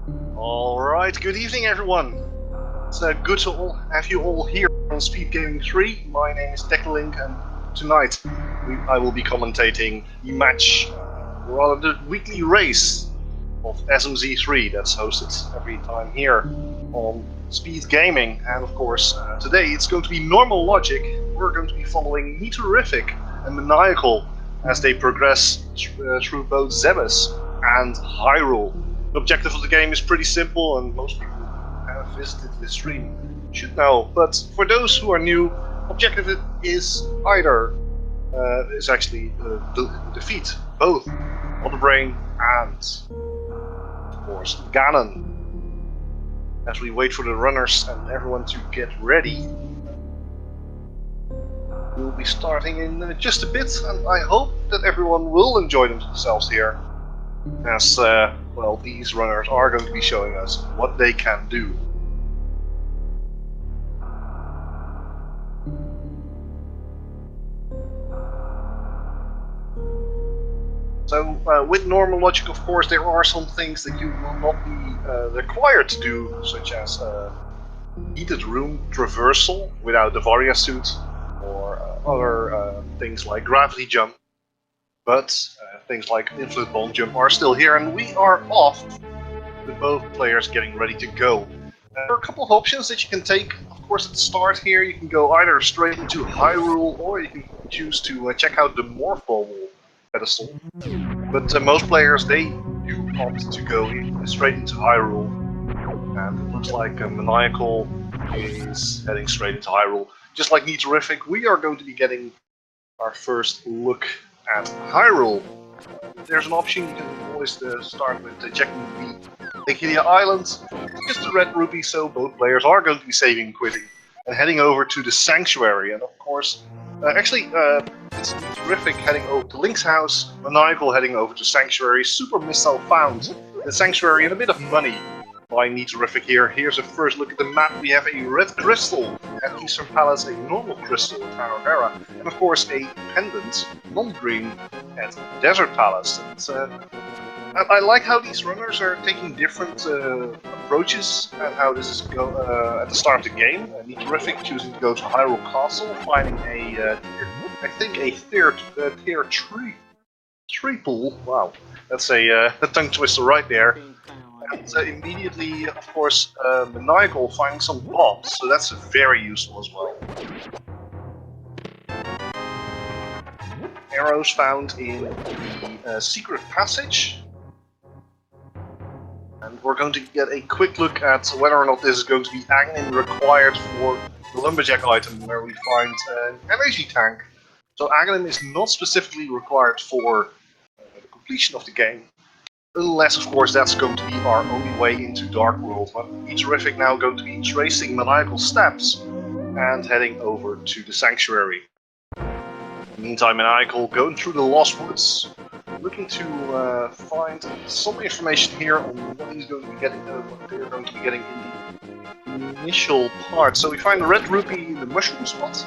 Alright, good evening everyone. It's good to have you all here on Speed Gaming 3. My name is Decklink and tonight I will be commentating the match, rather the weekly race of SMZ3 that's hosted every time here on Speed Gaming. And of course, today it's going to be normal logic. We're going to be following Metroid and Maniacal as they progress through both Zebes and Hyrule. The objective of the game is pretty simple, and most people who have visited the stream should know. But for those who are new, objective is either actually defeat both Brain and, of course, Ganon. As we wait for the runners and everyone to get ready, we'll be starting in just a bit, and I hope that everyone will enjoy themselves here. As, well, these runners are going to be showing us what they can do. So, with normal logic, of course, there are some things that you will not be required to do, such as heated room traversal without the Varia suit, or other things like gravity jump. But things like infinite bomb jump are still here, and we are off with both players getting ready to go. There are a couple of options that you can take. Of course, at the start here, you can go either straight into Hyrule, or you can choose to check out the Morphle pedestal. But most players, they do opt to go straight into Hyrule. And it looks like Maniacal is heading straight into Hyrule. Just like Metroid, we are going to be getting our first look at Hyrule. There's an option, you can always start with checking the Legilia Island, just the red rupee, so both players are going to be saving and quitting, and heading over to the Sanctuary. And of course, it's terrific heading over to Link's house, Maniacal heading over to Sanctuary, Super Missile found the Sanctuary, and a bit of money by Metroid here. Here's a first look at the map. We have a red crystal at Eastern Palace, a normal crystal at Tower of Hera, and of course a pendant, non-green, at Desert Palace. And, I like how these runners are taking different approaches and how this is at the start of the game. Metroid choosing to go to Hyrule Castle, finding a, I think a tier 3 pool. Wow, that's a tongue twister right there. And immediately, of course, Maniacal finding some bombs, so that's very useful as well. Arrows found in the secret passage. And we're going to get a quick look at whether or not this is going to be Aghanim required for the Lumberjack item, where we find an energy tank. So Aghanim is not specifically required for the completion of the game. Unless, of course, that's going to be our only way into Dark World. But Metroid now going to be tracing Maniacal steps and heading over to the Sanctuary. In the meantime, Maniacal going through the Lost Woods, looking to find some information here on what he's going to be getting, what they're going to be getting in the initial part. So we find the red rupee in the mushroom spot.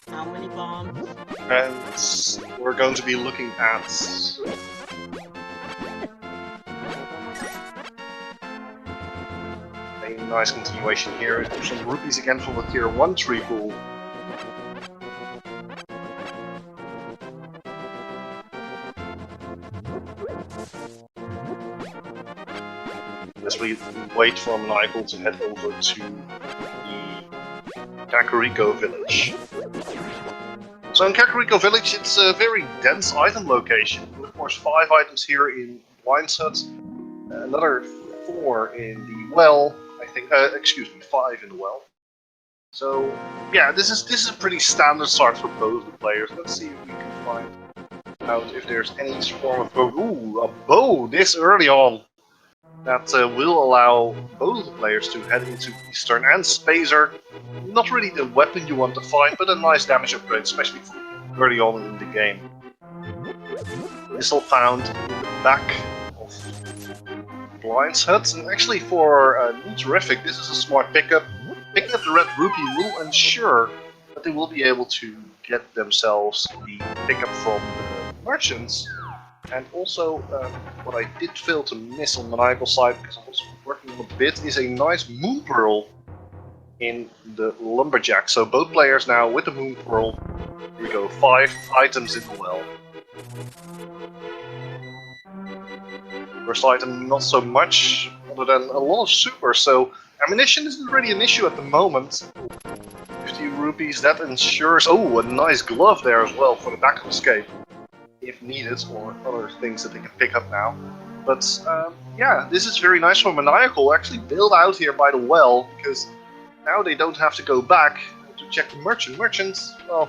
How many bombs? And we're going to be looking at a nice continuation here. Some rupees again from the tier 1 tree pool. As we wait for Maniacal to head over to the Kakariko village. So in Kakariko village, it's a very dense item location. Of course, 5 items here in Blind's Hut, another 4 in the well. I think, excuse me, 5 in the well. So yeah, this is a pretty standard start for both the players. Let's see if we can find out if there's any form of a bow this early on. That will allow both players to head into Eastern and Spacer. Not really the weapon you want to find, but a nice damage upgrade, especially early on in the game. Missile found in the back of Blind's Hut, and actually for Metroid, this is a smart pickup. Picking up the red rupee will ensure that they will be able to get themselves the pickup from the merchants. And also, what I did fail to miss on Maniacal's side, because I was working on a bit, is a nice Moon Pearl in the Lumberjack. So both players now with the Moon Pearl. Here we go, 5 items in the well. First item, not so much, other than a lot of super, so ammunition isn't really an issue at the moment. 50 rupees, that ensures... Oh, a nice glove there as well for the back of escape, if needed, or other things that they can pick up now. But yeah, this is very nice for Maniacal, actually bailed out here by the well, because now they don't have to go back to check the merchant. Merchant, well,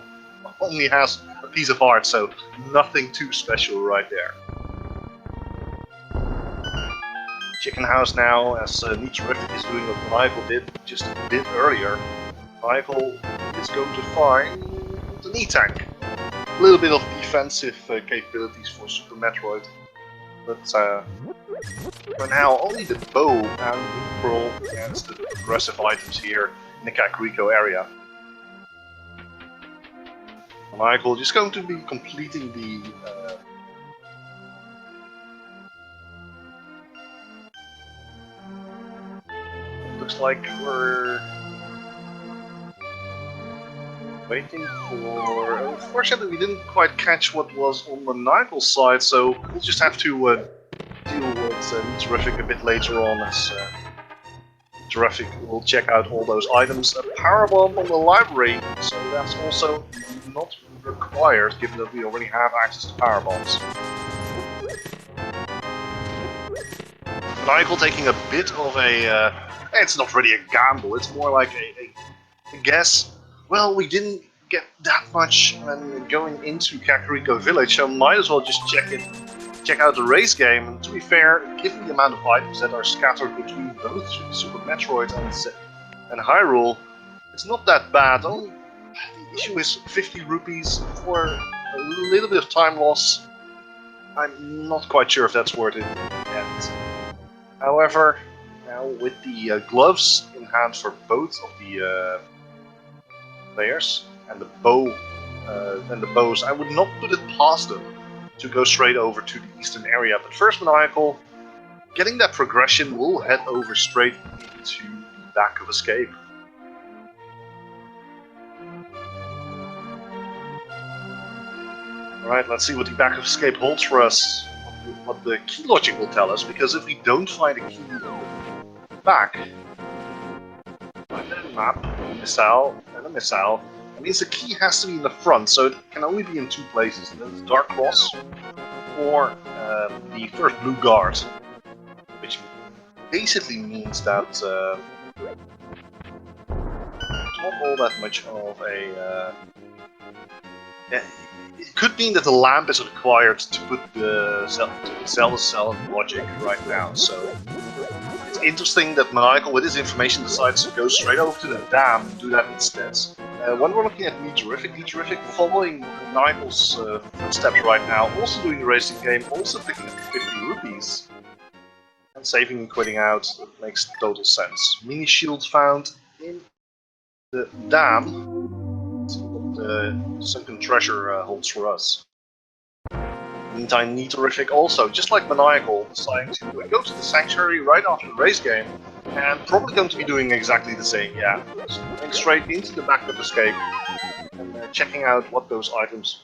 only has a piece of art, so nothing too special right there. Chicken house now, as Metroid is doing what Maniacal did just a bit earlier. Maniacal is going to find the knee tank. A little bit of defensive capabilities for Super Metroid, but for now only the bow and the pearl against the aggressive items here in the Kakariko area. Maniacal just going to be completing the looks like we're waiting for... Unfortunately, we didn't quite catch what was on the Maniacal's side, so we'll just have to deal with Terrific a bit later on, as Terrific will check out all those items. A power bomb on the library, so that's also not required, given that we already have access to power bombs. Maniacal taking a bit of a... it's not really a gamble, it's more like a guess. Well, we didn't get that much when going into Kakariko Village, so might as well just check out the race game. And to be fair, given the amount of items that are scattered between both Super Metroid and Hyrule, it's not that bad. Only the issue is 50 rupees for a little bit of time loss. I'm not quite sure if that's worth it yet. However, now with the gloves in hand for both of the players and the bows, I would not put it past them to go straight over to the eastern area. But first, Maniacal, getting that progression, will head over straight into the back of escape. Alright, let's see what the back of escape holds for us. What the key logic will tell us, because if we don't find a key in the back, find a map, a missile, and a missile, that means the key has to be in the front, so it can only be in 2 places. And that's Dark Cross or the first blue guard, which basically means that not all that much of a... it could mean that the lamp is required to put the Zelda cell in logic right now, so it's interesting that Maniacal, with his information, decides to go straight over to the dam and do that instead. When we're looking at Metroid, following Maniacal's footsteps right now, also doing the racing game, also picking up 50 rupees, and saving and quitting out, makes total sense. Mini shield found in the dam. The sunken treasure holds for us. Meantime, Terrific also, just like Maniacal, deciding to go to the sanctuary right after the race game, and probably going to be doing exactly the same, yeah. So going straight into the back of escape, and checking out what those items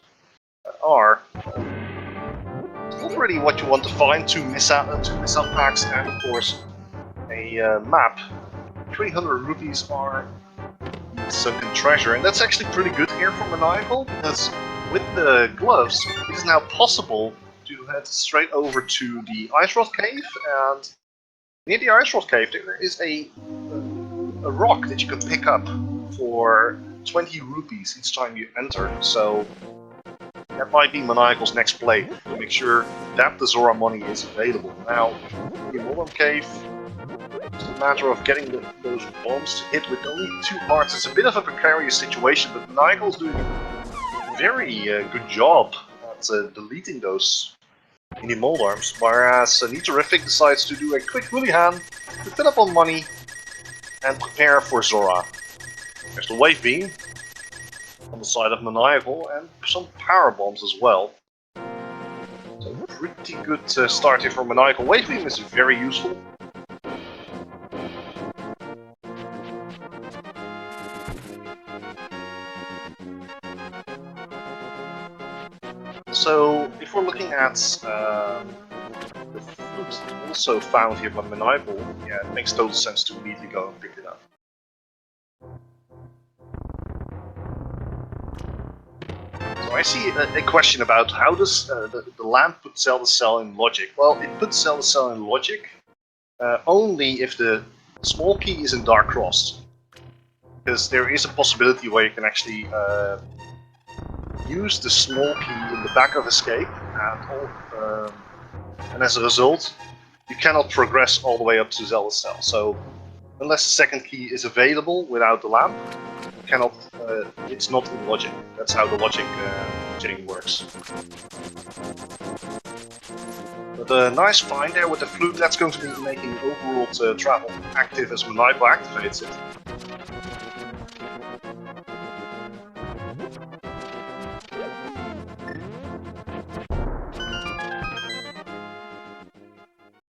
are. It's not really what you want to find, 2 missile packs, and of course, a map. 300 rupees are sunken treasure, and that's actually pretty good here for Maniacal, because with the gloves, it is now possible to head straight over to the Ice Rod Cave, and near the Ice Rod Cave there is a rock that you can pick up for 20 rupees each time you enter, so that might be Maniacal's next play, to make sure that the Zora money is available. Now, the Modern Cave, it's a matter of getting those bombs to hit with only 2 hearts. It's a bit of a precarious situation, but Maniacal's doing a very good job at deleting those mini mold arms, whereas Terrific decides to do a quick hoolighan to fill up on money and prepare for Zora. There's the wave beam. on the side of Maniacal, and some power bombs as well. So pretty good start here for Maniacal. Wave Beam is very useful. So if we're looking at the flute also found here by Maniacal, yeah, it makes total sense to immediately go and pick it up. I see a question about how does the lamp put Zelda Cell in logic. Well, it puts Zelda Cell in logic only if the small key is in dark crossed. Because there is a possibility where you can actually use the small key in the back of escape, and as a result, you cannot progress all the way up to Zelda Cell. So, unless the second key is available without the lamp, cannot. It's not in logic. That's how the logic chain works. But a nice find there with the flute. That's going to be making overworld travel active as Maniacal activates it.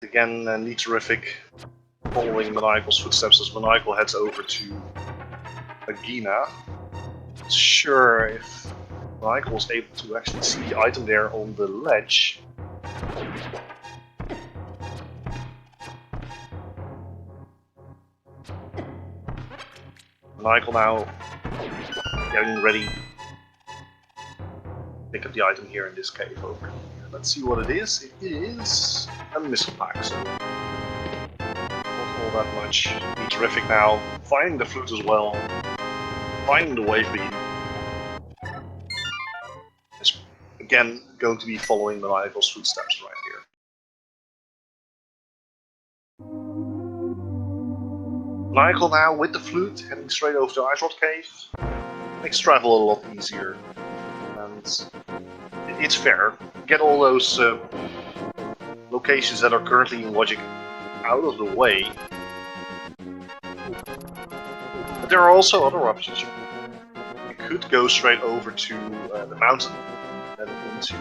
Again, Niterific following Maniacal's footsteps as Maniacal heads over to Agina. Not sure if Maniacal was able to actually see the item there on the ledge. Maniacal now getting ready to pick up the item here in this cave over here. Let's see what it is. It is a missile pack, so not all that much. Terrific now, finding the flute as well, finding the wave beam. It's again going to be following Maniacal's footsteps right here. Maniacal now with the flute heading straight over to Ice Rod Cave. Makes travel a lot easier, and it's fair. Get all those locations that are currently in logic out of the way. But there are also other options. You could go straight over to the mountain and into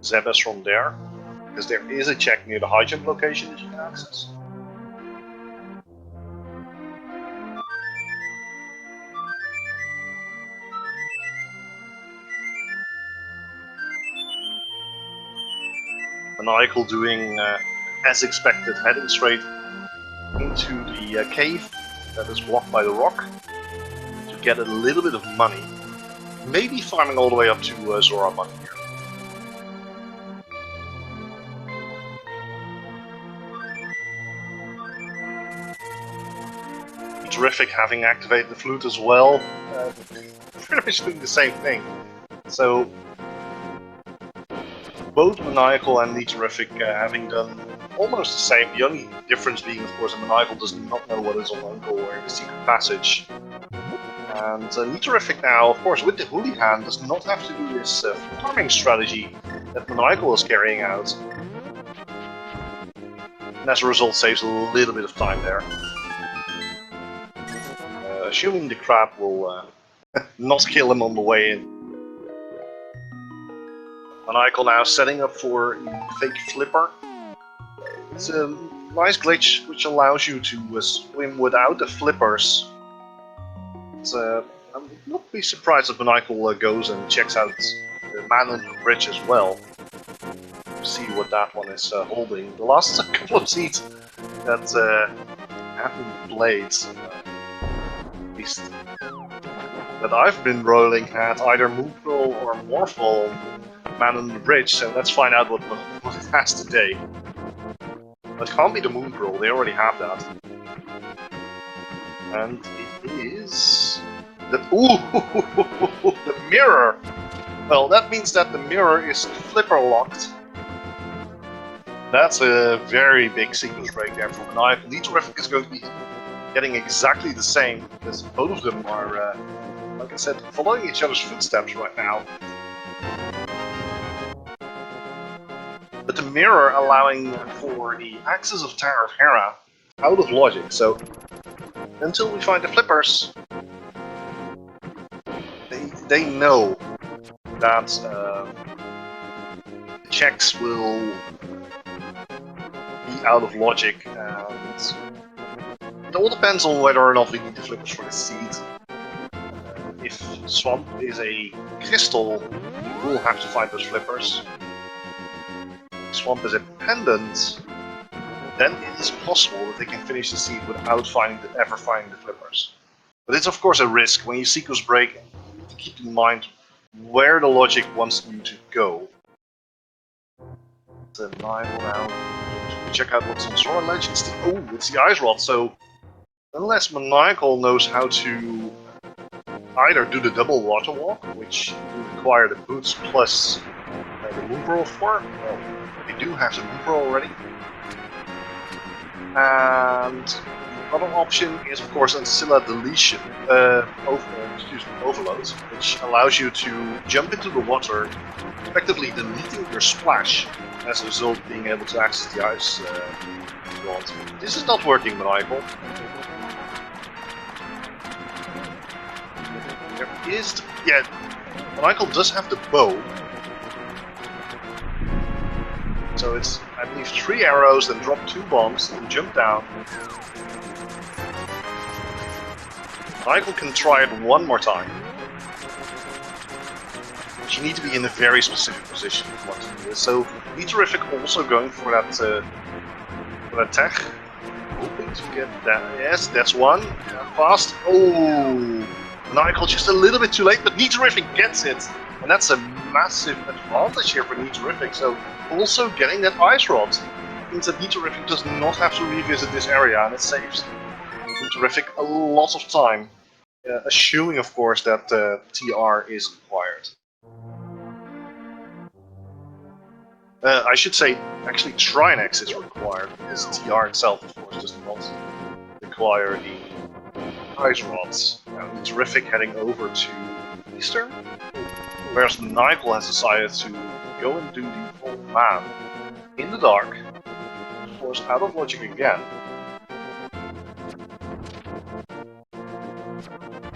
Zebes from there, because there is a check near the high jump location that you can access. Maniacal doing as expected, heading straight into the cave that is blocked by the rock to get a little bit of money. Maybe farming all the way up to Zora money here. Terrific having activated the flute as well. Pretty much doing the same thing. So both Maniacal and Niterific having done almost the same, the only difference being, of course, that Maniacal does not know what is on Uncle or in the secret passage. And Niterific now, of course, with the Holy Hand, does not have to do this farming strategy that Maniacal is carrying out. And as a result, saves a little bit of time there. Assuming the crab will not kill him on the way in. Maniacal now setting up for the fake flipper. It's a nice glitch which allows you to swim without the flippers. I would not be surprised if Maniacal goes and checks out the man on the bridge as well. To see what that one is holding. The last couple of seeds that haven't played, at least that I've been rolling, had either Moonpearl or Morphle Man on the bridge, so let's find out what it has today. It can't be the Moonpearl, they already have that. And it is the the mirror. Well, that means that the mirror is flipper locked. That's a very big sequence break there from Maniacal. Niterific is going to be getting exactly the same, because both of them are, like I said, following each other's footsteps right now. But the mirror allowing for the access of Tower of Hera out of logic, so until we find the flippers, they know that checks will be out of logic, and it all depends on whether or not we need the flippers for the seed. If Swamp is a crystal, we'll have to find those flippers. If Swamp is a pendant, then it is possible that they can finish the seed without ever finding the flippers. But it's of course a risk. When you sequence break, you need to keep in mind where the logic wants you to go. The Nile now. Check out what's on Sora Ledge. It's the Ice Rod, so unless Maniacal knows how to either do the double water walk, which you require the boots plus the moon pearl for, well, they do have the moon pearl already. And the other option is of course Ancilla deletion, overload, which allows you to jump into the water, effectively deleting your splash, as a result of being able to access the ice rod. This is not working, Maniacal. There is, Maniacal does have the bow. So it's, I believe, 3 arrows, then drop 2 bombs, and jump down. Maniacal can try it one more time. But you need to be in a very specific position if you want to do this. So, Metroid also going for that tech. Hoping to get that. Yes, that's one. Fast. Oh! Maniacal just a little bit too late, but Metroid gets it. And that's a massive advantage here for Metroid. So, also getting that ice rod means that Metroid does not have to revisit this area, and it saves Metroid a lot of time. Assuming, of course, that TR is required. I should say, actually, Trinex is required, because TR itself, of course, does not require the ice rods. Now, Metroid heading over to Eastern, whereas Maniacal has decided to go and do the old man in the dark, of course, out of logic again.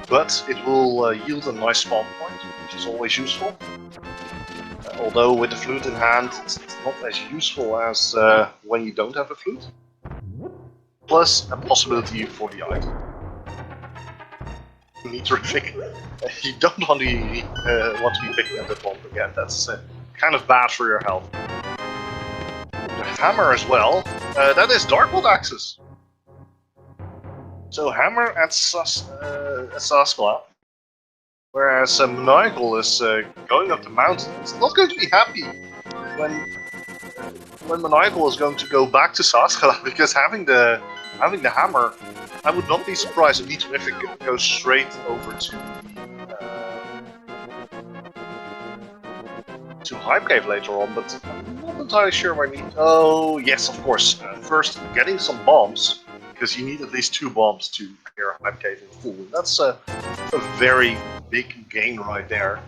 But it will yield a nice spawn point, which is always useful. Although with the flute in hand, it's not as useful as when you don't have a flute. Plus a possibility for the item. Metroid, you don't want to be picking up the bomb again. That's kind of bad for your health. The hammer as well. That is Darkwood access. So hammer at Saskla, whereas Maniacal is going up the mountain. It's not going to be happy when Maniacal is going to go back to Saskla, because having the hammer, I would not be surprised if Metroid goes straight over to Hype Cave later on, but I'm not entirely sure where oh yes, of course. First, getting some bombs. Because you need at least 2 bombs to clear Hype Cave in full. That's a very big gain right there.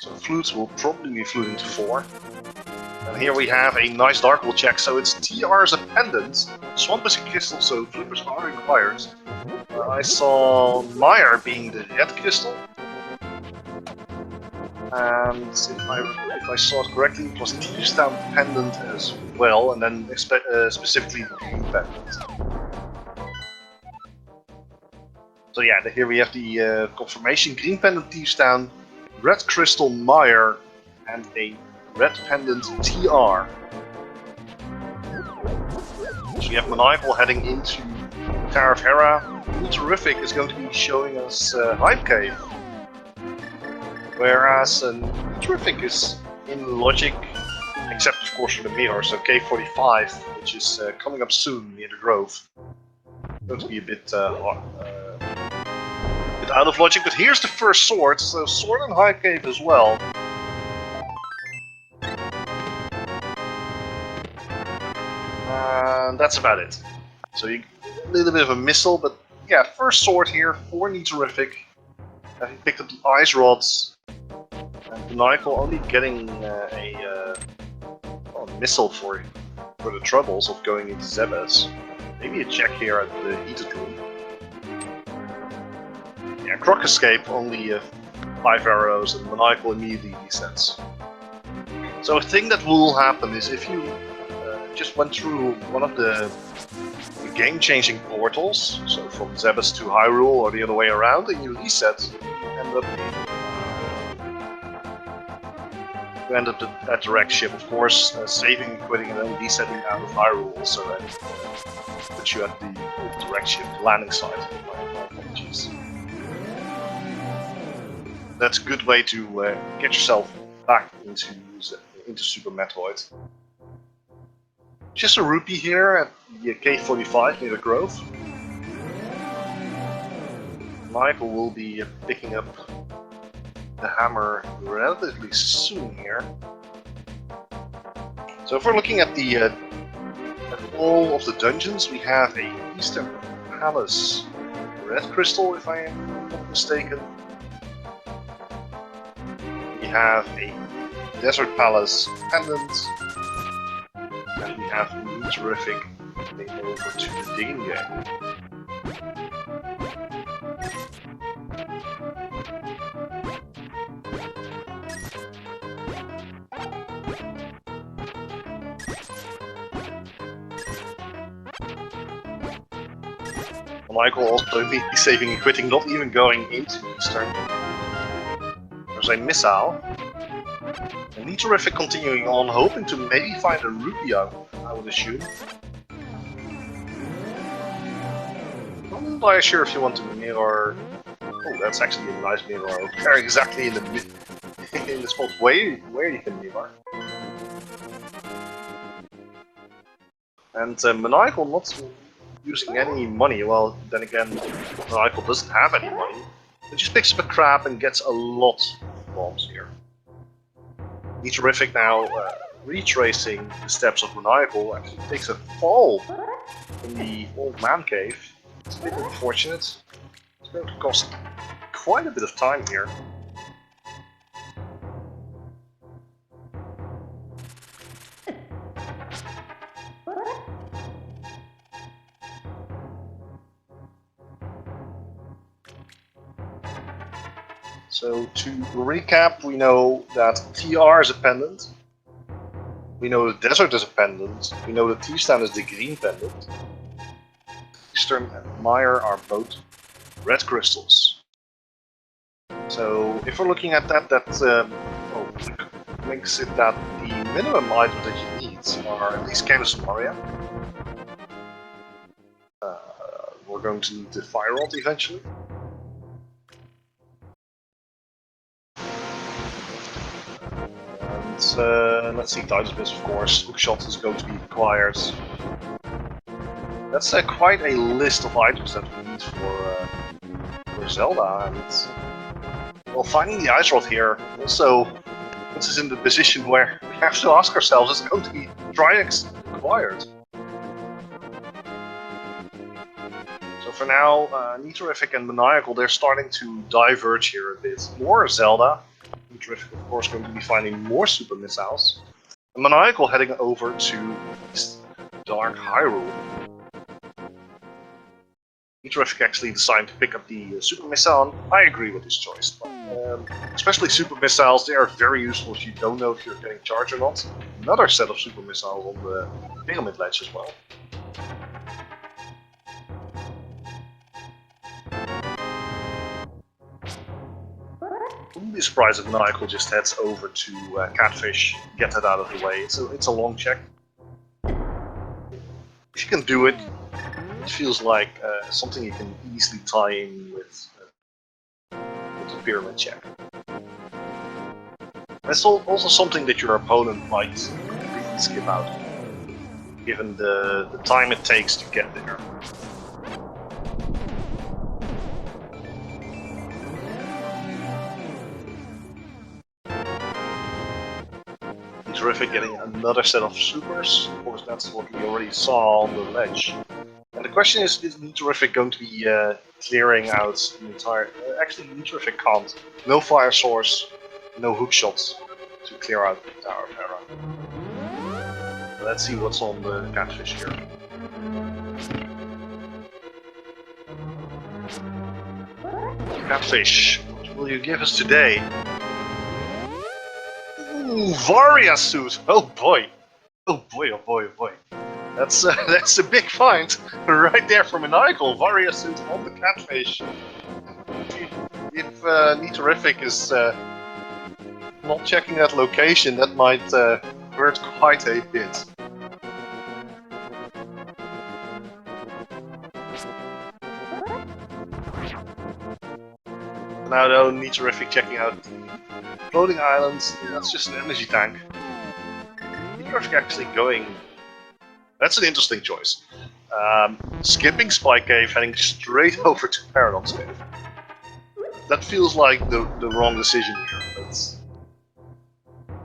So flutes will probably be fluting to 4. And here we have a nice Darkwood check. So it's TR as a pendant, Swamp is a crystal, so flippers are required. I saw Mire being the red crystal. And if I saw it correctly, it was Thieves Town pendant as well, and then specifically the green pendant. So yeah, here we have the confirmation: green pendant Thieves Town, red crystal Mire, and a red pendant TR. So we have Maniacal heading into Tower of Hera. Terrific is going to be showing us Hype Cave. Whereas Terrific is in logic, except of course for the mirror, so K45, which is coming up soon near the Grove. Going to be a bit out of logic, but here's the first sword, so sword and Hype Cave as well. And that's about it. So a little bit of a missile, but yeah, first sword here for Terrific. Having picked up the ice rods. And Maniacal only getting a missile for for the troubles of going into Zebes. Maybe a check here at the heated room. Yeah, Croc Escape only 5 arrows and Maniacal immediately resets. So a thing that will happen is if you just went through one of the game-changing portals, so from Zebes to Hyrule or the other way around, and you reset, you end up at the wrecked ship. Of course, saving, quitting, and then resetting out of Hyrule also puts you at the wrecked ship, the landing site. My apologies. That's a good way to get yourself back into Super Metroid. Just a rupee here at the K45 near the Grove. Michael will be picking up the hammer relatively soon here. So if we're looking at at all of the dungeons, we have a Eastern Palace red crystal, if I am not mistaken. We have a Desert Palace pendant. And we have a terrific thing over to the digging game. Michael also be saving and quitting, not even going into Eastern. There's a missile. And Nitorific continuing on, hoping to maybe find a rupee, I would assume. I'm not sure if you want to mirror. Oh, that's actually a nice mirror. They're exactly in the spot where you can mirror. And Maniacal not using any money. Well, then again, Maniacal doesn't have any money. It just picks up a crab and gets a lot of bombs here. Nitorific now retracing the steps of Maniacal actually takes a fall in the old man cave. It's a bit unfortunate. It's going to cost quite a bit of time here. So to recap, we know that TR is a pendant. We know the desert is a pendant. We know the T-stand is the green pendant. Eastern and Mire are both red crystals. So if we're looking at that, makes it that the minimum items that you need are at least Ganon and Varia. We're going to need the fire rod eventually. Let's see, Titus, of course. Hookshot is going to be required. That's quite a list of items that we need for Zelda. And well, finding the ice rod here also puts us in the position where we have to ask ourselves: is it going to be Triax required? So for now, Nitorific and Maniacal, they're starting to diverge here a bit. More Zelda. Nitorific, of course, going to be finding more super missiles. And Maniacal heading over to Dark Hyrule. Nitorific actually decided to pick up the super missile, and I agree with this choice. But, especially super missiles, they are very useful if you don't know if you're getting charged or not. Another set of super missiles on the pyramid ledge as well. Wouldn't be surprised if Maniacal just heads over to Catfish, get that out of the way. It's a long check. If you can do it, it feels like something you can easily tie in with the pyramid check. It's also something that your opponent might completely skip out, given the time it takes to get there. Terrific, getting another set of supers. Of course, that's what we already saw on the ledge. And the question is Nitorific going to be clearing out the entire... actually, Nitorific can't. No fire source, no hook shots to clear out the Tower of Hera. Let's see what's on the catfish here. Catfish, what will you give us today? Ooh, Varia suit! Oh boy! Oh boy, oh boy, oh boy. That's a big find right there for Maniacal. Varia suit on the catfish. If Nitorific is not checking that location, that might hurt quite a bit. Now though, Nitorific checking out the floating islands. That's just an energy tank. Nitorific actually going. That's an interesting choice. Skipping Spike Cave, heading straight over to Paradox Cave. That feels like the wrong decision here.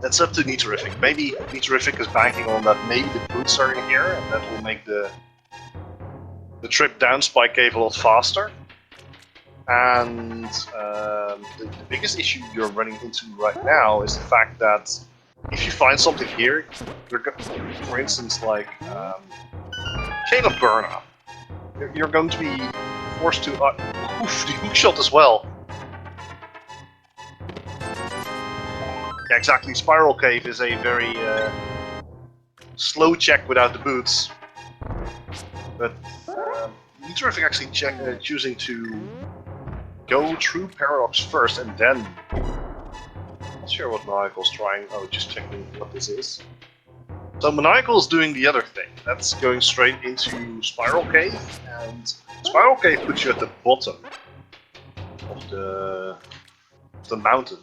That's up to Nitorific. Maybe Nitorific is banking on that maybe the boots are in here, and that will make the trip down Spike Cave a lot faster. And the biggest issue you're running into right now is the fact that if you find something here, for instance, like Chain of Burnout, you're going to be forced to oof, the hookshot as well. Yeah, exactly. Spiral Cave is a very slow check without the boots, but Nitorific actually choosing to go through Paradox first and then. Not sure what Maniacal's trying. Oh, just checking what this is. So Maniacal's doing the other thing. That's going straight into Spiral Cave, and Spiral Cave puts you at the bottom of the mountain.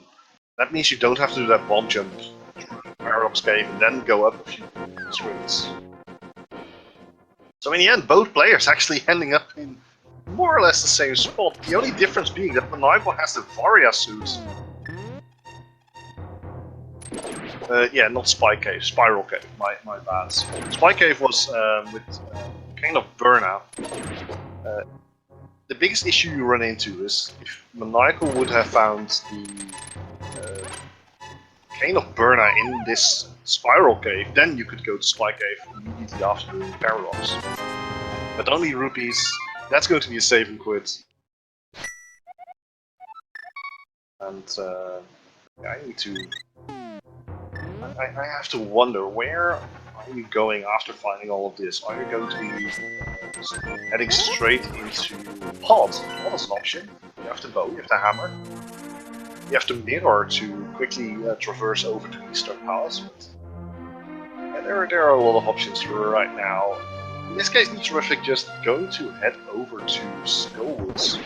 That means you don't have to do that bomb jump through Paradox Cave and then go up a few swings. So in the end, both players actually ending up in more or less the same spot. The only difference being that Maniacal has the Varia suit. Yeah, not Spike Cave, Spiral Cave, my bad. Spike Cave was with kind of burnout. The biggest issue you run into is if Maniacal would have found the Cane of Burna in this Spiral Cave, then you could go to Spike Cave immediately after doing Paradox. But only rupees, that's going to be a save and quit. And yeah, I need to... I have to wonder, where are you going after finding all of this? Are you going to be heading straight into Pod? Pod is an option. You have the bow, you have the hammer. You have to mirror to quickly traverse over to Eastern Palace. But yeah, there are a lot of options right now. In this case, Nitorific just going to head over to Skullwoods.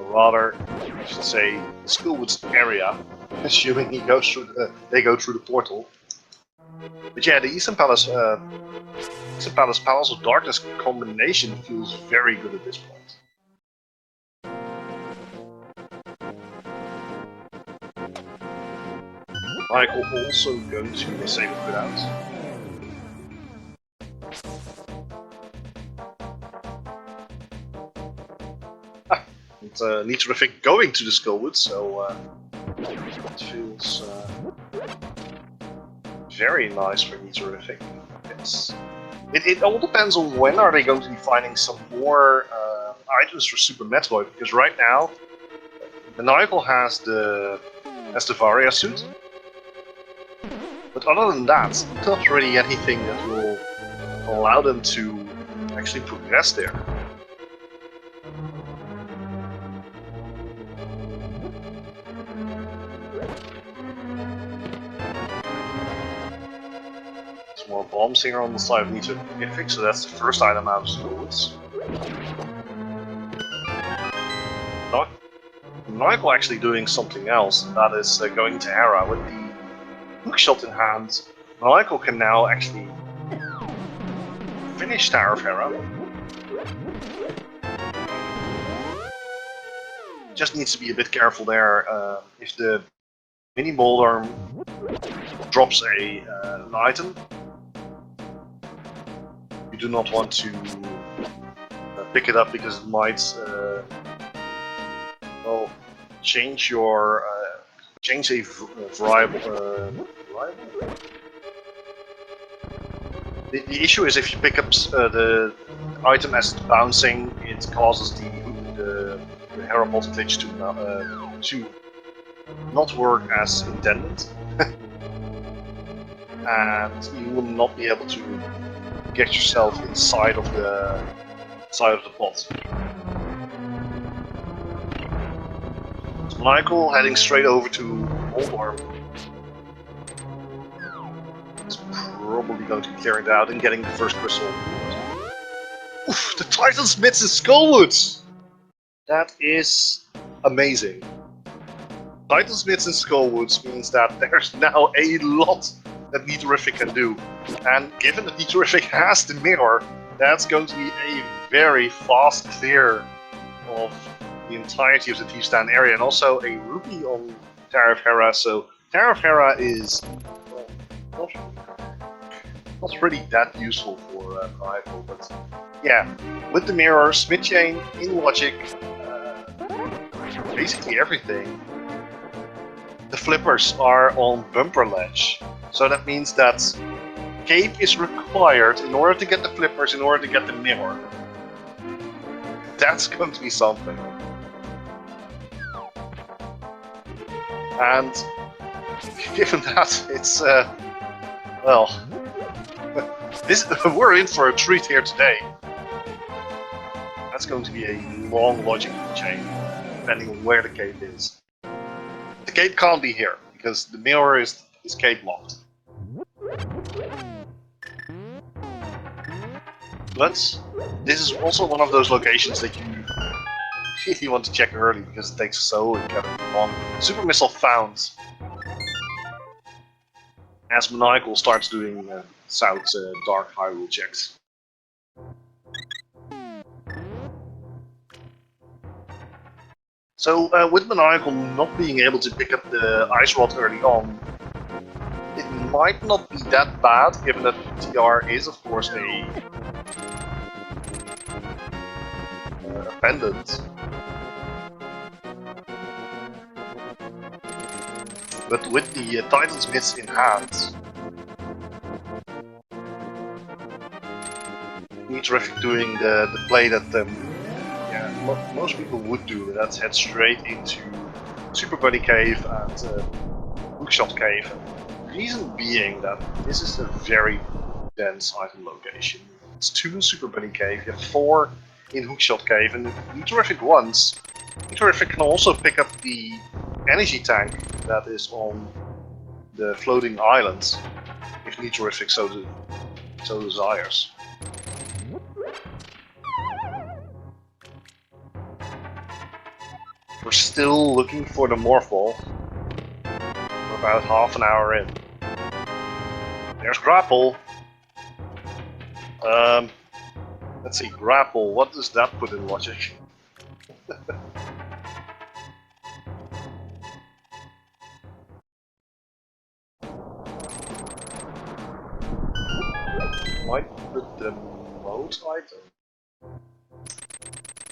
Or rather, I should say, the Skullwoods area, assuming he goes through they go through the portal. But yeah, the Eastern Palace Palace of Darkness combination feels very good at this point. Michael also going to save it out. Nitorific going to the Skullwood, so it feels very nice for Nitorific. It all depends on when are they going to be finding some more items for Super Metroid, because right now Maniacal has the Varia suit. But other than that, not really anything that will allow them to actually progress there. There's more bombs here on the side of Nitorific, so that's the first item out of the woods. Michael actually doing something else, and that is going to Hera with the hookshot in hand. Michael can now actually finish Tower of Hera. Just needs to be a bit careful there. If the mini boulder drops an item, you do not want to pick it up because it might well, change your change a variable. The issue is if you pick up the item as it's bouncing, it causes the Hera bot glitch to not work as intended, and you will not be able to get yourself inside of the bot. So Michael heading straight over to Oldorm. It's probably going to be clearing it out and getting the first crystal. Oof, the Titan's Mitts and Skullwoods! That is amazing. Titan's Mitts and Skullwoods means that there's now a lot that Metroid can do. And given that Metroid has the mirror, that's going to be a very fast clear of the entirety of the Thief Stand area, and also a rupee on Tower of Hera, so Tower of Hera is not really that useful for Rival, but yeah, with the mirror, Smith Chain, in logic, basically everything. The flippers are on bumper ledge, so that means that cape is required in order to get the flippers, in order to get the mirror. That's going to be something. And given that, it's well, we're in for a treat here today. That's going to be a long logic chain, depending on where the cape is. The cape can't be here because the mirror is cape locked. But this is also one of those locations that you really want to check early because it takes so incredibly long. Super Missile found. As Maniacal starts doing South Dark Hyrule checks. So with Maniacal not being able to pick up the Ice Rod early on, it might not be that bad, given that TR is of course a pendant. But with the Titan's Mitts in hand, Metroid doing the play that most people would do, and that's head straight into Super Bunny Cave and Hookshot Cave. Reason being that this is a very dense item location. It's 2 in Super Bunny Cave, you have 4 in Hookshot Cave, and if Metroid wants, Metroid can also pick up the energy tank that is on the floating islands, if Metroid so desires. We're still looking for the Morphball. We're about half an hour in. There's Grapple. Let's see, Grapple, what does that put in logic? Might put the mode item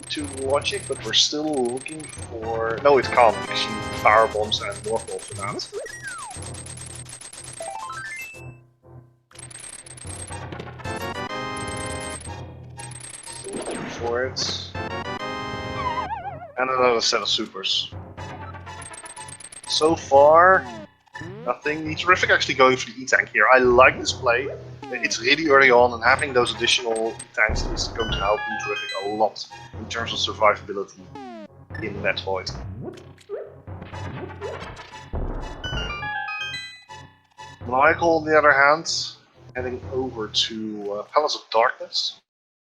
to logic, but we're still looking for... No, it can't, because you need Power Bombs and Morphball for that. Looking for it. And another set of supers. So far, nothing. Metroid actually going for the E-Tank here. I like this play. It's really early on, and having those additional tanks is going to help Metroid a lot in terms of survivability in Metroid. Michael, on the other hand, heading over to Palace of Darkness.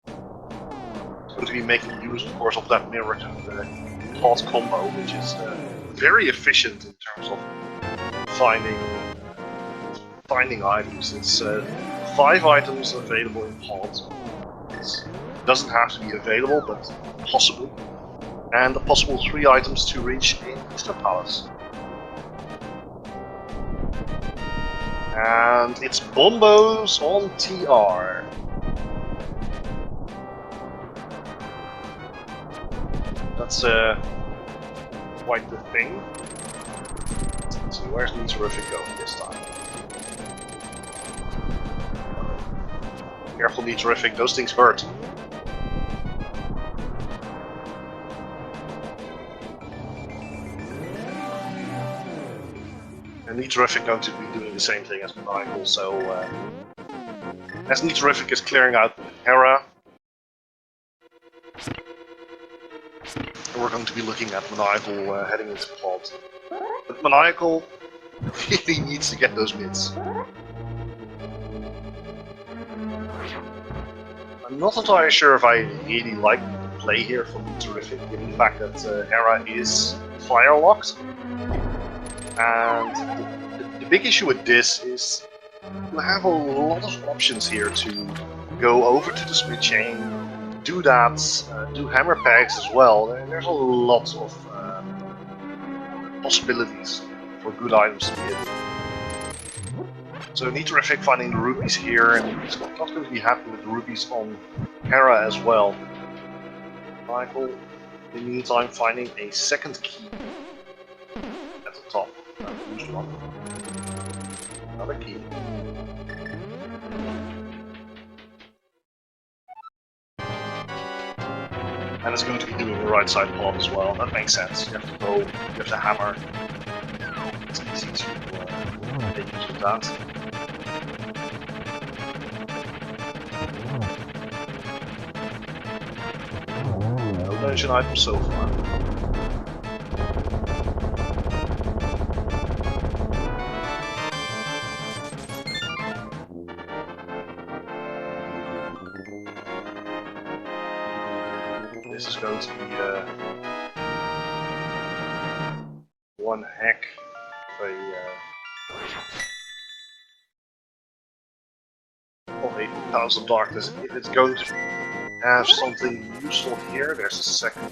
Going to be making use, of course, of that mirror to the hot combo, which is very efficient in terms of finding items. It's 5 items available in pod. It doesn't have to be available, but possible. And a possible 3 items to reach in Crystal Palace. And it's Bombos on TR. That's quite the thing. Let's see, where's Metroid going this time? Careful, be terrific. Those things hurt. And Terrific going to be doing the same thing as Maniacal, so as Terrific is clearing out Hera, we're going to be looking at Maniacal heading into plot. But Maniacal really needs to get those mids. I'm not entirely sure if I really like the play here from Terrific, given the fact that Hera is fire locked. And the big issue with this is you have a lot of options here to go over to the split chain, do that, do hammer pegs as well. There's a lot of possibilities for good items to be hidden. So Terrific finding the rupees here, and he's not going to be happy with the rupees on Hera as well. Michael, in the meantime, finding a second key at the top. Who's one? Another key. And it's going to be doing the right side plot as well. That makes sense. You have to go, you have to hammer. It's easy to make use of that. No dungeon item so far. This is going to be one heck of a House of Darkness. If it's going to have something useful here, there's a second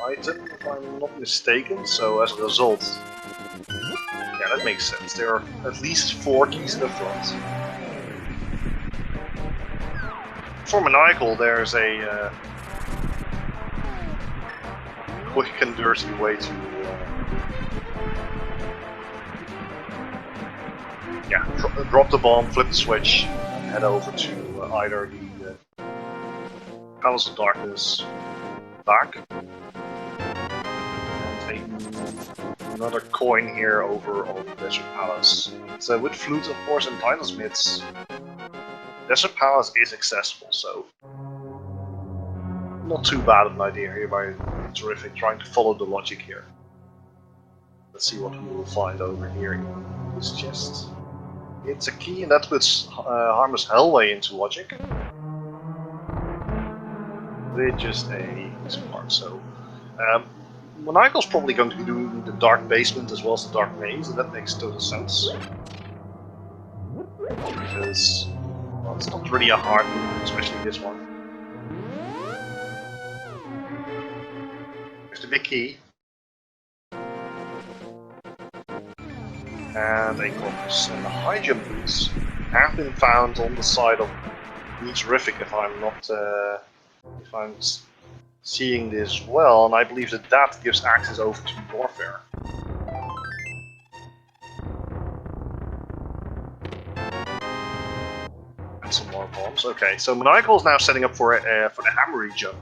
item, if I'm not mistaken, so as a result, yeah, that makes sense. There are at least 4 keys in the front. For Maniacal, there's a quick and dirty way to drop the bomb, flip the switch, and head over to either the Palace of Darkness back, and another coin here over on the Desert Palace. So with Flute, of course, and Titus Mids, Desert Palace is accessible, so not too bad of an idea here by Terrific, trying to follow the logic here. Let's see what we will find over here in this chest. It's a key, and that puts Harmless Hellway into logic. With just a spark, so Maniacal's probably going to be doing the Dark Basement as well as the Dark Maze, and that makes total sense. Because, well, it's not really a hard move, especially this one. There's the big key. And a compass. And the high jump boots have been found on the side of Terrific, if I'm not if I'm seeing this well, and I believe that that gives access over to Norfair. And some more bombs. Okay, so Maniacal is now setting up for the hammery jump.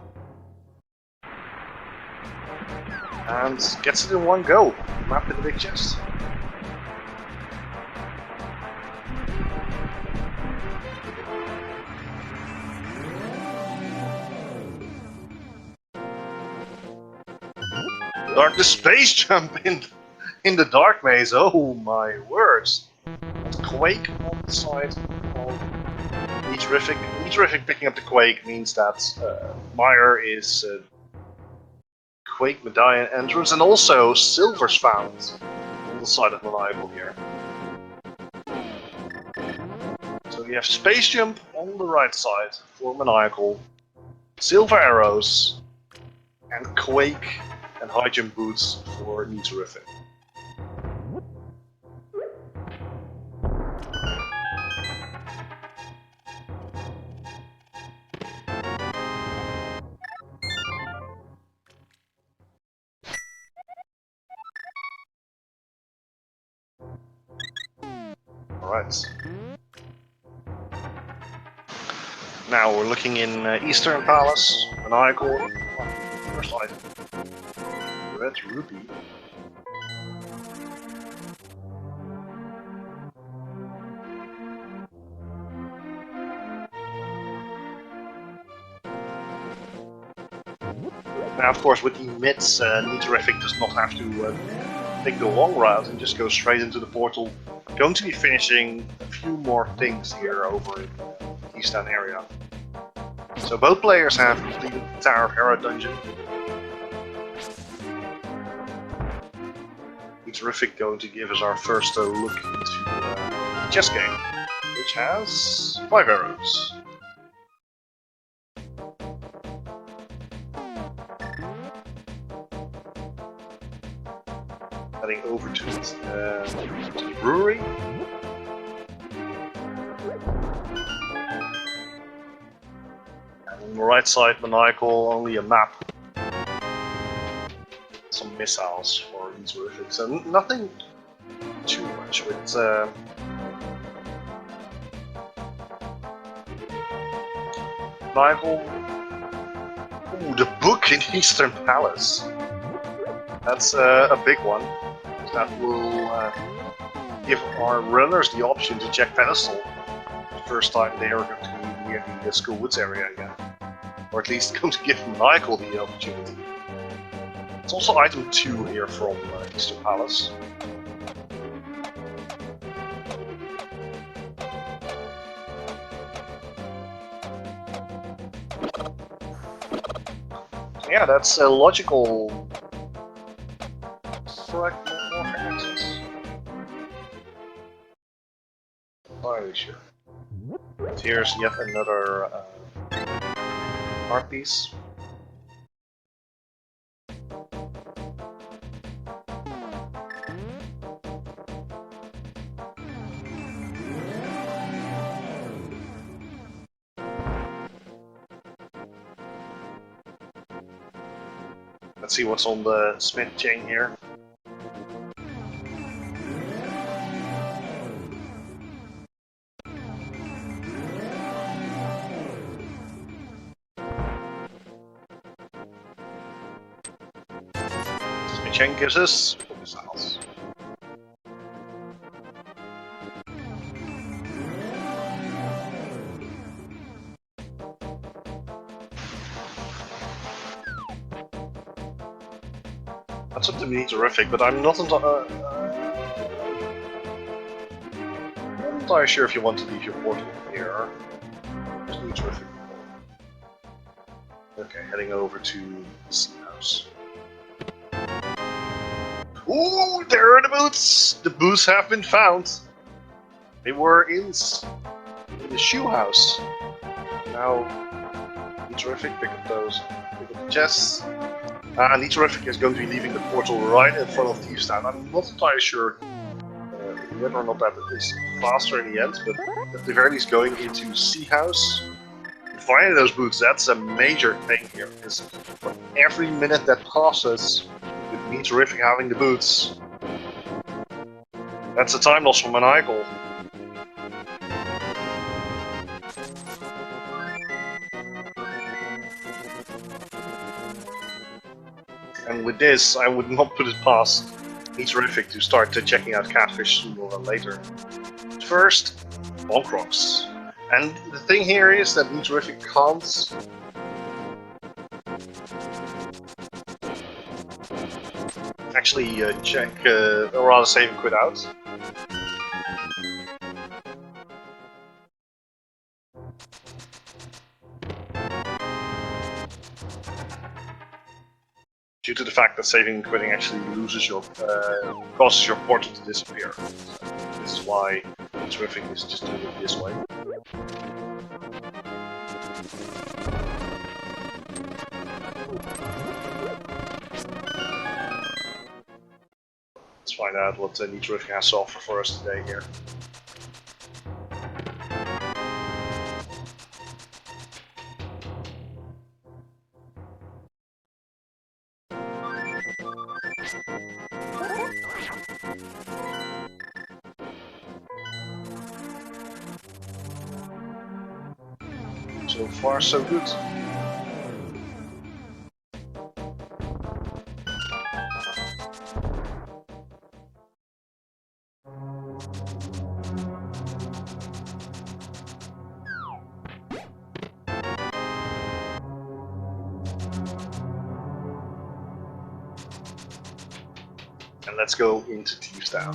And gets it in one go. Map in the big chest. The space jump in the Dark Maze, oh my words! Quake on the side of Terrific. Terrific picking up the Quake means that Mire is Quake Medallion entrance, and also Silver's found on the side of Maniacal here. So we have Space Jump on the right side for Maniacal, Silver Arrows, and Quake and high jump boots for Terrific. Alright. Now we're looking in Eastern Palace, Maniacal. First item. Red Rupee. Now, of course, with the mids, Niterific does not have to take the long route and just go straight into the portal. Going to be finishing a few more things here over in the Eastern area. So both players have completed the Tower of Hera dungeon. Niterific going to give us our first look into the chess game, which has 5 arrows. Heading over to the brewery. And on the right side, Maniacal, only a map. Some missiles for Niterific, so nothing too much with Maniacal. Ooh, the book in Eastern Palace. That's a big one. That will give our runners the option to check pedestal the first time they are going to be near the School Woods area again. Or at least going to give Michael the opportunity. It's also item 2 here from Eastern Palace. Yeah, that's a logical. Correct, access. Entirely sure. But here's yet another art piece. Let's see what's on the Smith chain here. Chain gives us missiles. That's up to me, terrific, but I'm not entirely sure if you want to leave your portal here. Just need terrific. Okay, heading over to the sea house. Ooh, there are the boots! The boots have been found. They were in the shoe house. Now, Niterific, pick up those. Pick up the chests. Niterific is going to be leaving the portal right in front of Thieves Town. I'm not entirely sure whether or not that is faster in the end, but at the very least going into Sea House. Finding those boots, that's a major thing here, because for every minute that passes with Niterific having the boots, that's a time loss for Maniacal. And with this, I would not put it past Niterific to start checking out Catfish sooner or later. But first, Bonk Rocks. And the thing here is that Niterific can't actually check, or rather save and quit out. Due to the fact that saving and quitting actually loses your, causes your portal to disappear. So this is why Niterific is just doing it this way. Let's find out what Niterific has to offer for us today here. So far, so good. And let's go into Thieves Town.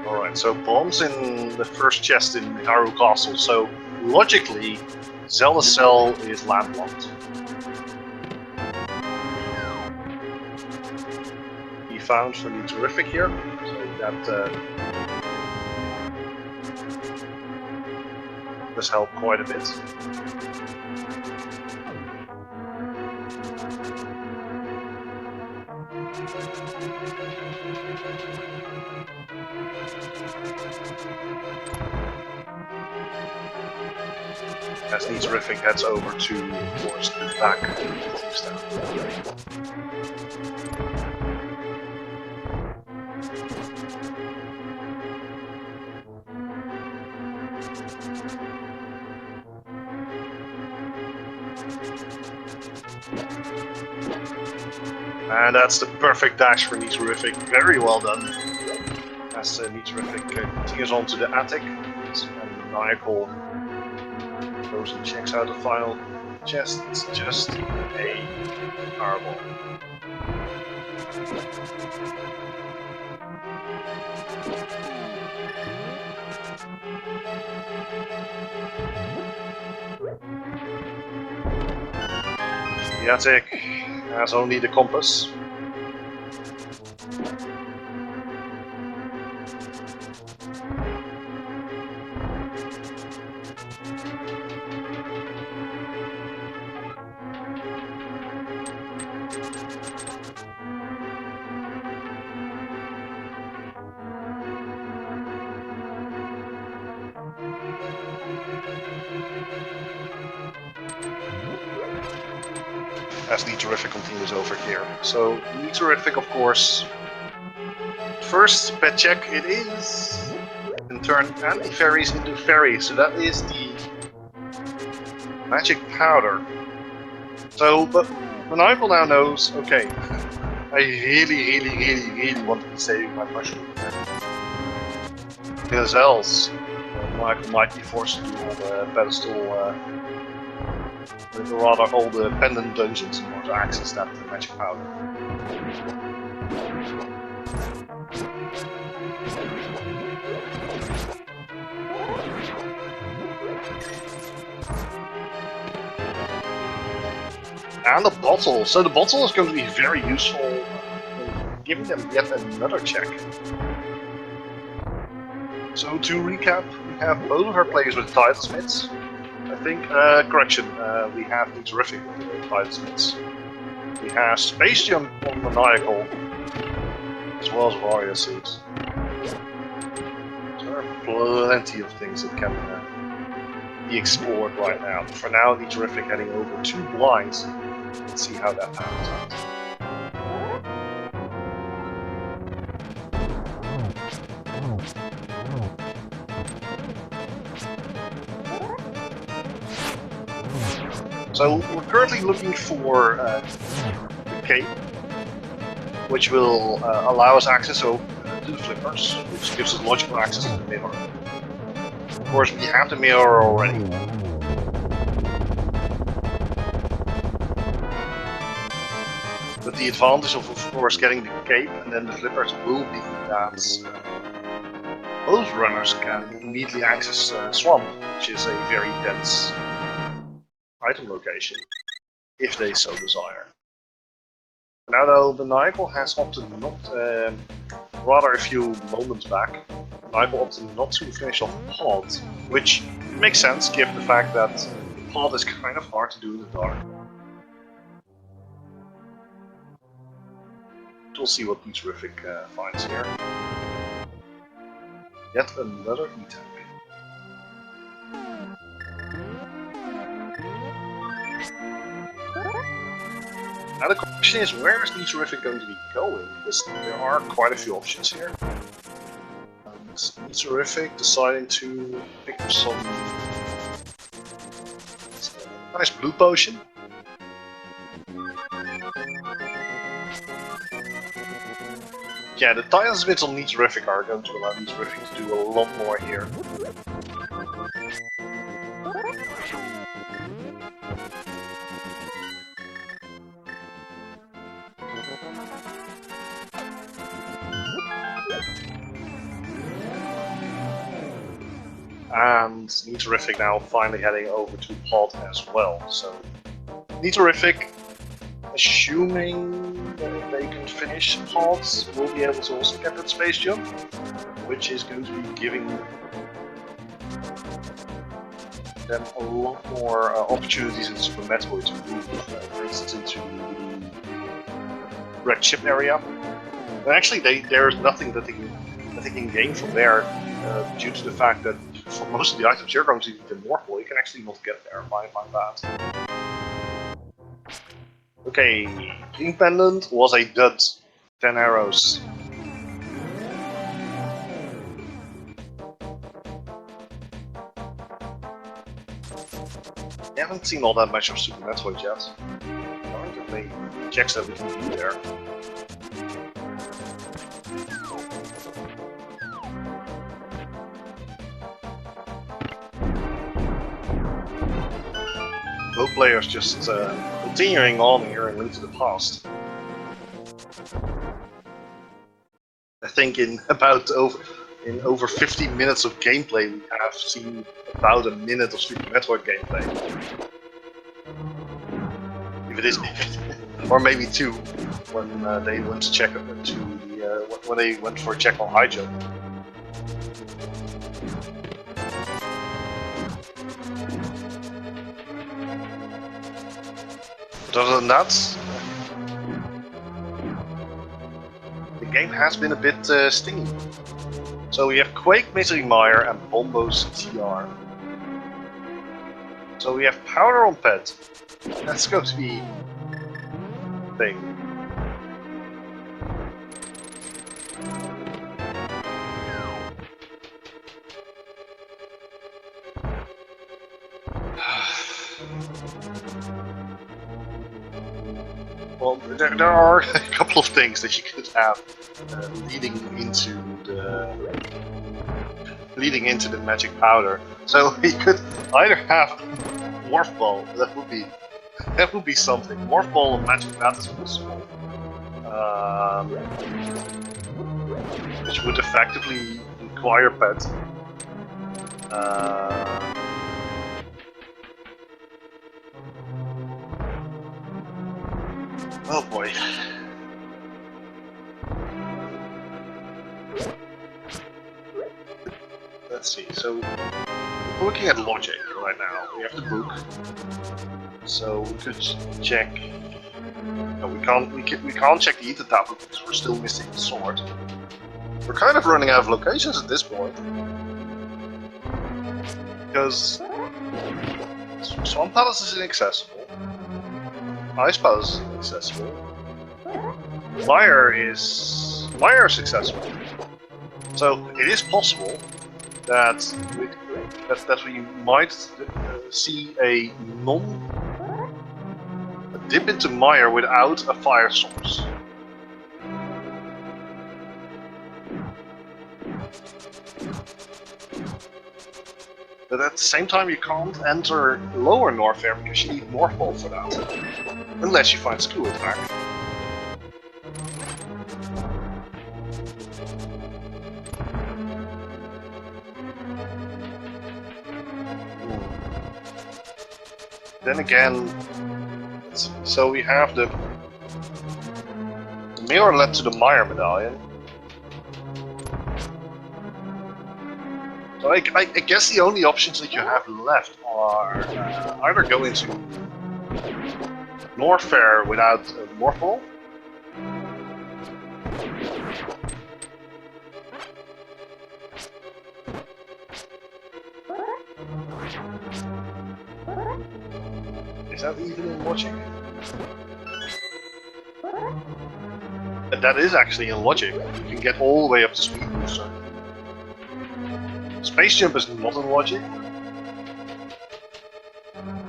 Alright, so bombs in the first chest in Haru Castle, so logically, Zelda's cell is landlocked. He found really terrific here, so that does help quite a bit. As the terrific heads over to, of course, the back of the Thieves Town. And that's the perfect dash for Niterific. Very well done. As Niterific continues on to the attic, and Maniacal goes and checks out the final chest. It's just a fireball. The attic has only the compass. As Niterific continues over here. So Niterific, of course, first pet check it is, and turn anti-fairies into fairies. So that is the magic powder. So, but Maniacal now knows, okay, I really want to be saving my mushroom here. Because else, Maniacal might be forced to do all the pedestal, rather all the pendant dungeons in order to access that magic powder. And the bottle. So the bottle is going to be very useful in giving them yet another check. So to recap, we have both of our players with title smiths. I think, correction, we have the terrific with the title smiths. We have Space Jump on Maniacal, as well as Varia suits. So there are plenty of things that can be explored right now. But for now, the terrific heading over to blinds. Let's see how that pans out. So we're currently looking for the cape, which will allow us access to the flippers, which gives us logical access to the mirror. Of course, we have the mirror already. But the advantage of course, getting the cape and then the flippers will be that both runners can immediately access Swamp, which is a very dense item location, if they so desire. Now though, the Maniacal has opted not, rather a few moments back, Maniacal opted not to finish off Pod, which makes sense given the fact that Pod is kind of hard to do in the dark. We'll see what Niterific finds here. Yet another E-tank. Now the question is, where is Metroid going to be going? Because there are quite a few options here. Metroid deciding to pick up some nice blue potion. Yeah, the Titans bits on Metroid are going to allow Metroid to do a lot more here. And Metroid now finally heading over to Pod as well. So Metroid, assuming that they can finish Pods, will be able to also get that space jump, which is going to be giving them a lot more opportunities in Super Metroid to move, for instance, into the red chip area. And actually, there's nothing that they can gain from there, due to the fact that for most of the items you're going to need in Northpole, you can actually not get there by that. Okay, King Pendant was a dud. 10 arrows. I haven't seen all that much of Super Metroid yet. There aren't that many checks that we can do there. Both players just continuing on here in Link to the Past. I think in over 50 minutes of gameplay, we have seen about a minute of Super Metroid gameplay. If it is, or maybe 2, when they went to check when they went for a check on high jump. But other than that, the game has been a bit stingy. So we have Quake, Misery Mire, and Bombo's TR. So we have Powder on Pet. That's going to be a thing. Well, there are a couple of things that you could have leading into the magic powder. So you could either have Morph Ball, that would be something. Morph Ball and Magic Bat is possible, which would effectively require Pet. Oh boy. Let's see, so we're looking at logic right now. We have the book. So we could check. No, we can't check the ether tablet because we're still missing the sword. We're kind of running out of locations at this point. Because Swamp Palace is inaccessible. Ice Palace is inaccessible. Mire is accessible. So it is possible that we might see a dip into Mire without a fire source. But at the same time, you can't enter lower Norfair because you need North Pole for that. Unless you find Screw Attack. Then again, so we have the mirror led to the Mire medallion. So I guess the only options that you have left are either go into Norfair without Morphol, Is that even in logic? That is actually in logic. You can get all the way up to speed booster. Space jump is not in logic.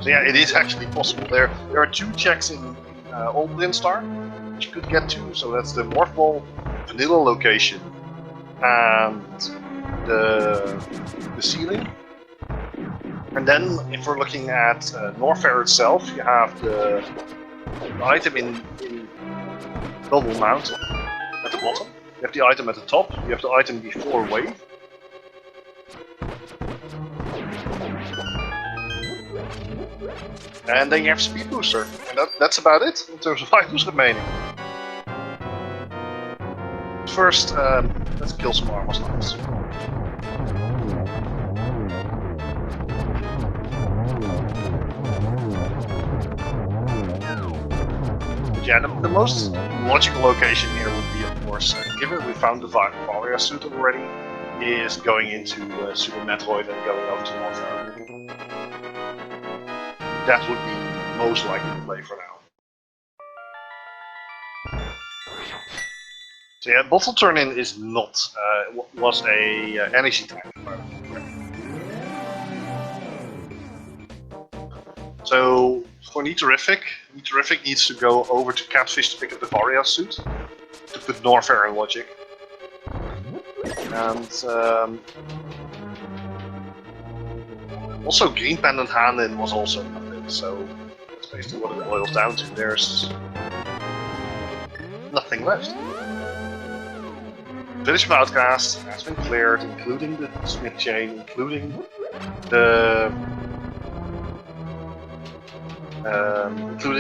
So yeah, it is actually possible. There are 2 checks in Old Brinstar which you could get to. So that's the Morph Ball vanilla location and the ceiling. And then if we're looking at Norfair itself, you have the item in Double Mount at the bottom. You have the item at the top. You have the item before Wave. And then you have Speed Booster. And that's about it in terms of items remaining. First, let's kill some armor snipes. Yeah, the most logical location here would be, of course, given we found the Varia suit already, is going into Super Metroid and going over to Norfair. That would be most likely to play for now. So yeah, Bottle Turn-In is not, was a energy tank. So for Nitorific needs to go over to Catfish to pick up the Varia suit, to put Norfair in logic. And also Green Pendant Hand-In was also nothing, so that's basically what it boils down to. There's nothing left. Village of Outcast has been cleared, including the Smith Chain, including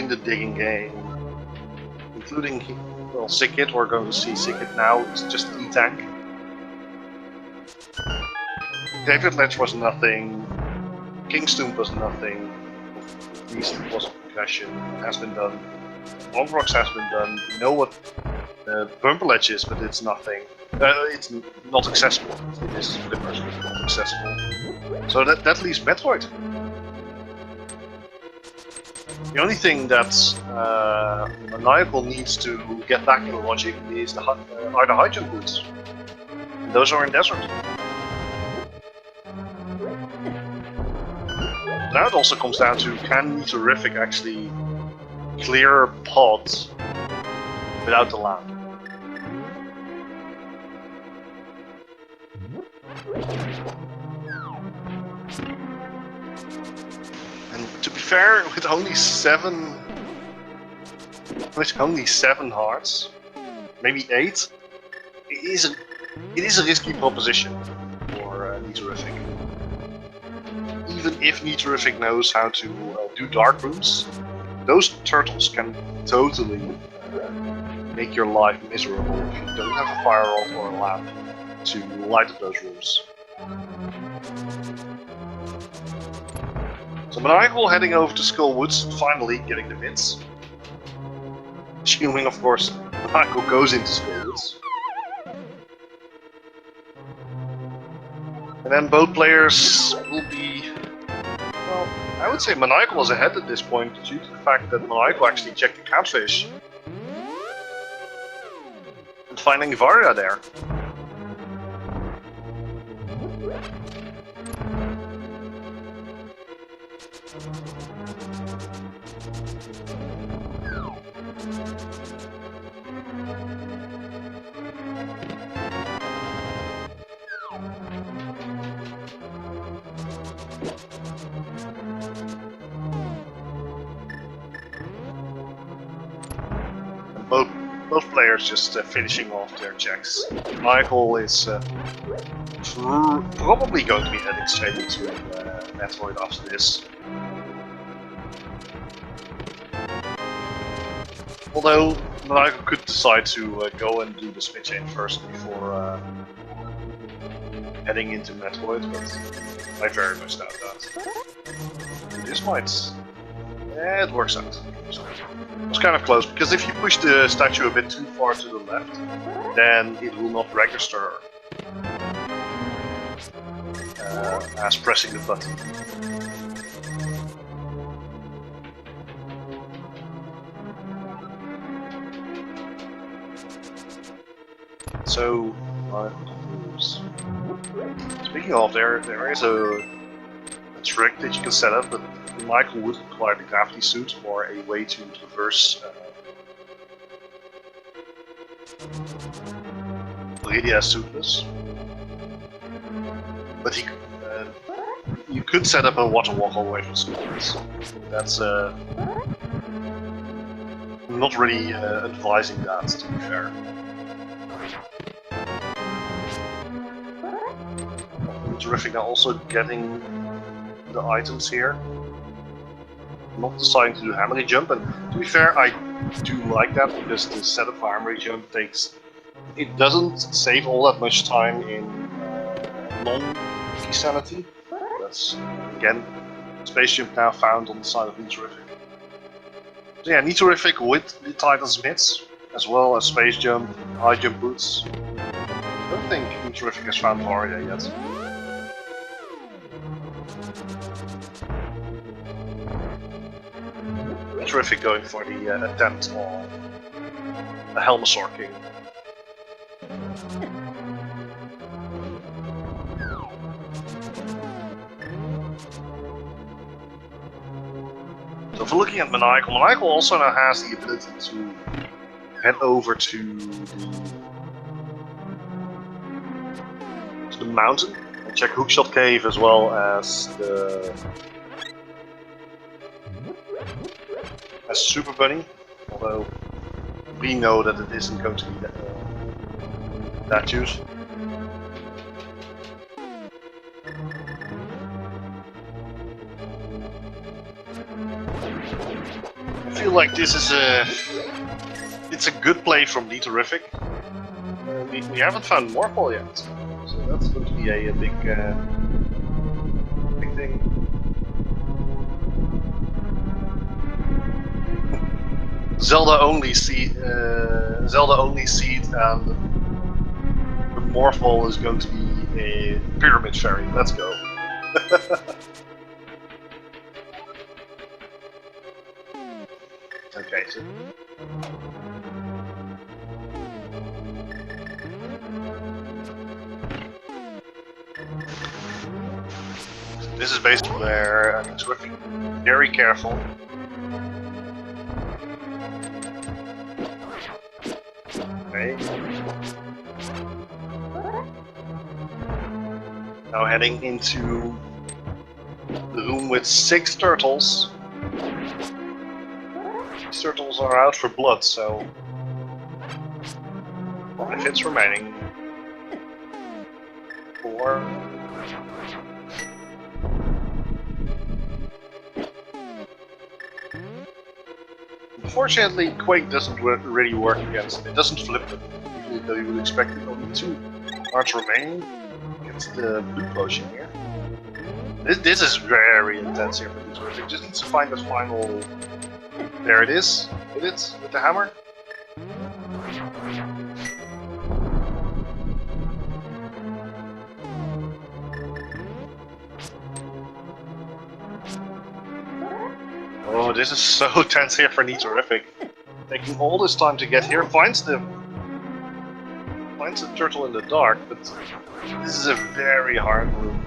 the digging game, including, well, Sickit. We're going to see Sickit now. It's just an E-tank. David Ledge was nothing. Kingstomb was nothing. Beast was a progression. Has been done. Longrocks has been done. You know what Bumper Ledge is, but it's nothing. It's not accessible. It is flippers, but not accessible. So that leaves Metroid. The only thing that Maniacal needs to get back in logic is the are the high jump boots. And those are in Desert. Now it also comes down to, can Nitorific actually clear pods without the land? And to be fair, with only seven hearts, maybe 8, it is a risky proposition for Nitorific. Even if Nitorific knows how to do dark rooms, those turtles can totally make your life miserable if you don't have a fire rod or a lamp to light up those rooms. So Maniacal heading over to Skullwoods, finally getting the bits. Assuming, of course, Maniacal goes into Skullwoods. And then both players will be... Well, I would say Maniacal is ahead at this point due to the fact that Maniacal actually checked the catfish. And finding Varia there. Both players just finishing off their checks. Michael is probably going to be heading straight into Metroid after this. Although Michael could decide to go and do the Smith Chain first before heading into Metroid, but I very much doubt that. This might... Yeah, it works out. So, it was kind of close, because if you push the statue a bit too far to the left, then it will not register as pressing the button. So, speaking of, there is a trick that you can set up, but Michael would require the gravity suit or a way to traverse Varia suitless. But you could set up a water walk all the way from schools. That's not really advising that, to be fair. Terrific now also getting the items here. Not deciding to do hammery jump, and to be fair, I do like that because the setup for hammery jump it doesn't save all that much time in non-insanity. That's again space jump now found on the side of Terrific. So yeah, Terrific with the Titan's mitts, as well as space jump, high jump boots. I don't think Terrific has found Varia yet. Terrific going for the attempt on the Helmasaur King. So if we're looking at Maniacal also now has the ability to head over to the mountain and check Hookshot Cave as well as the Super Bunny, although we know that it isn't going to be that use. I feel like this is it's a good play from Terrific. We haven't found Morphle yet, so that's going to be a big thing. Zelda only seed, and the Morphle is going to be a Pyramid Fairy. Let's go. Okay, so this is basically where I'm Terrific. Very careful. Okay. Now heading into the room with 6 turtles. These turtles are out for blood, so 5 hits remaining. 4. Unfortunately, Quake doesn't really work against it. It doesn't flip them, even though you would expect it. Only 2 hearts remaining. Gets the blue potion here. This is very intense here for this one. It just needs to find the final. There it is. Hit it with the hammer. Oh, this is so tense here for Terrific. Taking all this time to get here, finds the turtle in the dark, but this is a very hard room.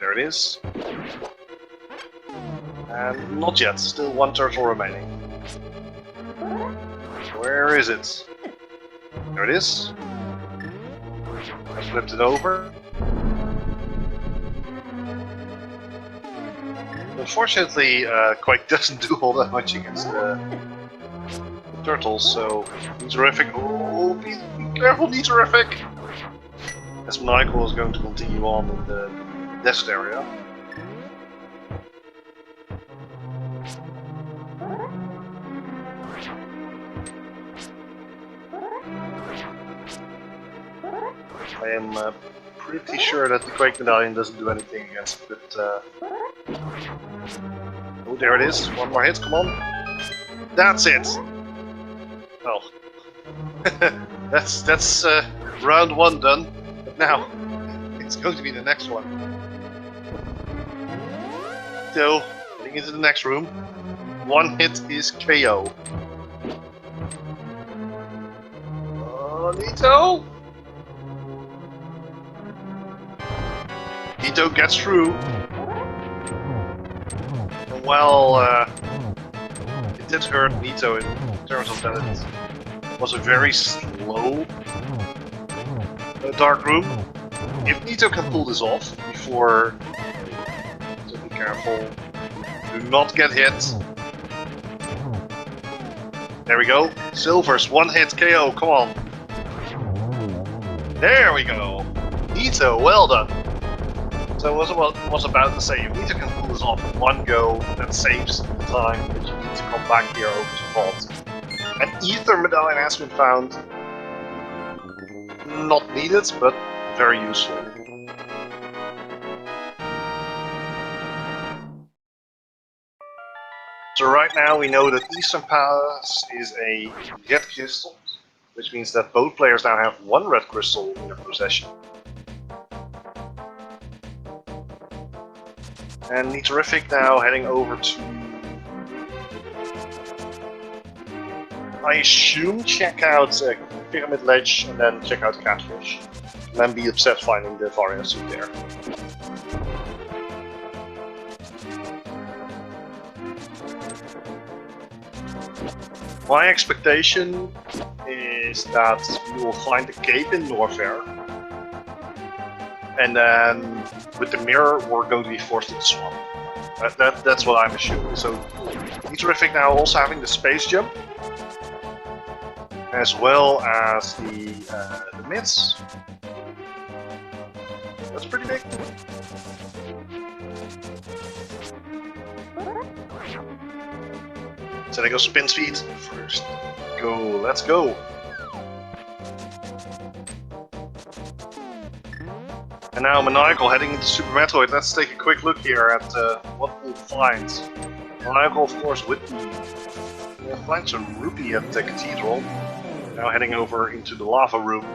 There it is. And not yet, still 1 turtle remaining. Where is it? There it is. I flipped it over. Unfortunately, Quake doesn't do all that much against the turtles, so Terrific. Oh, be careful, Terrific! As Michael is going to continue on in the desert area. I am pretty sure that the Quake Medallion doesn't do anything against it, but oh, there it is. 1 more hit, come on. That's it! Oh. that's round 1 done. Now, it's going to be the next one. So, getting into the next room. One hit is KO. Nito! Nito gets through. Well, it did hurt Nito in terms of that it was a very slow dark room. If Nito can pull this off before, so be careful, do not get hit. There we go. Silver's one hit KO, come on. There we go. Nito, well done. So I was about to say, if Nito can pull this off in one go, that saves the time that you need to come back here over to Vault. An ether medallion has been found. Not needed, but very useful. So right now we know that Eastern Palace is a red crystal, which means that both players now have one red crystal in their possession. And Nitorific now heading over to, I assume, check out Pyramid Ledge and then check out Catfish. And then be upset finding the Varia suit there. My expectation is that we will find the cape in Norfair, and then with the mirror we're going to be forced to the swamp. That's what I'm assuming. So Nitorific now also having the space jump, as well as the mids. That's pretty big. So they go spin speed first. Go, let's go. And now Maniacal heading into Super Metroid. Let's take a quick look here at what we'll find. Maniacal, of course, with the... We'll find some rupee at the Cathedral. Now heading over into the lava room.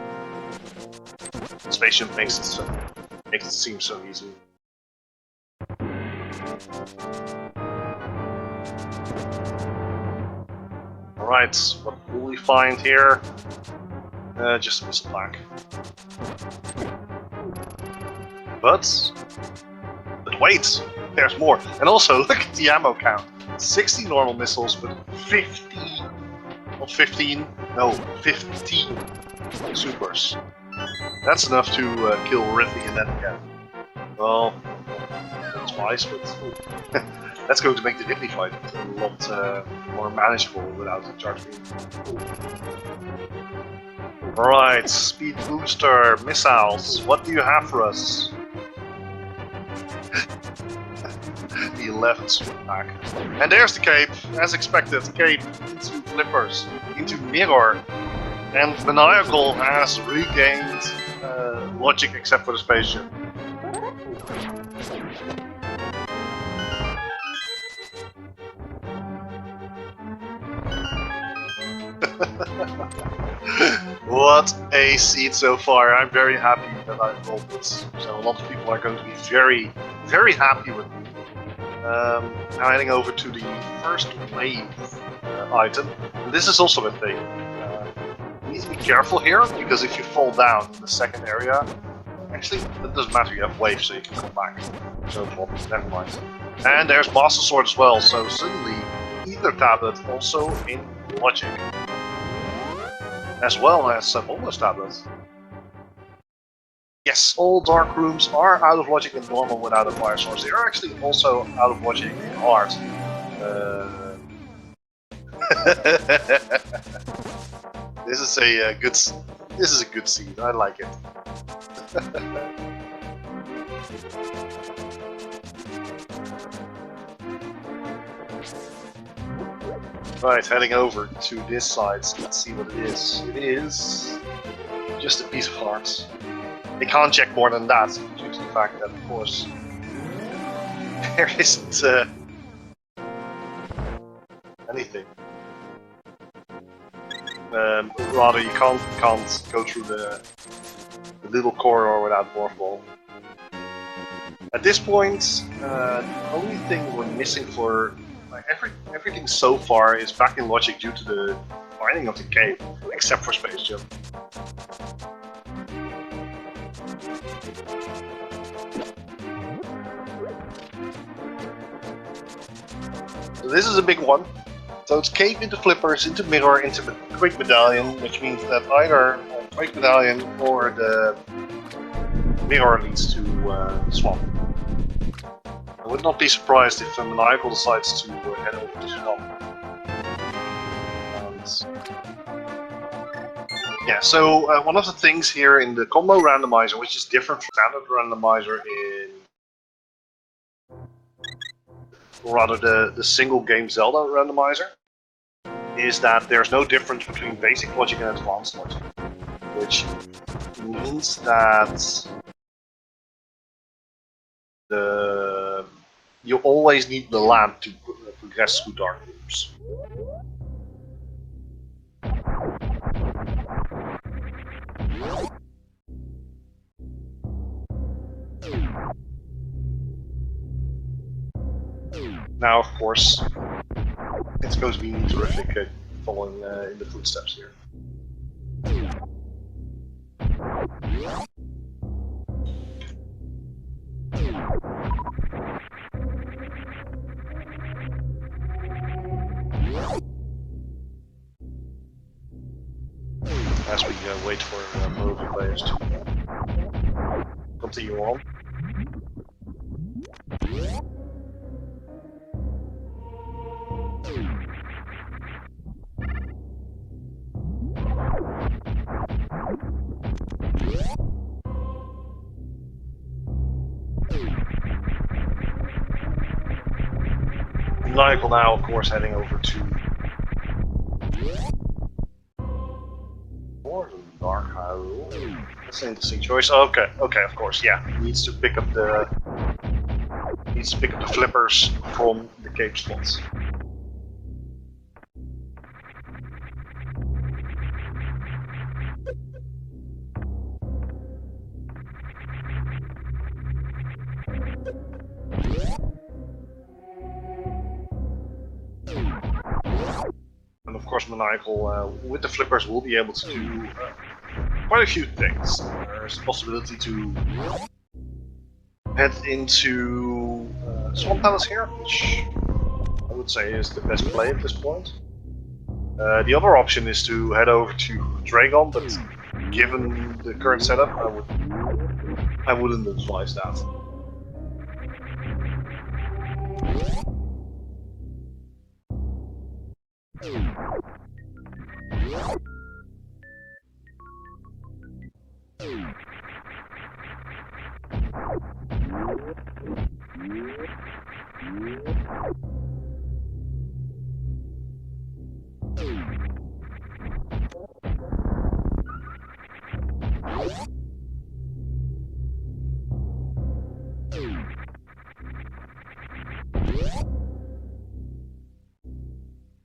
The spaceship makes it seem so easy. Alright, what will we find here? Just a missile pack. But wait, there's more. And also, look at the ammo count. 60 normal missiles, but 15 supers. That's enough to kill Ridley and then again. Well, twice, but that's going to make the Ridley fight a lot more manageable without the charge beam. Alright, speed booster, missiles, what do you have for us? The 11th pack. And there's the cape, as expected, cape into flippers, into mirror. And Maniacal has regained logic except for the spaceship. What a seed so far. I'm very happy that I rolled this. So a lot of people are going to be very, very happy with me. Now heading over to the first wave item. And this is also a thing. You need to be careful here, because if you fall down in the second area, actually, it doesn't matter, you have waves so you can come back. So never mind. And there's Master Sword as well, so suddenly Ether Tablet also in logic. As well as some bonus tablets. Yes, all dark rooms are out of logic in normal without a fire source. They are actually also out of logic in hard. This is a good scene. I like it. Right, heading over to this side, so let's see what it is. It is just a piece of heart. They can't check more than that, due to the fact that, of course, there isn't anything. Rather, you can't go through the little corridor without Morphball. At this point, the only thing we're missing for everything so far is back in logic due to the finding of the cave, except for Space Jump. So this is a big one. So it's cave into flippers, into mirror, into quick medallion, which means that either quick medallion or the mirror leads to swamp. I would not be surprised if Maniacal decides to head over to swamp. Yeah, so one of the things here in the combo randomizer, which is different from standard randomizer or rather the single game Zelda randomizer, is that there's no difference between basic logic and advanced logic, which means that you always need the lamp to progress through dark rooms. Now, of course, it's going to be terrific following in the footsteps here. As we wait for movie players to continue on. Maniacal now, of course, heading over to Dark Hyrule. That's an interesting choice. Oh, okay, of course, yeah. He needs to pick up the flippers from the cave spots. And of course, Maniacal, with the flippers, will be able to do quite a few things. There's a possibility to head into Swamp Palace here, which I would say is the best play at this point. The other option is to head over to Dragon, but given the current setup, I wouldn't advise that.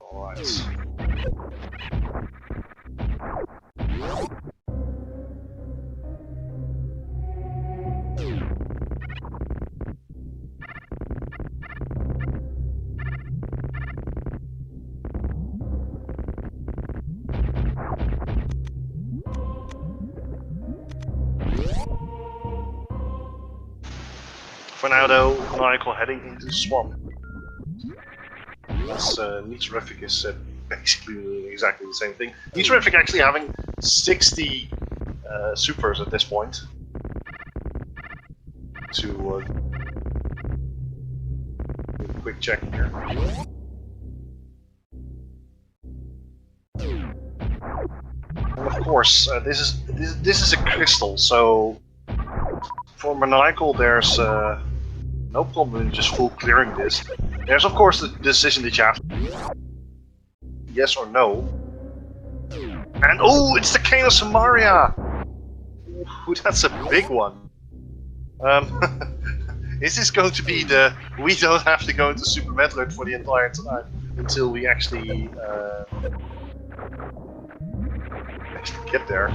Alright. For now though, Maniacal heading into the swamp. As Nitrific is basically doing exactly the same thing. Nitrific actually having 60 supers at this point. To do a quick check here. And of course, this is a crystal, so for Maniacal there's no problem in just full clearing this. There's of course the decision that you have to yes or no. And oh, it's the Cane of Samaria! Ooh, that's a big one. Is this going to be the we don't have to go into Super Metroid for the entire time until we actually get there?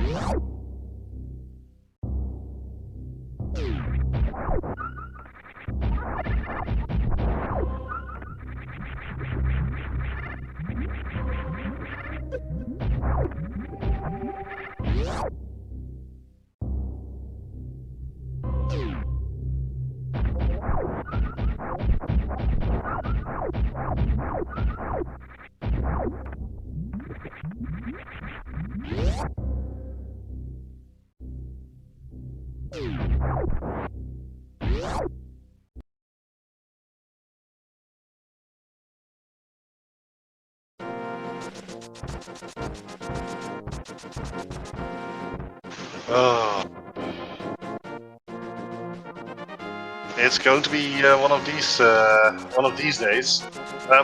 Oh. It's going to be one of these days.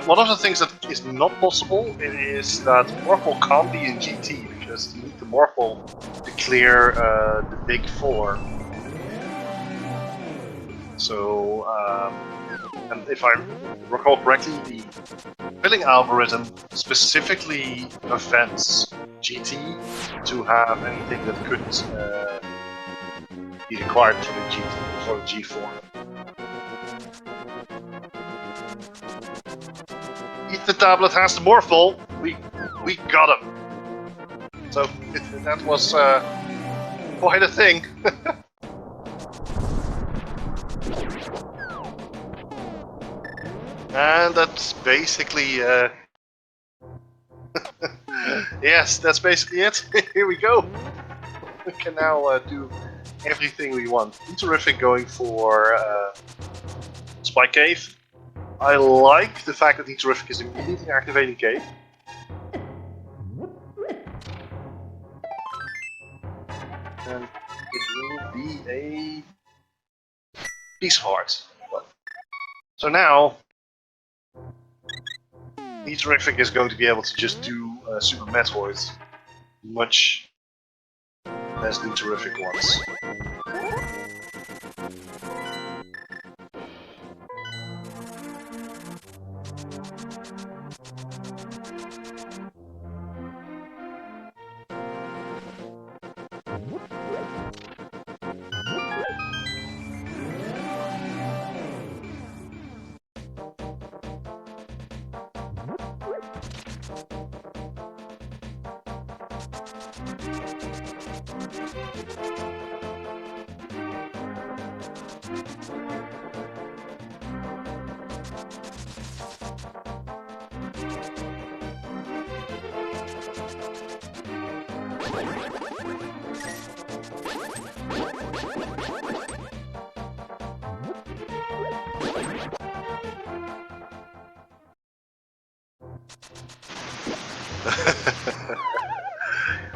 One of the things that is not possible is that Morphle can't be in GT because you need the Morphle to clear the big four. So, and if I recall correctly, the filling algorithm specifically prevents GT to have anything that could be required for the GT, for the G4. If the tablet has the Morphle, we got him. So that was quite a thing. And that's basically yes, that's basically it. Here we go. We can now do everything we want. Terrific going for Spike Cave. I like the fact that Terrific is immediately activating Cave. And it will be a piece of heart. So now, Terrific is going to be able to just do Super Metroid much as Terrific wants.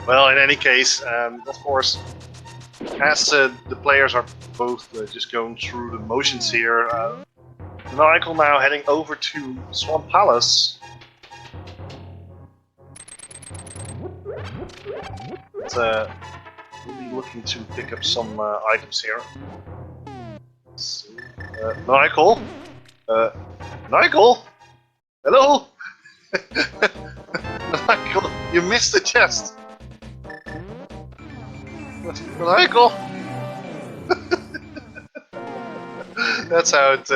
Well, in any case, of course, as the players are both just going through the motions here, Michael now heading over to Swamp Palace. But, we'll be looking to pick up some items here. Michael? Michael? Hello? Michael, you missed the chest! Michael! That's how it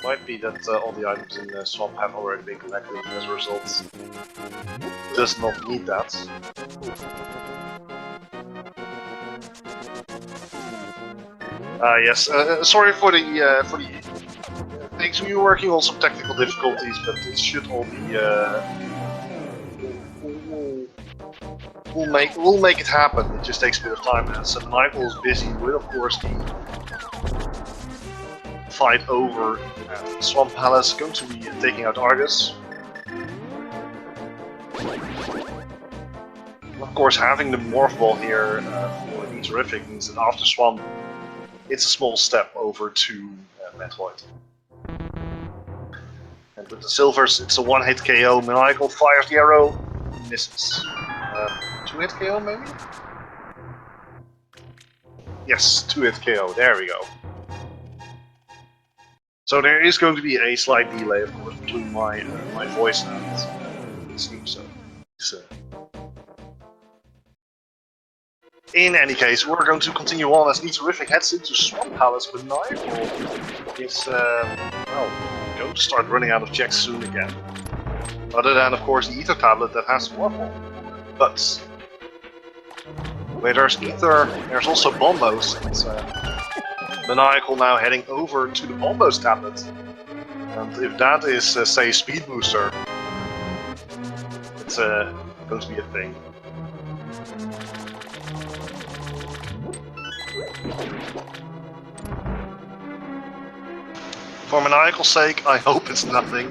might be that all the items in the swamp have already been collected, and as a result does not need that. Yes, sorry for the things. We were working on some technical difficulties, but it should all be we'll make it happen. It just takes a bit of time. And so Michael is busy with, of course, the fight over Swamp Palace. Going to be taking out Argus. Of course, having the Morph Ball here for the Terrific means that after Swamp, it's a small step over to Metroid. And with the Silvers, it's a one-hit KO. Michael fires the arrow, misses. Two-hit KO, maybe? Yes, two-hit KO. There we go. So there is going to be a slight delay, of course, between my my voice and the stream. So, in any case, we're going to continue on as Terrific heads into Swamp Palace, but Michael is well, going to start running out of checks soon again. Other than, of course, the Ether tablet that has Morphle. But where there's Ether, there's also Bombos. It's Maniacal now heading over to the Bombos tablet. And if that is, say, Speed Booster, it's going to be a thing. For Maniacal's sake, I hope it's nothing.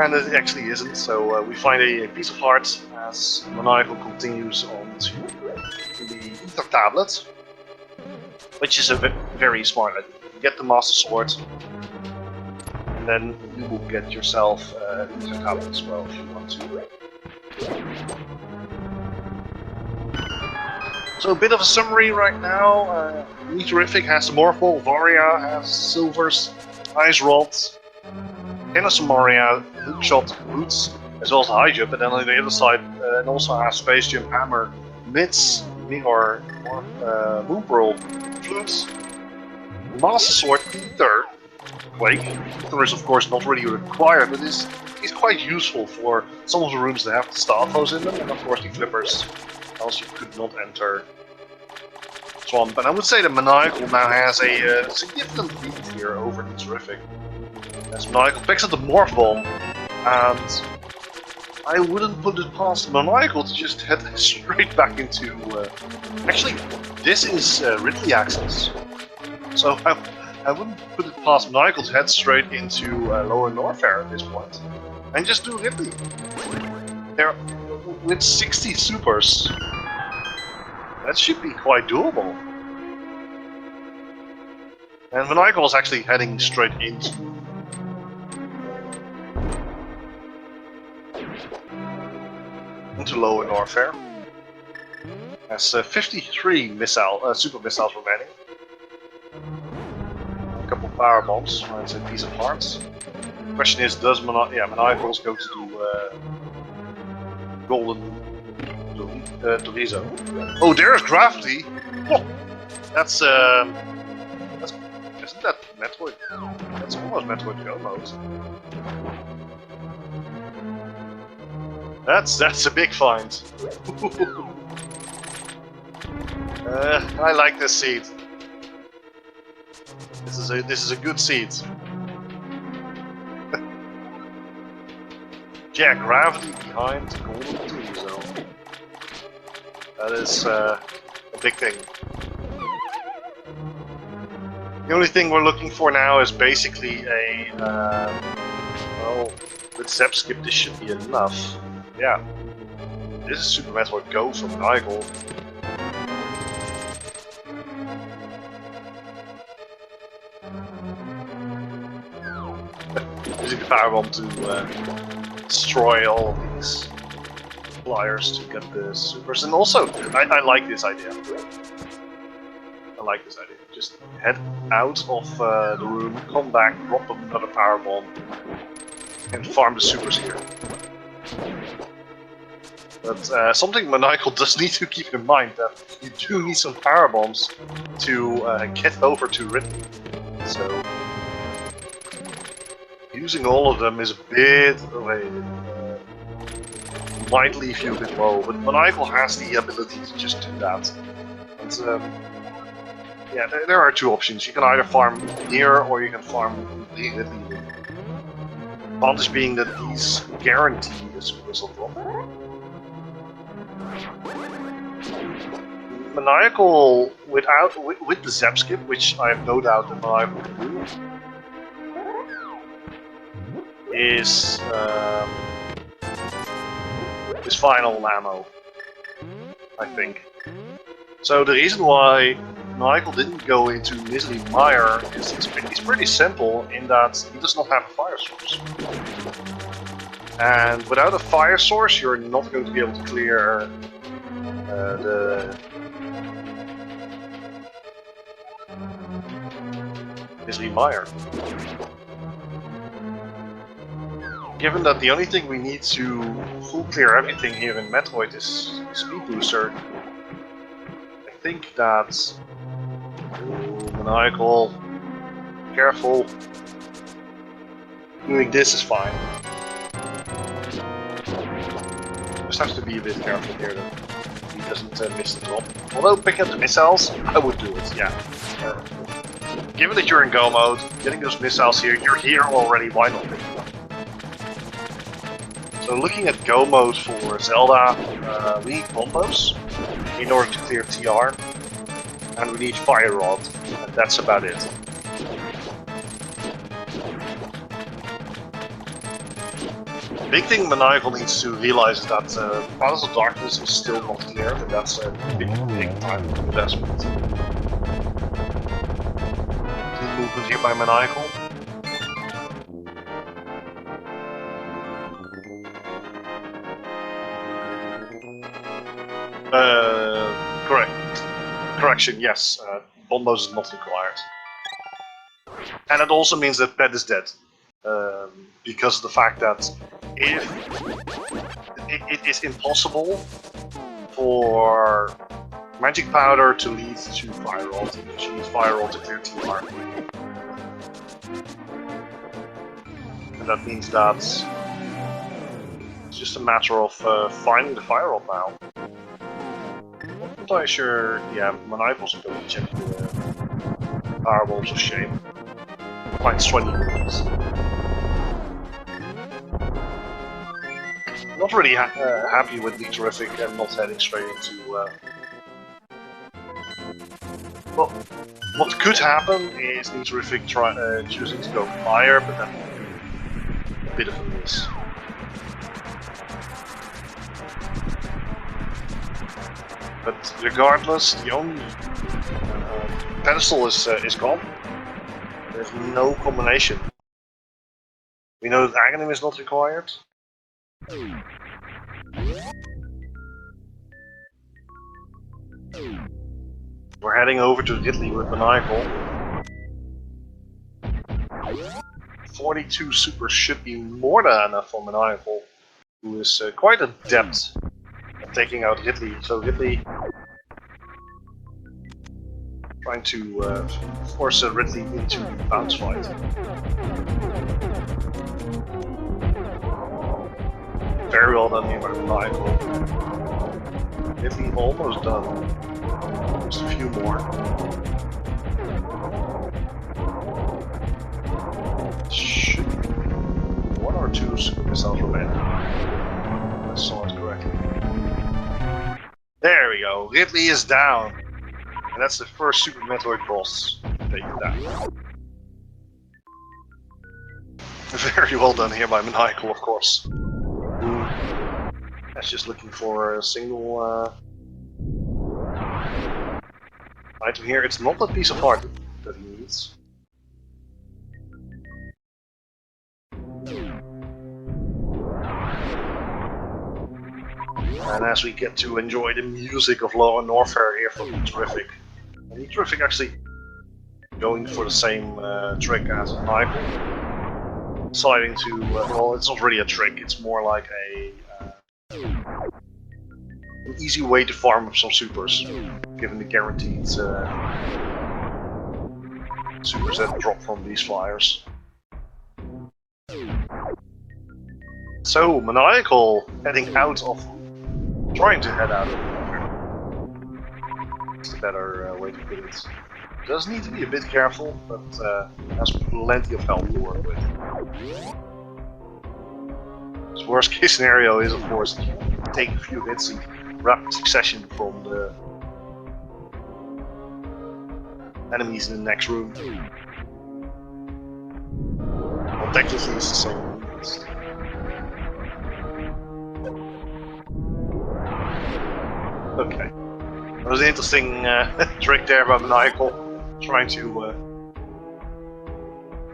And it actually isn't, so we find a piece of heart as Maniacal continues on to the Ether Tablet, which is a very smart idea. You get the Master Sword, and then you will get yourself an Ether Tablet as well if you want to. So a bit of a summary right now. Meteorific has the Morphle, Varia has Silver's Ice Rod, Samaria, Hookshot Boots, as well as High Jump, and then on the other side, and also has Space Jump Hammer, Mitts, or Moon Pearl, Flutes, Master Sword, Ether, Quake. Ether is of course not really required, but is quite useful for some of the rooms that have the Stathos in them, and of course the Flippers, else you could not enter Swamp. And I would say that Maniacal now has a significant lead here over Meteorific. As Maniacal picks up the Morph Bomb, and I wouldn't put it past Maniacal to just head straight back into... actually, this is Ridley access, so I wouldn't put it past Maniacal to head straight into Lower Norfair at this point, and just do Ridley. There, with 60 supers, that should be quite doable. And Maniacal is actually heading straight into Lower Norfair. Has 53 super missiles remaining. A couple of power bombs, and a piece of hearts. The question is, does Maniacals go to do Golden Dorizo? Oh, there's Gravity! Oh, that's isn't that Metroid? That's almost Metroid Go mode. That's a big find. I like this seed. This is a good seed. Yeah, Gravity behind Golden Dorizo. That is a big thing. The only thing we're looking for now is basically a well, with Zep Skip this should be enough. Yeah, this is Super Metroid Go from Nigel. Using the power bomb to destroy all of these flyers to get the supers, and also I like this idea. I like this idea. Just head out of the room, come back, drop another power bomb, and farm the supers here. But something Maniacal does need to keep in mind, that you do need some power bombs to get over to Ridley. So using all of them is a bit of a might leave you a bit low, but Maniacal has the ability to just do that. And yeah, there are two options. You can either farm here or you can farm the Ridley. Advantage being that these guarantee a super missile drop. Maniacal with the Zep Skip, which I have no doubt that Maniacal can do, is final ammo, I think. So the reason why Maniacal didn't go into Misery Mire is it's pretty simple in that he does not have a fire source. And without a fire source, you're not going to be able to clear the Misery Mire. Given that the only thing we need to full clear everything here in Metroid is Speed Booster, I think that Maniacal, careful, doing this is fine. Just have to be a bit careful here that he doesn't miss the drop. Although picking up the missiles, I would do it, yeah. Given that you're in Go mode, getting those missiles here, you're here already, why not pick them up? So looking at Go mode for Zelda, we need combos in order to clear TR, and we need Fire Rod, and that's about it. big thing Maniacal needs to realize is that Palace of Darkness is still not cleared, and that's a big time investment. Good movement here by Maniacal. Correction, yes. Bombos is not required. And it also means that Pet is dead. Because of the fact that if it is impossible for Magic Powder to lead to Fire Rod, because you need Fire Rod to clear TR. And that means that it's just a matter of finding the Fire Rod now. I'm not entirely sure, yeah, Maniacal's going to check the Power Balls of Shame. Finds 20 moves. Not really happy with the Terrific and not heading straight into... Well, what could happen is the Terrific choosing to go higher, but that would be a bit of a miss. But regardless, the only pedestal is gone. There's no combination. We know that Aghanim is not required. We're heading over to Ridley with Maniacal. 42 super should be more than enough for Maniacal, who is quite adept at taking out Ridley. So Ridley trying to force Ridley into the bounce fight. Very well done here by Maniacal. Ridley almost done. Just a few more. Should be one or two super missiles remaining. I saw it correctly. There we go. Ridley is down. And that's the first Super Metroid boss taken down. Very well done here by Maniacal, of course. That's just looking for a single item here. It's not that piece of heart that he needs. And as we get to enjoy the music of Law and Norfair here from Terrific. And Terrific actually going for the same trick as Michael. Deciding to, well, it's not really a trick, it's more like an easy way to farm up some supers, given the guaranteed supers that drop from these flyers. So, Maniacal heading out of... trying to head out of Norfair. It's a better way to put it. Does need to be a bit careful, but has plenty of health to work with. His worst case scenario is, of course, take a few hits in rapid succession from the enemies in the next room. Well, technically it's the same. Okay. That was an interesting trick there by Maniacal, trying to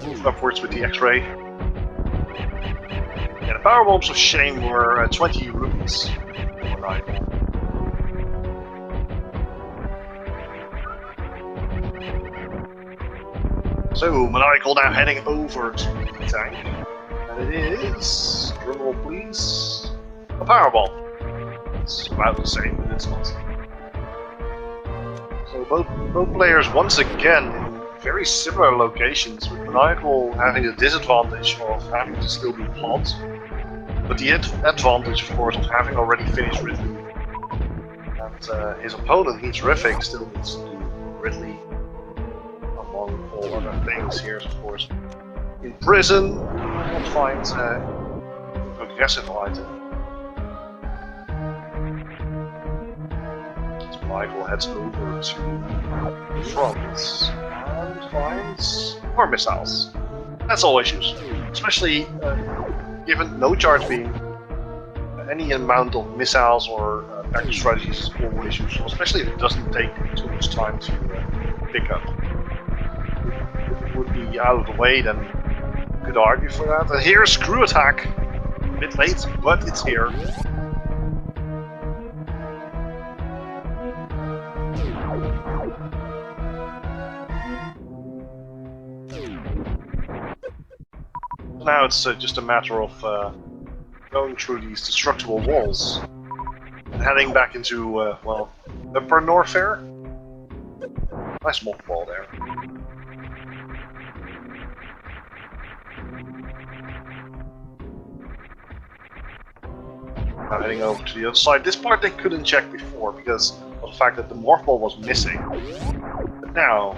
move upwards with the X-ray. Yeah, the power bombs of shame were 20 rupees for Maniacal. So, Maniacal now heading over to the tank. And it is, drumroll please, a powerball. It's about the same, but it's not. So both players once again in very similar locations, with Maniacal having the disadvantage of having to still be hot, but the advantage, of course, of having already finished Ridley. And his opponent, Terrific, still needs to do Ridley, among all other things. Here's, of course, in prison, we'll find a progressive item. Michael heads over to the front and finds more missiles. That's always useful, especially given no charge beam, any amount of missiles or backup strategies is always useful, especially if it doesn't take too much time to pick up. If it would be out of the way, then you could argue for that. And here's Screw Attack! A bit late, but it's here. Now it's just a matter of going through these destructible walls and heading back into, well, Upper Norfair. Nice mothball there. Now heading over to the other side. This part they couldn't check before because of the fact that the morph ball was missing. But now,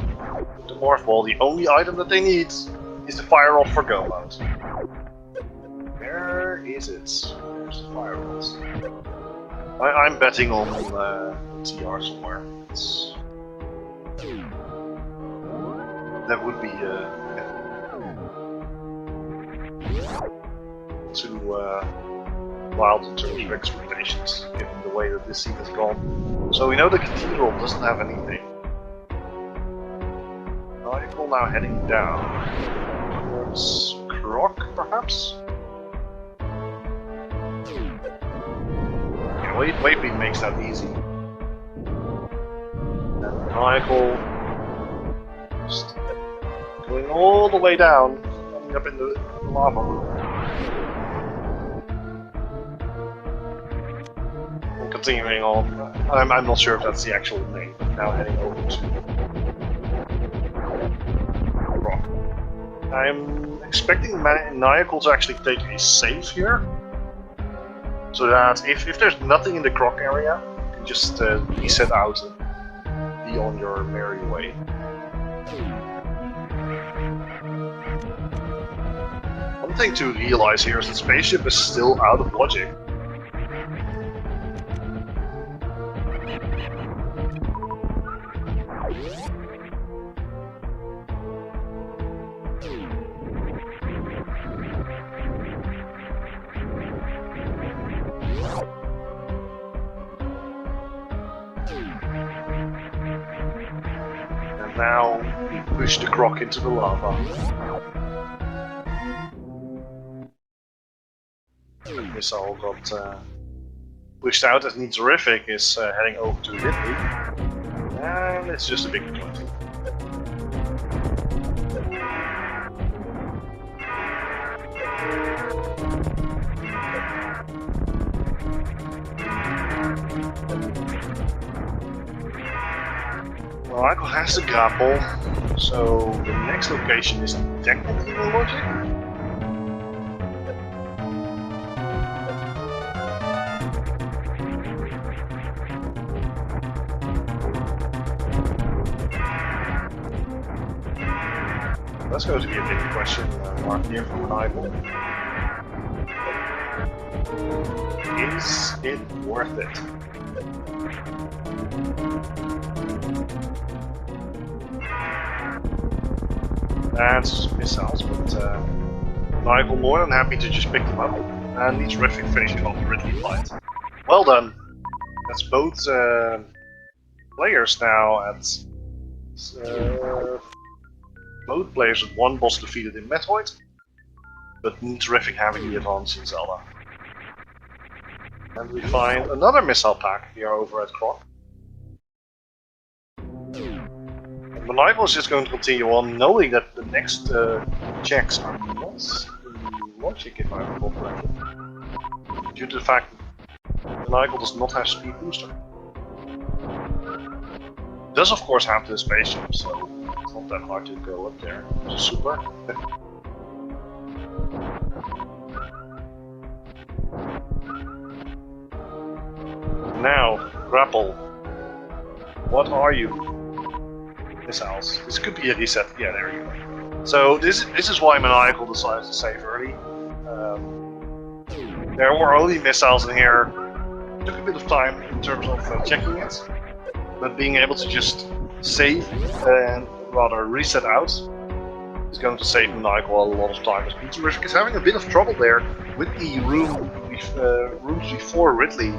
with the morph ball, the only item that they need is the fire off for go mode. Where is it? Where's the fire rolls? I'm betting on TR somewhere. That would be too wild in terms of expectations, given the way that this scene has gone. So we know the cathedral doesn't have anything. Vehicle now heading down towards Croc, perhaps? Yeah, Wave Beam makes that easy. And Vehicle just going all the way down, ending up in the lava room. And continuing on, I'm not sure if that's the actual name, now heading over to Rock. I'm expecting Maniacal to actually take a save here, so that if there's nothing in the Croc area, you can just reset out and be on your merry way. One thing to realize here is that Spaceship is still out of logic. Now we push the Croc into the lava. The missile got pushed out as Nitzerific is heading over to Ridley. And it's just a big 20. Michael has the grapple, so the next location is technically in logic. That's going to be a big question mark here for Michael. Is it worth it? That's missiles, but Michael more than happy to just pick them up. And he's terrific finishing off the Ridley fight. Well done. That's both players now at both players with one boss defeated in Metroid, but terrific having the advance in Zelda. And we find another missile pack here over at Croc. Maniacal is just going to continue on, knowing that the next checks are not in logic, if I recall correctly, due to the fact that Maniacal does not have speed booster. It does of course have the spaceship, so it's not that hard to go up there. It's super. Now, grapple. What are you? Missiles. This could be a reset. Yeah, there you go. So this is why Maniacal decided to save early. There were only missiles in here. It took a bit of time in terms of checking it, but being able to just save and rather reset out is going to save Nigel a lot of time. Meteorific is having a bit of trouble there with the rooms before Ridley,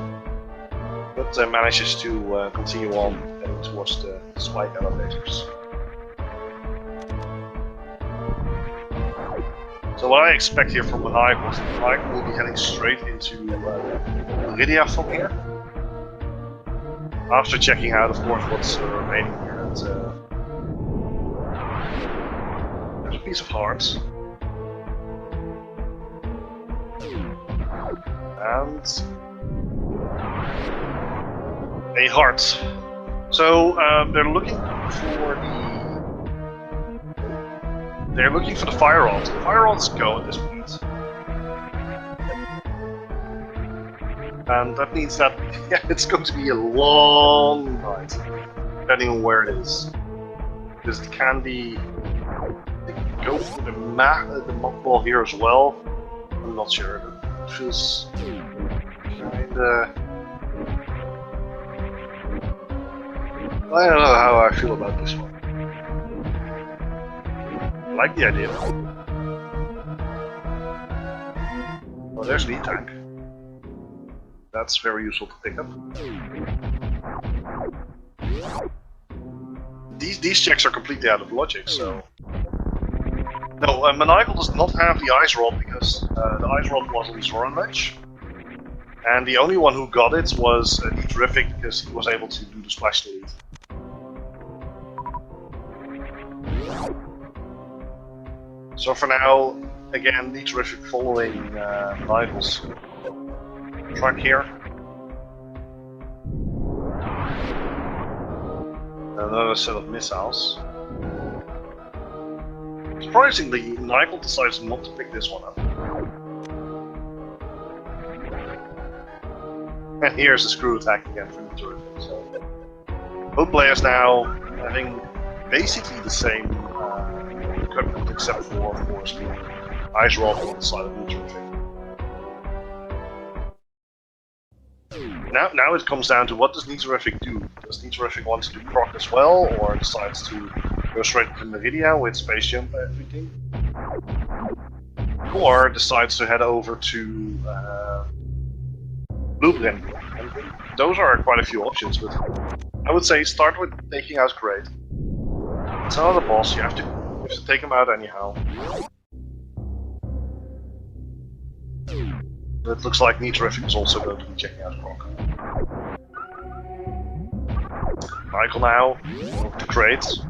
but manages to continue on heading towards the spike elevators. So what I expect here from Maniacal is that Maniacal will be heading straight into Lydia from here. After checking out, of course, what's remaining here. And, there's a piece of heart. And a heart. So they're looking for the fire rod. The fire rod's go at this point. And that means that it's going to be a long night, depending on where it is. Because it can be... They can go for the mockball here as well. I'm not sure. It feels kinda... I don't know how I feel about this one. I like the idea. Oh, there's the tank. That's very useful to pick up. These checks are completely out of logic, so... No, Maniacal does not have the ice rod because the ice rod was on Zoran Ledge. And the only one who got it was Terrific because he was able to do the splash delete. So for now, again, Terrific following Maniacal's track here. Another set of missiles. Surprisingly, Nigel decides not to pick this one up. And here's the screw attack again from the Terrific. So both players now having basically the same equipment except for, of course, the ice rod on the side of the Terrific. Now it comes down to what does Terrific do? Does Terrific want to do proc as well, or decides to go straight to Meridia with space jump and everything? Or decides to head over to Blueprint? And those are quite a few options, but I would say start with taking out Great. It's another boss, you have to take him out anyhow. It looks like Terrific is also going to be checking out Croc. Michael now, over to crates.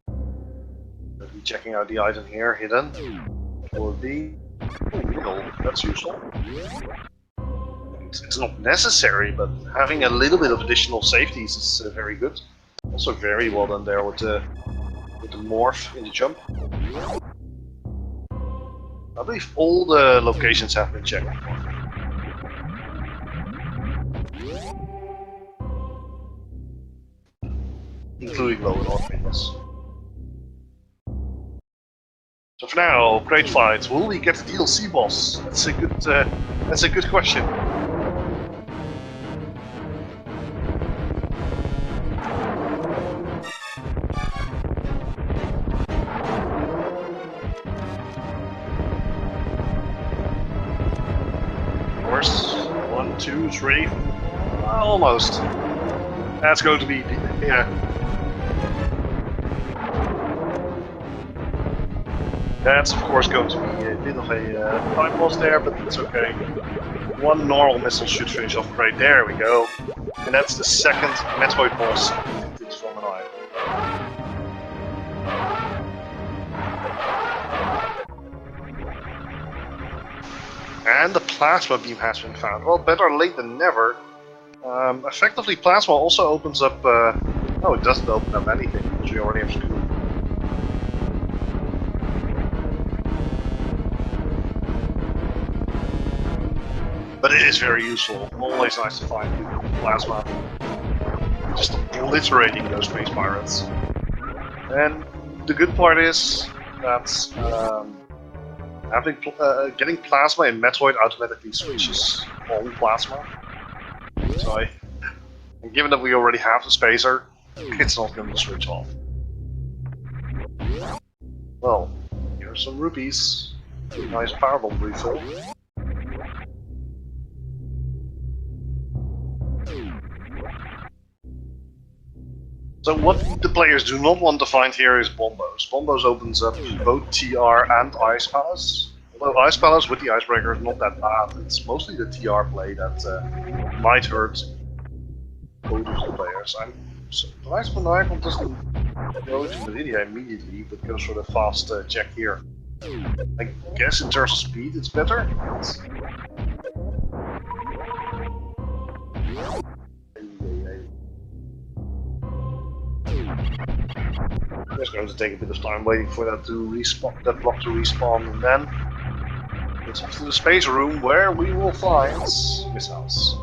We'll be checking out the item here, hidden. Will be... Oh, that's useful. It's not necessary, but having a little bit of additional safeties is very good. Also very well done there with the morph in the jump. I believe all the locations have been checked. Including Lower North Vegas. So for now, great fight. Will we get the DLC boss? That's a good question. First, 1, 2, 3, almost. That's going to be, yeah. That's of course going to be a bit of a time loss there, but it's okay. One normal missile should finish off great. There we go. And that's the second Metroid boss defeated from an eye. And the plasma beam has been found. Well, better late than never. Effectively, plasma also opens up... no, it doesn't open up anything, because we already have school. But it is very useful. Always nice to find plasma. Just obliterating those space pirates. And the good part is that getting plasma in Metroid automatically switches on plasma. So and given that we already have the spacer, it's not going to switch off. Well, There's some rupees. Nice powerbomb refill. So what the players do not want to find here is Bombos. Bombos opens up both TR and Ice Palace. Although Ice Palace with the Icebreaker is not that bad, it's mostly the TR play that might hurt both of the players. I'm surprised Maniacal doesn't go to Meridia immediately, but goes for the fast check here. I guess in terms of speed it's better. It's going to take a bit of time waiting for that to respawn, that block to respawn, and then it's off to the space room where we will find missiles.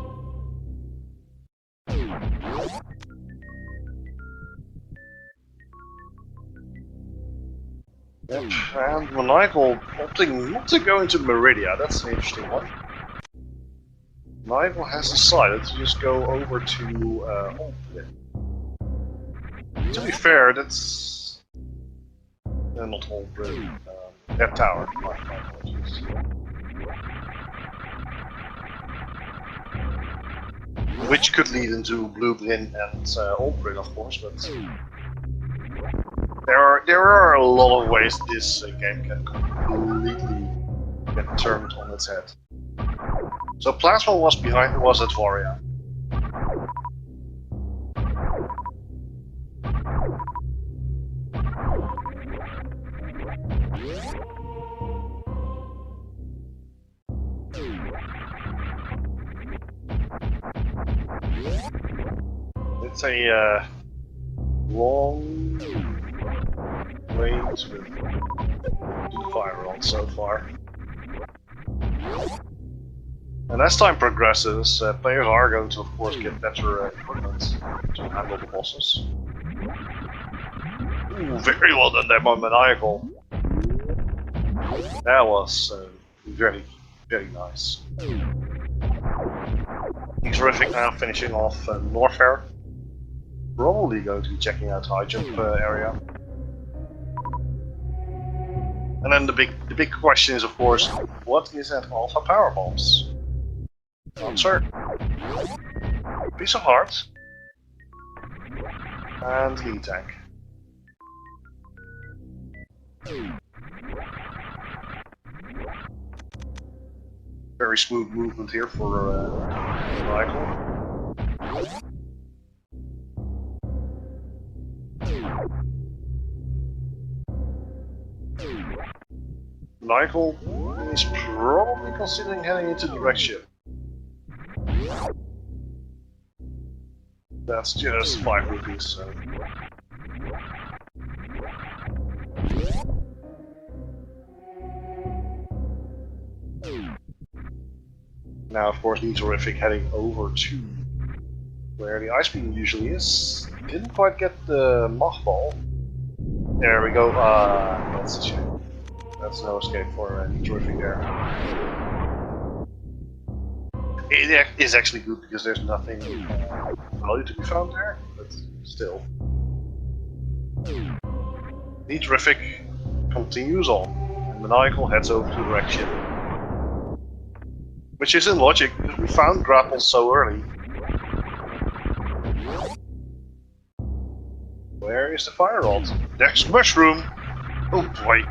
Yep, and Maniacal opting not to go into Meridia, that's an interesting one. Maniacal has decided to just go over to Oldblin. To be fair, that's not Oldblin, that tower. My apologies. Which could lead into Blue Blin and Oldblin, of course, but there are a lot of ways this game can completely get turned on its head. So Plasma was at Varia. It's a long range with fire on so far. And as time progresses, players are going to, of course, get better equipment to handle the bosses. Ooh, very well done there by Maniacal. That was very, very nice. He's terrific now, finishing off Norfair. Probably going to be checking out high jump area. And then the big question is, of course, what is at Alpha Power Bombs? Answer. Piece of heart. And lead tank. Very smooth movement here for Michael. Michael is probably considering heading into the wreck ship. That's just 5 rupees, so. Now, of course, Terrific heading over to where the ice beam usually is. Didn't quite get the Mach ball. There we go. That's a shame. That's no escape for Terrific there. It is actually good because there's nothing value to be found there, but still. Terrific continues on, and Maniacal heads over to the wreck ship. Which is in logic, because we found grapples so early. Where is the fire rod? There's Mushroom! Oh boy!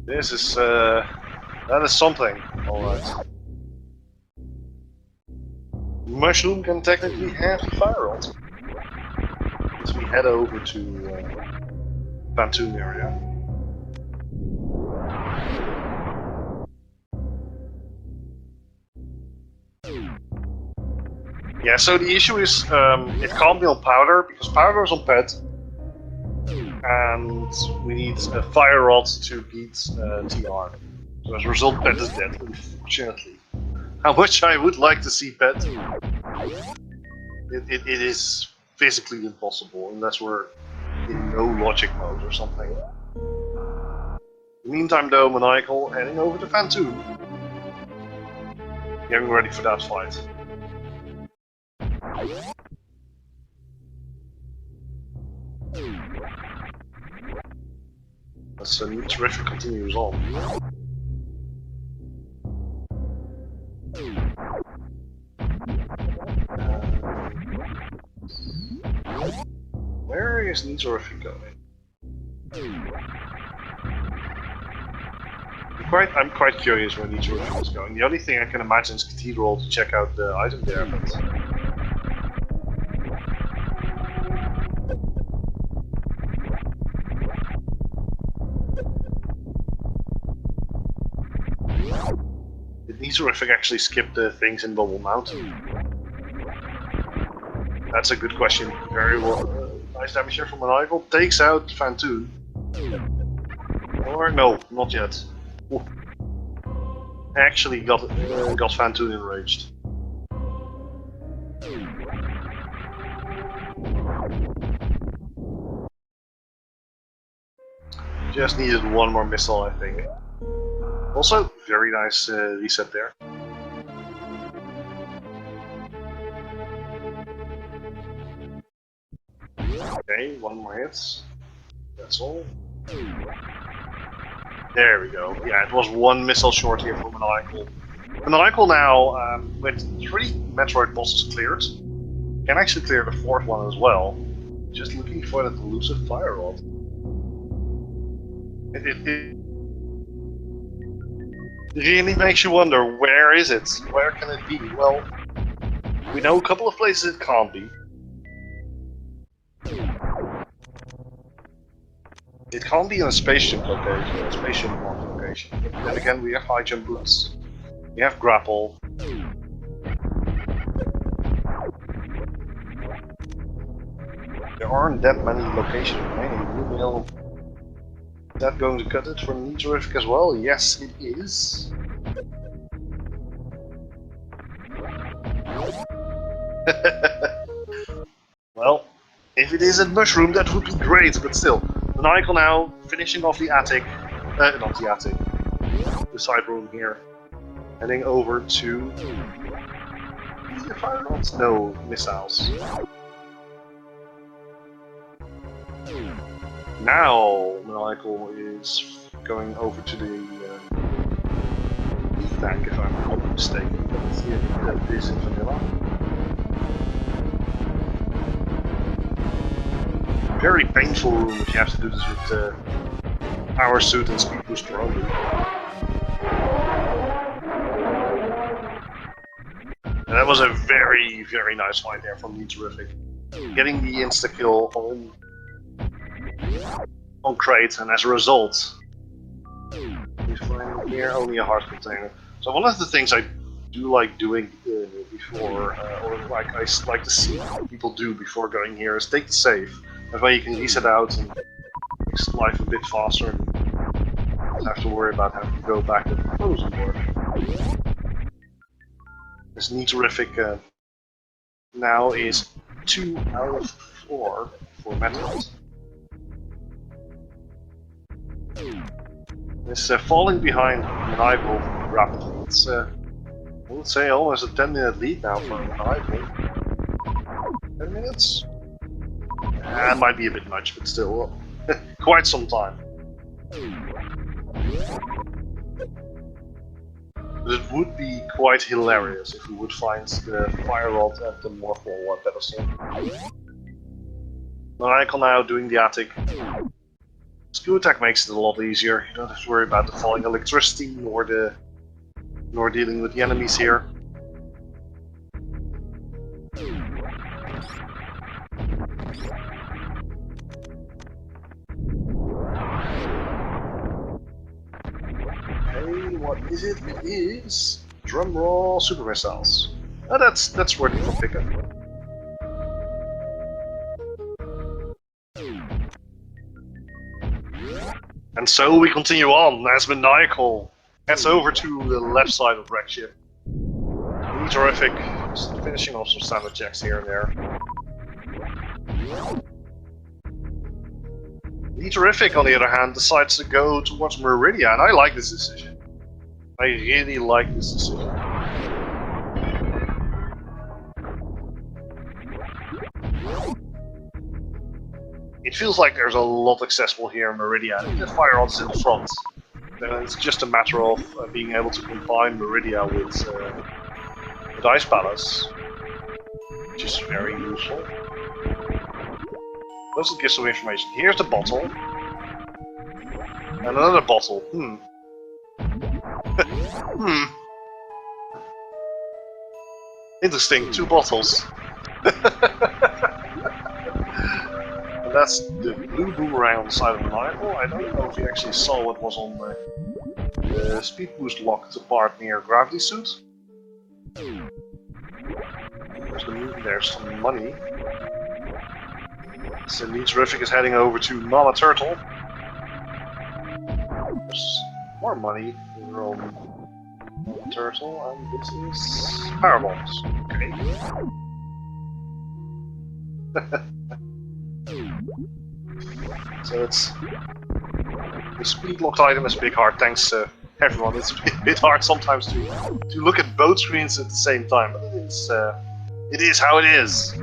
This is, that is something, alright. Mushroom can technically have the fire rod. As we head over to Pantoon area. Yeah, so the issue is it can't be on powder because powder is on pet, and we need a fire rod to beat TR. So as a result, pet is dead, unfortunately. How much I would like to see pet, it is physically impossible unless we're in no logic mode or something. In the meantime, though, Maniacal heading over to Pantoon, getting ready for that fight. As Terrific continues on. Where is Terrific going? I'm quite curious where Terrific is going. The only thing I can imagine is Cathedral to check out the item there, but... Did Terrific actually skip the things in Bubble Mountain? That's a good question. Very well. Nice damage here from Maniacal. Takes out Fantoon. Or no, not yet. Ooh. Actually got Fantoon enraged. Just needed one more missile, I think. Also, very nice reset there. Okay, one more hit. That's all. There we go. Yeah, it was one missile short here from Maniacal. Maniacal now, with 3 Metroid bosses cleared, can actually clear the 4th one as well. Just looking for that elusive fire rod. It really makes you wonder, where is it? Where can it be? Well, we know a couple of places it can't be. It can't be in a spaceship location, a spaceship location. But then again, we have high jump boots, we have grapple. There aren't that many locations remaining. Is that going to cut it for Terrific as well? Yes, it is. Well, if it is a mushroom, that would be great, but still. Maniacal now finishing off the attic. Not the attic. The side room here. Heading over to... the fire rods? No, missiles. Now Maniacal is going over to the beef tank, if I'm not mistaken. That is in vanilla. Very painful room if you have to do this with power suit and speed booster only. And that was a very, very nice fight there from Terrific. Getting the insta-kill on Crate, and as a result, he's finding here only a heart container. So one of the things I do like doing before, or like I like to see people do before going here, is take the save. That way you can reset out and make life a bit faster and don't have to worry about having to go back to the frozen board. This Terrific now is 2 out of 4 for Metroid. It's falling behind Maniacal rapidly. It's, I would say, almost a 10-minute lead now for Maniacal. 10 minutes? That might be a bit much, but still, quite some time. But it would be quite hilarious if we would find the fire rod at the Morphle pedestal. Maniacal now doing the attic. Screw attack makes it a lot easier. You don't have to worry about the falling electricity nor dealing with the enemies here. Okay, what is it? It is drumroll super missiles. Oh, that's worthy for pickup. And so we continue on as Maniacal heads over to the left side of the wreck ship. Terrific, just finishing off some standard checks here and there. Terrific, on the other hand, decides to go towards Meridia, and I like this decision. I really like this decision. It feels like there's a lot accessible here in Meridia. The fire rod's in the front. It's just a matter of being able to combine Meridia with Ice Palace, which is very useful. Doesn't give some information. Here's the bottle. And another bottle. Interesting, 2 bottles. And that's the blue boomerang on the side of the rifle. I don't know if you actually saw what was on the speed boost locked part near gravity suit. There's some money. So Terrific is heading over to Mama Turtle. There's more money from Mama Turtle, and this is Powerbombs. Okay. So it's the speed locked item is a big hard. Thanks everyone. It's a bit hard sometimes to look at both screens at the same time, but it is how it is.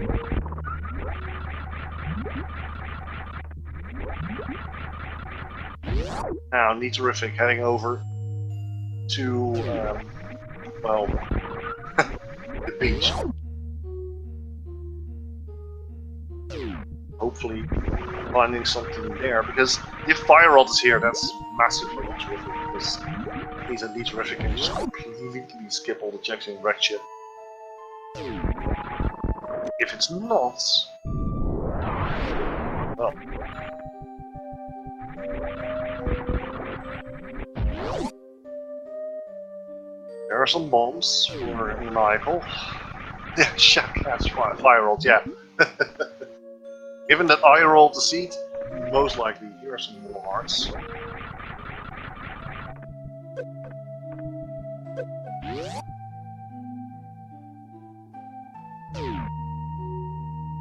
Now, Terrific heading over to well, the beach. Hopefully finding something there, because if Fire Rod is here, that's massive for Terrific, because it means that Terrific can just completely skip all the checks and wreck shit. If it's not, well, there are some bombs for Michael. Yeah, Shaq has Fire Rod, yeah. Given that I rolled the seed, most likely here are some more hearts.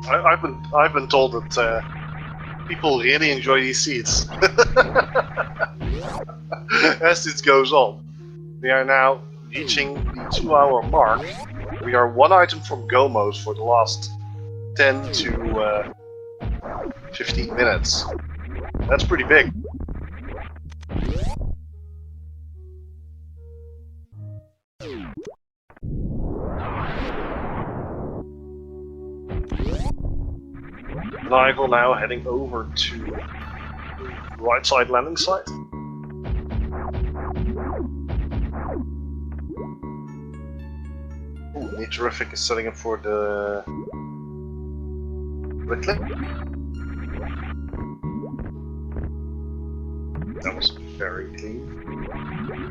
I've been told that people really enjoy these seeds as it goes on. We are now reaching the 2-hour mark. We are 1 item from Gomos for the last 10 to 15 minutes. That's pretty big. Nigel now heading over to the right side landing site. Ooh, Terrific is setting up for the click. That was very clean.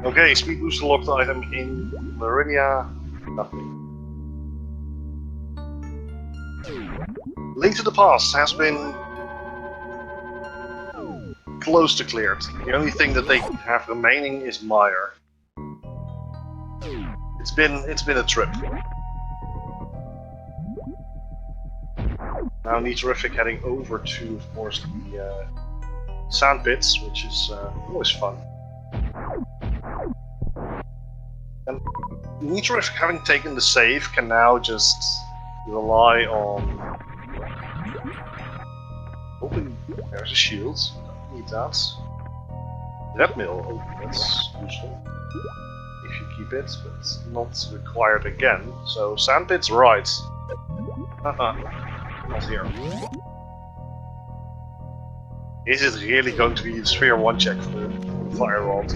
Okay, speed booster locked item in Meridia. Nothing. Link to the Past has been close to cleared. The only thing that they have remaining is Mire. It's been a trip. Now Terrific heading over to, of course, the sand pits, which is always fun. And Terrific, having taken the save, can now just rely on hoping there's a shield. Don't need that. Red mill, oh, that's useful. If you keep it, but it's not required again. So sandpit's right. Not here. Is it really going to be the Sphere 1 check for the Fire Rod?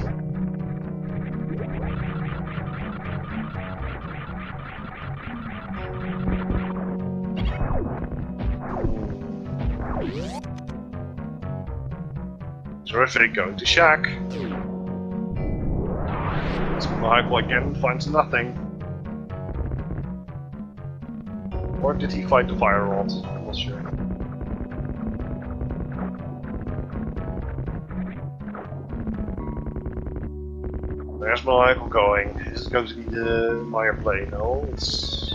Terrific, going to Shack. Michael again finds nothing. Or did he find the Fire Rod? I'm not sure. There's Michael going. Is it going to be the Mire play? No, it's...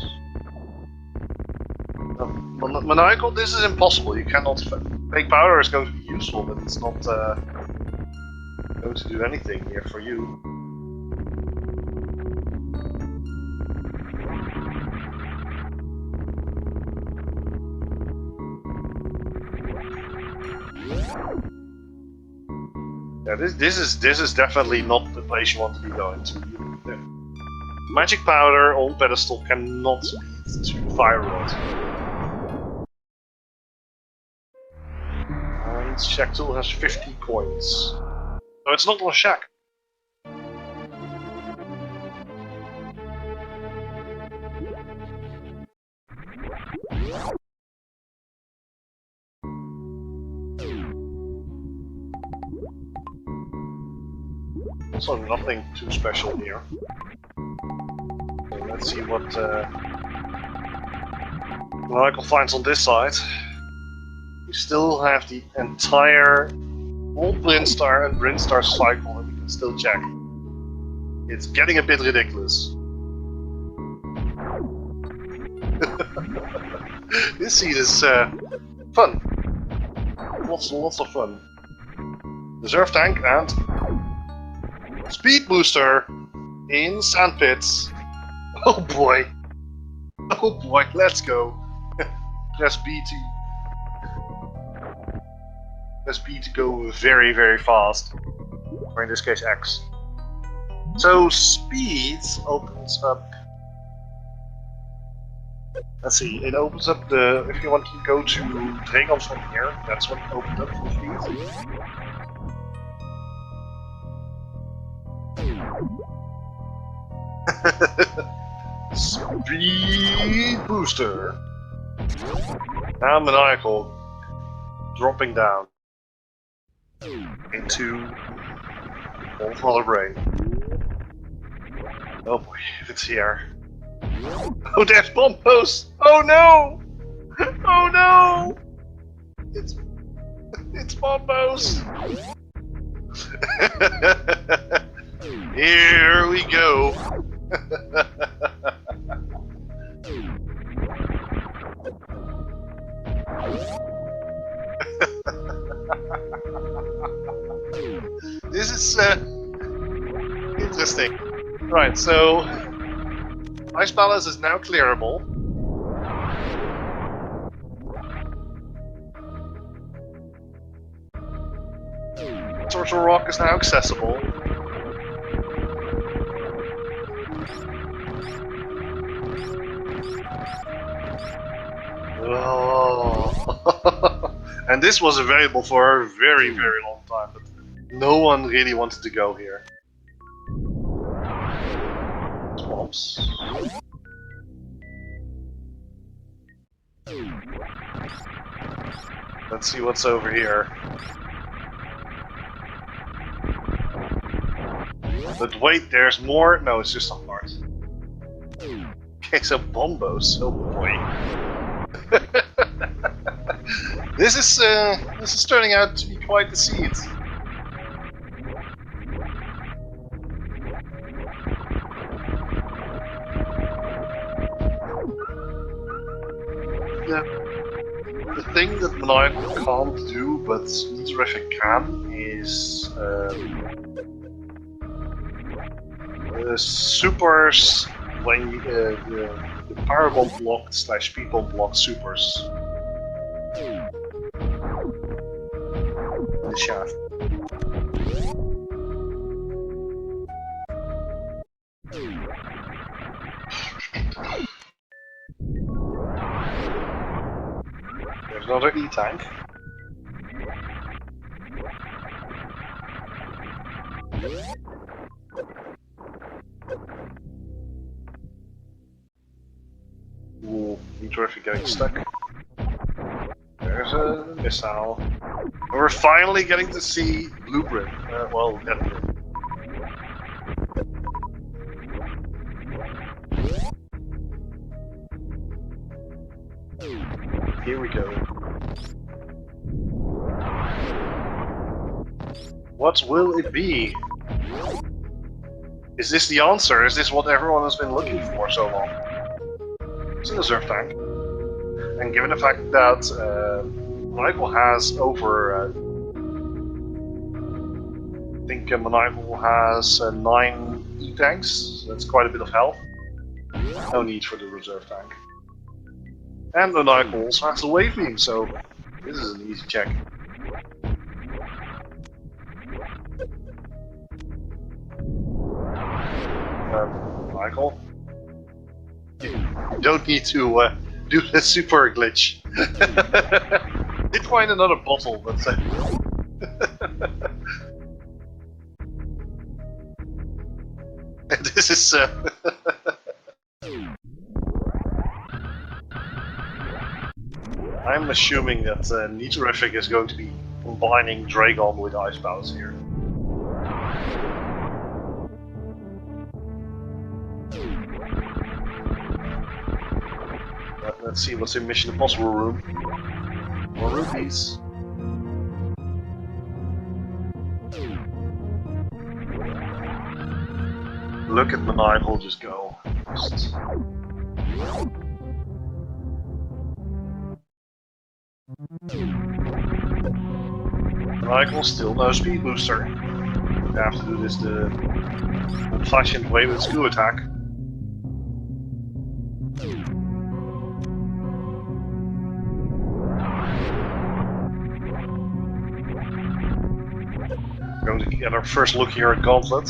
Maniacal, this is impossible. You cannot... Fake powder is going to be useful, but it's not going to do anything here for you. Yeah, this is definitely not the place you want to be going to. Yeah. Magic powder on pedestal cannot lead to fire rod. And Shack Tool has 50 coins. So it's not on Shack. Also nothing too special here. So let's see what Michael finds on this side. We still have the entire old Brinstar and Brinstar cycle that we can still check. It's getting a bit ridiculous. This seed is fun. Lots of fun. Reserve tank and speed booster in sandpits. Oh boy. Oh boy, let's go. Press B to go very, very fast. Or in this case X. So speed opens up. Let's see, it opens up the, if you want to go to Dragon from here, that's what opened up for speed. Speed booster. Now Maniacal dropping down into Old Mother Brain. Oh boy, if it's here. Oh, there's bomb post! Oh no! Oh no! It's Bombos! Here we go! This is interesting. Right, so Ice Palace is now clearable. Torture Rock is now accessible. Oh. And this was available for a very, very long time, but no one really wanted to go here. Swamps. Let's see what's over here. But wait, there's more? No, it's just a heart. Okay, so Bombos, oh boy. This is turning out to be quite the seed. The thing that Maniacal can't do, but Terrific can, is supers when the power bomb blocked / speed bomb blocked supers. In the shaft. There's another E-tank. Ooh, Metroid getting stuck. There's a missile. And we're finally getting to see Blueprint. Well, definitely. Here we go. What will it be? Is this the answer? Is this what everyone has been looking for so long? It's an reserve tank. And given the fact that Maniacal has over... I think Maniacal has 9 E-tanks, so that's quite a bit of health. No need for the reserve tank. And Maniacal also has the wave beam, so this is an easy check. Michael. You don't need to do the super glitch. Did find another bottle, but this is. I'm assuming that Nitorific is going to be combining Dragon with Ice Bounce here. Let's see what's in Mission Impossible room. More rupees. Look at Maniacal just go. Maniacal still no speed booster. You have to do this the old-fashioned way with Screw Attack. Going to get our first look here at Gauntlet.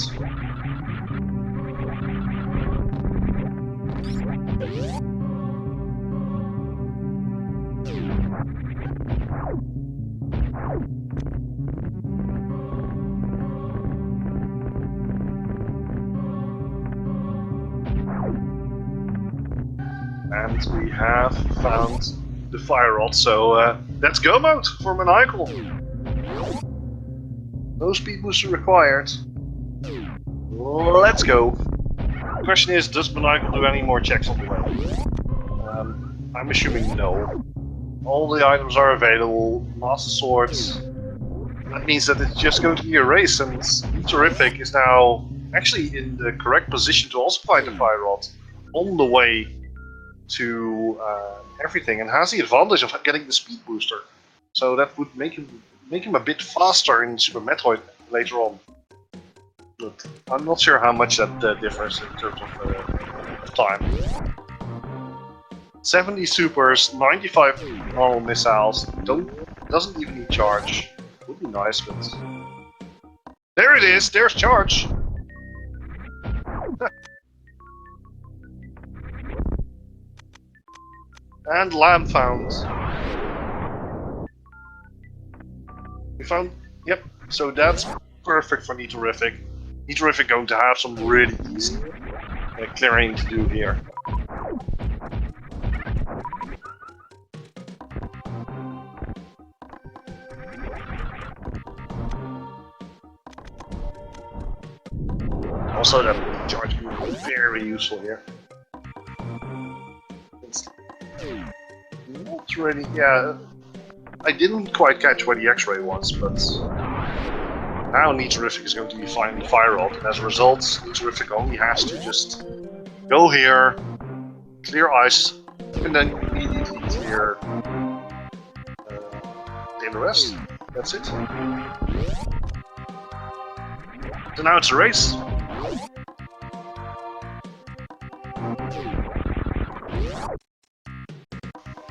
And we have found the fire rod, so let's go mode for Maniacal. No speed booster required. Let's go. The question is, does Maniacal do any more checks on the way? I'm assuming no. All the items are available, Master Swords. That means that it's just going to be a race, and Nitorific is now actually in the correct position to also find the fire rod on the way to everything, and has the advantage of getting the speed booster. So that would make him a bit faster in Super Metroid later on. But I'm not sure how much that differs in terms of time. 70 supers, 95 normal missiles, doesn't even need charge. Would be nice, but... There it is, there's charge! And lamp found. We found, yep, so that's perfect for Nitorific. Nitorific going to have some really easy clearing to do here. Also that charge can be very useful here. It's not really, yeah, I didn't quite catch where the X-ray was, but now Nitorific is going to be finding the fire rod, and as a result, Nitorific only has to just go here, clear ice, and then immediately clear the rest. That's it. So now it's a race.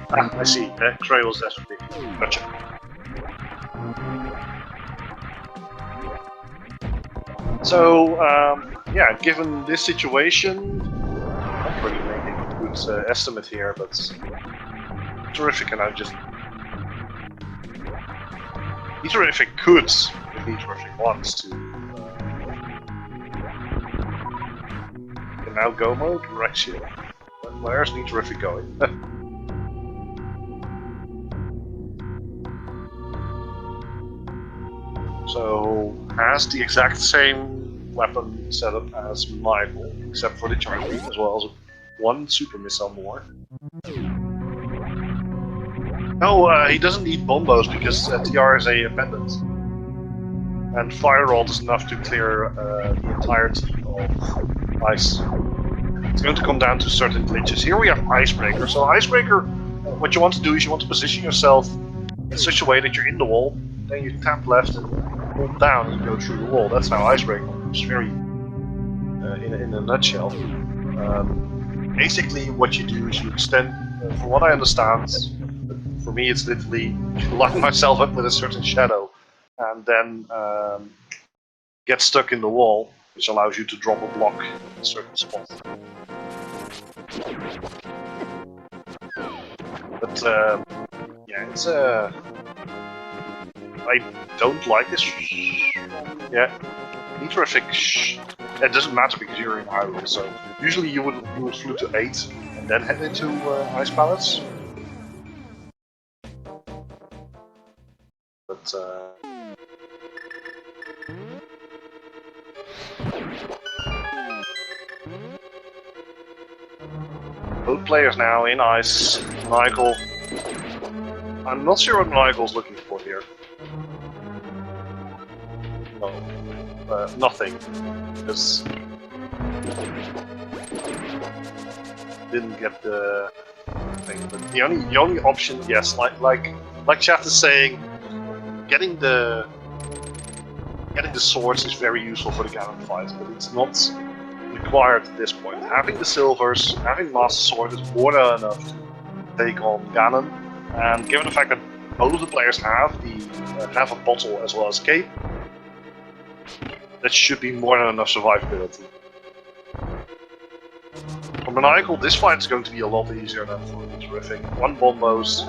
Ah, I see. Trails definitely. Gotcha. So, yeah, given this situation, I'm not really making a good estimate here, but Nitorific and I just... Nitorific could, if Nitorific wants to. Can now go mode? Right here. Where's Nitorific going? So, has the exact same weapon setup as Michael, except for the charge beam, as well as one super missile more. No, he doesn't need bombos because TR is a pendant. And Fire Rod is enough to clear the entirety of ice. It's going to come down to certain glitches. Here we have Icebreaker. So Icebreaker, what you want to do is you want to position yourself in such a way that you're in the wall, then you tap left and hold down and you go through the wall. That's how Icebreaker works, very in a nutshell. Basically what you do is you extend, from what I understand, for me it's literally line myself up with a certain shadow and then get stuck in the wall. which allows you to drop a block in a certain spot. But yeah, it's I don't like this. Yeah, Metroid. It doesn't matter because you're in Hyrule, so usually you would flew to 8 and then head into Ice Palace. But both players now in Ice. Michael. I'm not sure what Michael's looking for here. No, nothing. Because didn't get the thing. But the only option, yes, like chat is saying, getting the swords is very useful for the Ganon fight, but it's not required at this point. Having the silvers, having Master Sword is more than enough to take on Ganon, and given the fact that both of the players have a bottle as well as cape, that should be more than enough survivability. For Maniacal, this fight is going to be a lot easier than for Terrific. One bombos,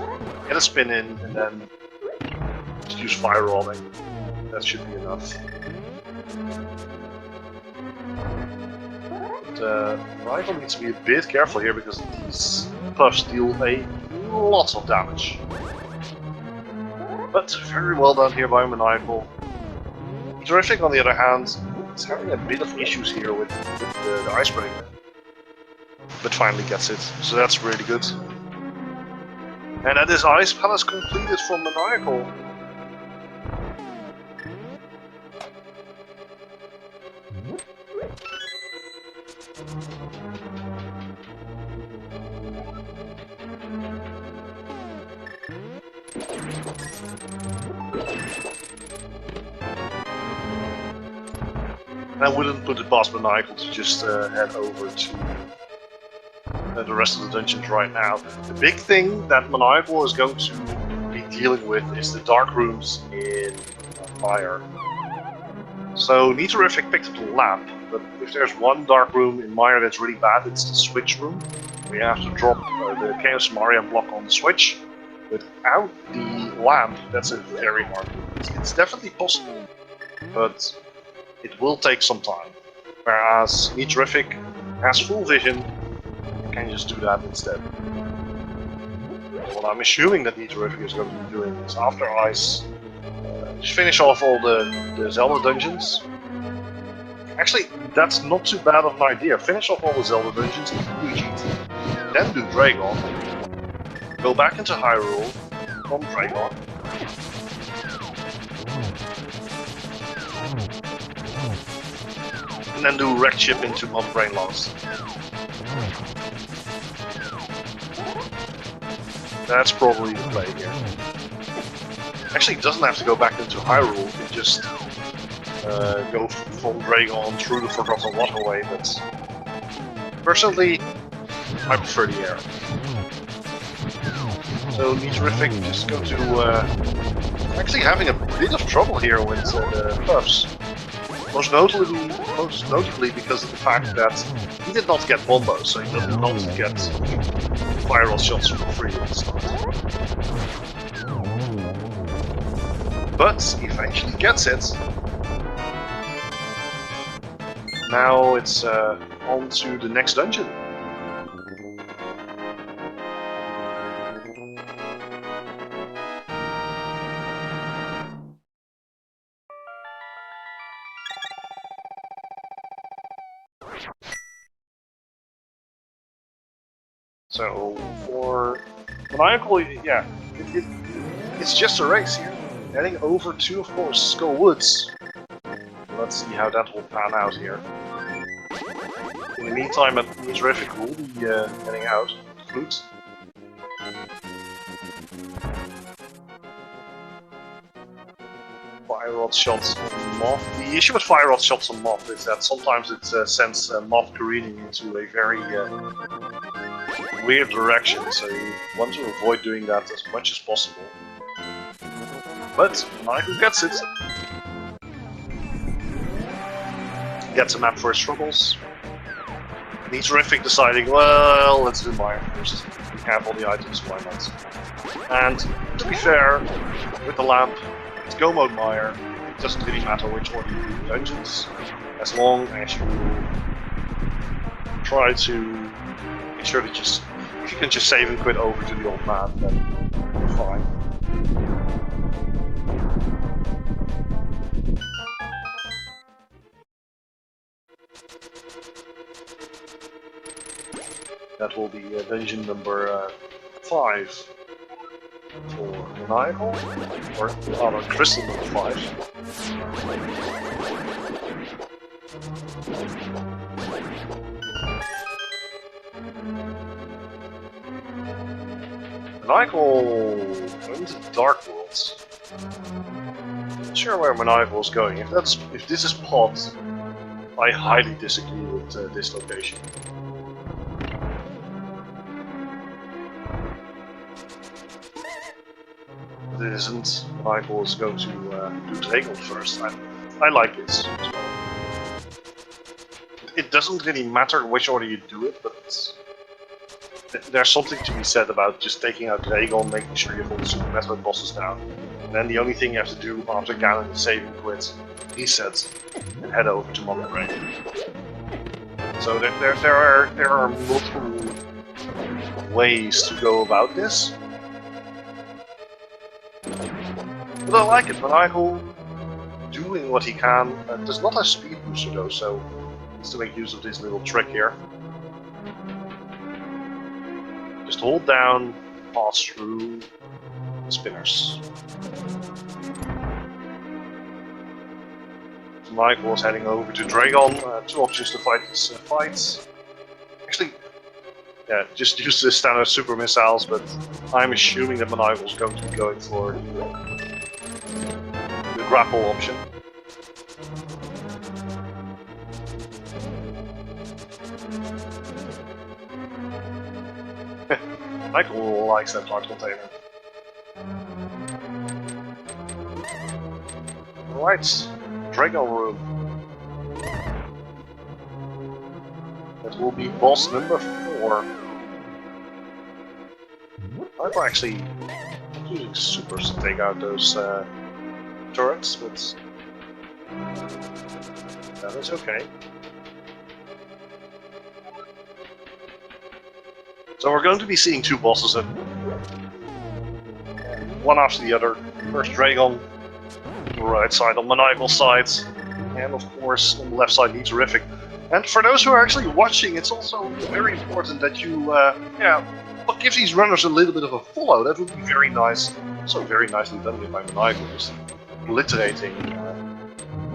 get a spin in, and then just use fire rolling. That should be enough. But Maniacal needs to be a bit careful here because these puffs deal a lot of damage. But very well done here by Maniacal. Terrific, on the other hand, is having a bit of issues here with the ice break. But finally gets it, so that's really good. And that is Ice Palace completed for Maniacal. I wouldn't put it past Maniacal to just head over to the rest of the dungeons right now. The big thing that Maniacal is going to be dealing with is the dark rooms in Mire. So Nitorific picked up the lamp, but if there's one dark room in Mire that's really bad, it's the switch room. We have to drop the Chaos Mariam block on the switch. Without the lamp, that's a very hard room. It's definitely possible, but it will take some time. Whereas Nitorific has full vision, can just do that instead. What I'm assuming that Nitorific is going to be doing is after Ice, just finish off all the Zelda dungeons. Actually, that's not too bad of an idea. Finish off all the Zelda dungeons, do GT, then do Dragon, go back into Hyrule, on Dragon, and then do Wrecked Ship into Mother Brain Lost. That's probably the play here. Actually, it doesn't have to go back into Hyrule, you can just go from Dragon through the Forgotten Waterway, but personally, I prefer the air. So Nitorific just go to actually having a bit of trouble here with the puffs. Most notably because of the fact that he did not get bombos, so he did not get viral shots for free at the start. But he eventually gets it. Now it's on to the next dungeon. So for Maniacal, yeah, it's just a race here. Heading over to, of course, Skull Woods. Let's see how that will pan out here. In the meantime, Nitorific will be getting out the flute. Fire Rod shots on Moth. The issue with Fire Rod shots on Moth is that sometimes it sends Moth careening into a very weird direction, so you want to avoid doing that as much as possible. But Michael gets it. gets a map for his troubles. And he's terrific, deciding, well, let's do Mire first. We have all the items, why not? And to be fair, with the lamp, it's go mode Mire. It doesn't really matter which order you do the dungeons, as long as you try to make sure that if you can just save and quit over to the old map, then you're fine. That will be dungeon number 5 for Maniacal, or rather crystal number 5. Maniacal into the Dark Worlds. Not sure where Maniacal is going. If this is Pod, I highly disagree with this location. If it isn't, Maniacal is going to do Dragon first. I like this as well. It doesn't really matter which order you do it, but there's something to be said about just taking out Dragon, making sure you have all the Super Metroid bosses down, and then the only thing you have to do after Ganon is save and quit, reset, and head over to Mire. So there are multiple ways to go about this. But I like it. Maniacal doing what he can. Does not have speed booster though, so needs to make use of this little trick here. Just hold down, pass through the spinners. So Michael is heading over to Dragon. 2 options to fight this fight. Actually, yeah, just use the standard super missiles, but I'm assuming that Maniacal is going to be going for the grapple option. Michael likes that heart container. Alright, Dragon Room. That will be boss number 4. I'm actually using supers to take out those turrets, but that is okay. So we're going to be seeing 2 bosses, one after the other. First Dragon, on the right side, on Maniacal's side, and of course on the left side, Terrific. And for those who are actually watching, it's also very important that you, give these runners a little bit of a follow. That would be very nice. Also very nicely done by Maniacal, just obliterating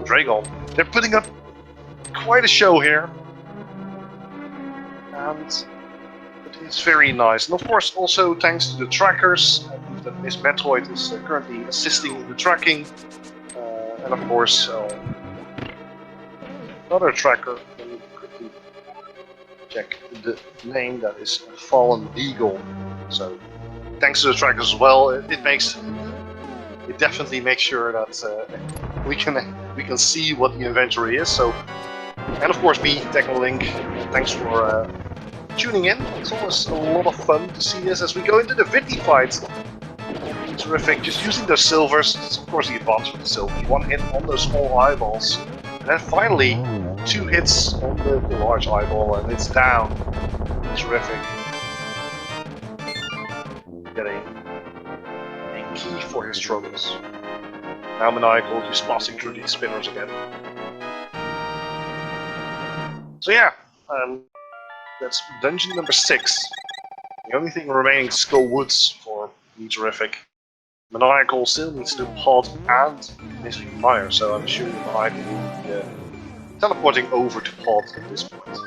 Dragon. They're putting up quite a show here, and it's very nice. And of course, also thanks to the trackers, I believe that Miss Metroid is currently assisting in the tracking, and of course, another tracker. Let me quickly check the name. That is Fallen Beagle. So, thanks to the trackers as well, it definitely makes sure that we can see what the inventory is. So, and of course, me, TechnoLink. Thanks for tuning in. It's always a lot of fun to see this as we go into the Vitty fight. Terrific, just using those silvers. It's of course the advantage with the silver. 1 hit on those small eyeballs, and then finally 2 hits on the large eyeball, and it's down. Terrific. Getting a key for his troubles. Now Maniacal just passing through these spinners again. So yeah, that's dungeon number 6. The only thing remaining is Skull Woods for Terrific. Maniacal still needs to pod and miss Mire, so I'm assuming Maniacal will be teleporting over to pod at this point.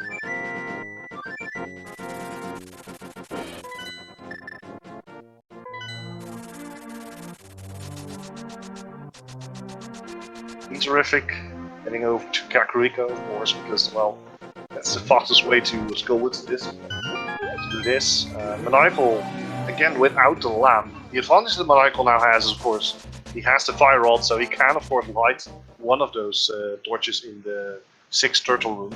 Terrific, heading over to Kakariko, of course, because, well, that's the fastest way to Skull Woods to do this. Maniacal, again, without the lamp. The advantage that Maniacal now has is, of course, he has the fire rod, so he can, of course, light one of those torches in the 6 turtle room,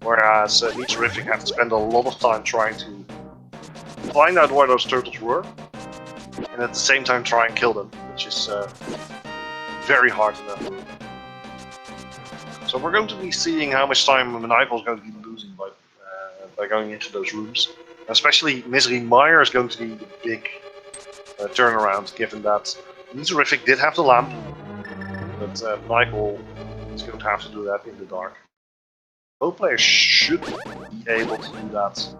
whereas Metroid had to spend a lot of time trying to find out where those turtles were, and at the same time try and kill them, which is very hard in that room. So we're going to be seeing how much time Maniacal is going to be losing by going into those rooms. Especially Misery Mire is going to be the big turnaround, given that Metroid did have the lamp, but Maniacal is going to have to do that in the dark. Both players should be able to do that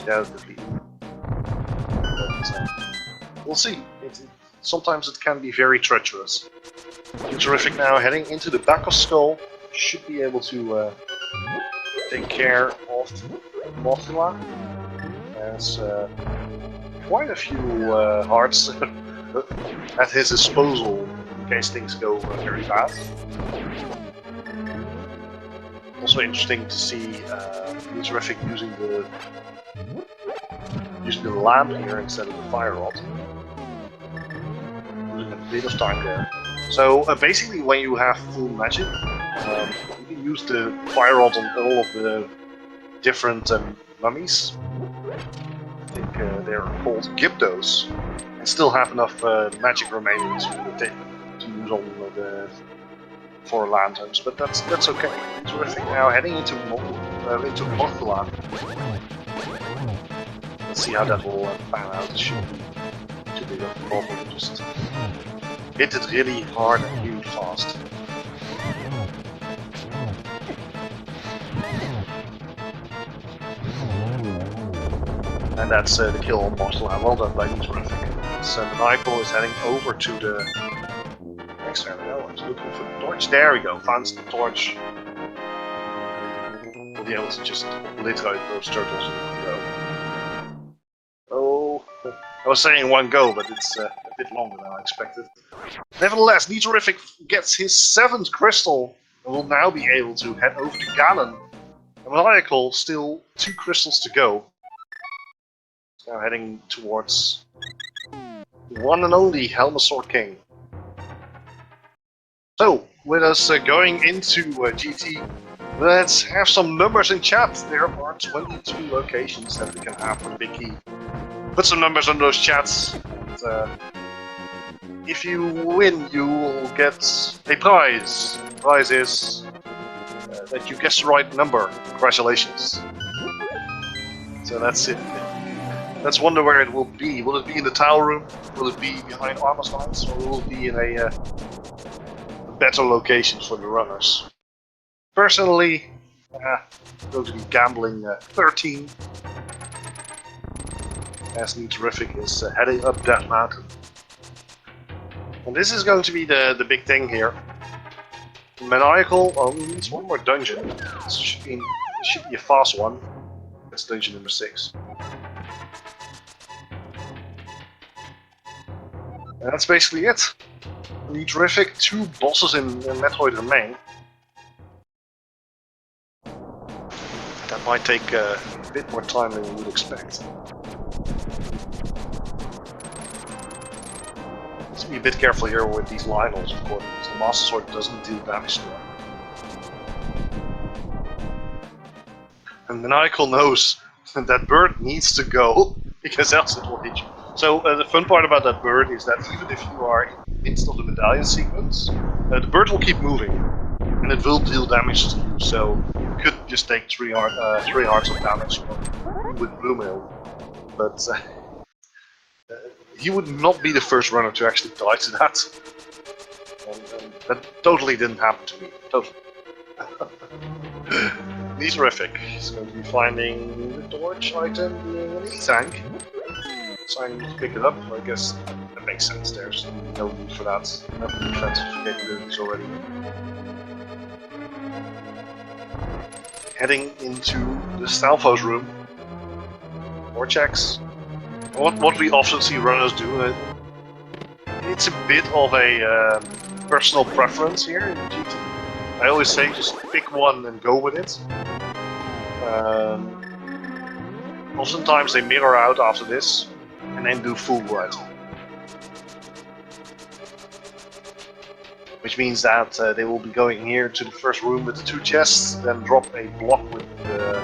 delicately. But we'll see. Sometimes it can be very treacherous. Metroid now heading into the back of Skull, should be able to take care of Mothula. Has quite a few hearts at his disposal in case things go very bad. Also interesting to see Metroid using the lamp here instead of the fire rod. Losing a bit of time there. So basically, when you have full magic, you can use the fire rod on all of the different mummies. I think they're called Gyptos, and still have enough magic remaining to use on the 4 lanterns. But that's okay. Terrific. Now heading into Mothula. Let's see how that will pan out. It shouldn't be too big of a problem. Just hit it really hard and really fast. And that's the kill on Mothula. Well done by Metroid. So Maniacal is heading over to the next area. I was looking for the torch. There we go. Found the torch. We'll be able to just obliterate those turtles in one go. Oh, I was saying one go, but it's a bit longer than I expected. Nevertheless, Metroid gets his 7th crystal and will now be able to head over to Ganon. And Maniacal, still 2 crystals to go. Now heading towards the one and only Helmasaur King. So, with us going into GT, let's have some numbers in chat. There are 22 locations that we can have for Big Key. Put some numbers on those chats. And, if you win, you will get a prize. The prize is that you guessed the right number. Congratulations. So that's it. Let's wonder where it will be. Will it be in the tower room? Will it be behind armor lines? Or will it be in a better location for the runners? Personally, I'm going to be gambling 13. As Metroid is heading up that mountain. And this is going to be the big thing here. Maniacal only needs one more dungeon. This should be a fast one. That's dungeon number 6. And that's basically it. Metroid, 2 bosses in Metroid remain. That might take a bit more time than you would expect. Let's be a bit careful here with these Lionels, of course, because the Master Sword doesn't deal damage to them. And Maniacal knows that bird needs to go, because else it will hit you. So the fun part about that bird is that even if you are in the midst of the medallion sequence, the bird will keep moving, and it will deal damage to you. So you could just take 3 hearts of damage with Bloomhill, but he would not be the first runner to actually die to that. And that totally didn't happen to me. Totally. Metroid is going to be finding the torch item being an E-tank. So I need to pick it up. I guess that makes sense. There's no need for that. I have defensive capabilities already. Heading into the Stalfo's room. More checks. What we often see runners do. It's a bit of a personal preference here in GT. I always say just pick one and go with it. Oftentimes they mirror out after this and then do full right. which means that they will be going here to the first room with the 2 chests, then drop a block with the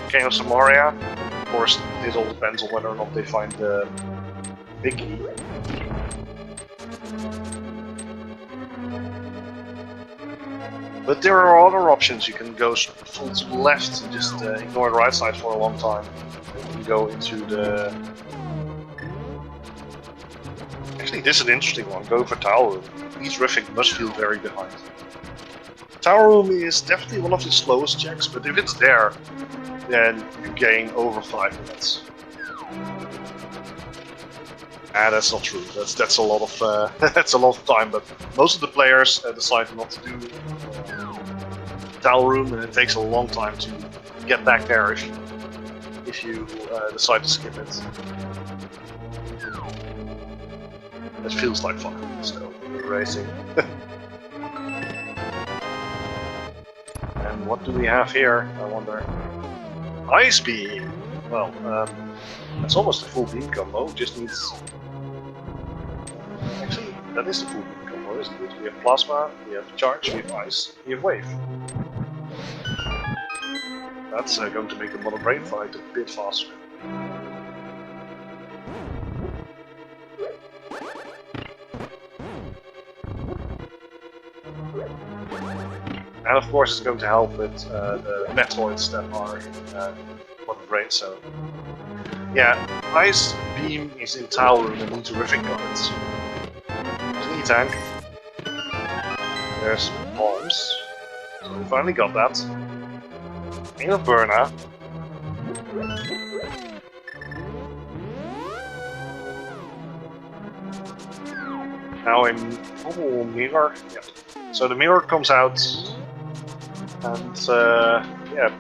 Chaos of Varia. Of course, it all depends on whether or not they find the big key. But there are other options. You can go full to the left and just ignore the right side for a long time. You can go into the... Actually, this is an interesting one. Go for Tower Room. Each Riffing must feel very behind. Tower Room is definitely one of the slowest checks, but if it's there, then you gain over 5 minutes. Ah, that's not true. That's a lot of that's a lot of time. But most of the players decide not to do Tower Room, and it takes a long time to get back there if you decide to skip it. It feels like fun. So racing. And what do we have here? I wonder. Ice Beam. Well, that's almost a full beam combo. Just needs. Actually, that is the full beam combo, isn't it? We have Plasma, we have Charge, we have Ice, we have Wave. That's going to make the Modern Brain fight a bit faster. And of course it's going to help with the Metroids that are in Modern Brain, so... Yeah, Ice Beam is in Tower Room and needs terrific guns. There's an E-Tank. There's Bombs. So we finally got that. Main of Burna. Now in Mirror. Yeah. So the mirror comes out, and yeah,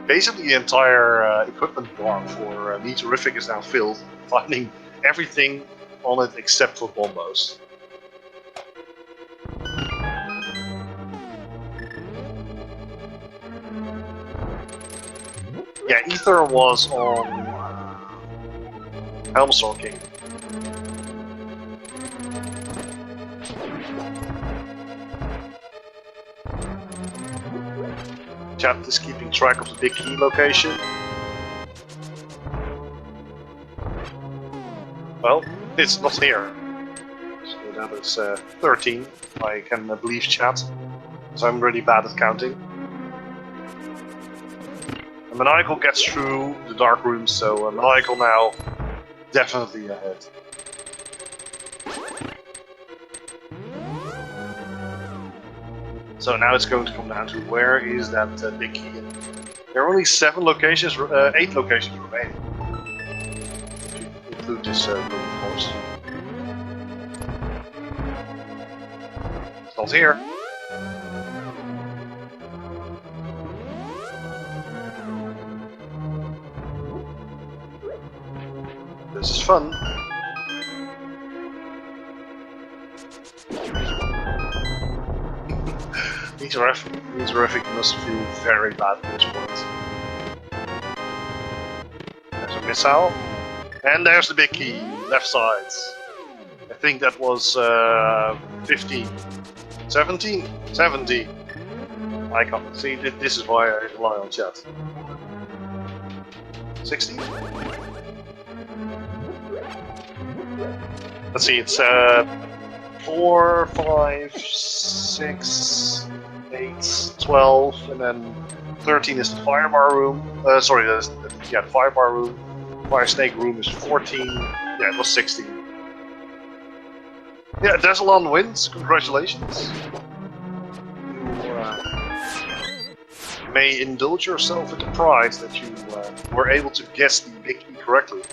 basically the entire equipment bar for Meteorific is now filled, finding everything on it except for bombos. Yeah, Ether was on Helmsor King. Chat is keeping track of the big key location. Well, it's not here. So that is 13. I can believe chat. So I'm really bad at counting. And Maniacal gets through the dark room, so Maniacal now definitely ahead. So now it's going to come down to where is that big key. There are only 7 locations, 8 locations remaining. If you include this room, of course. It's not here. This is fun. Meteorific must feel very bad at this point. There's a missile. And there's the big key, left side. I think that was 15. 17? 17. I can't see. This is why I rely on chat. 16? Let's see, it's 4, 5, 6, 8, 12, and then 13 is the firebar room. Sorry, the firebar room. Fire snake room is 14. Yeah, it was 16. Yeah, Desolon wins. Congratulations. You may indulge yourself with the prize that you were able to guess the big key correctly.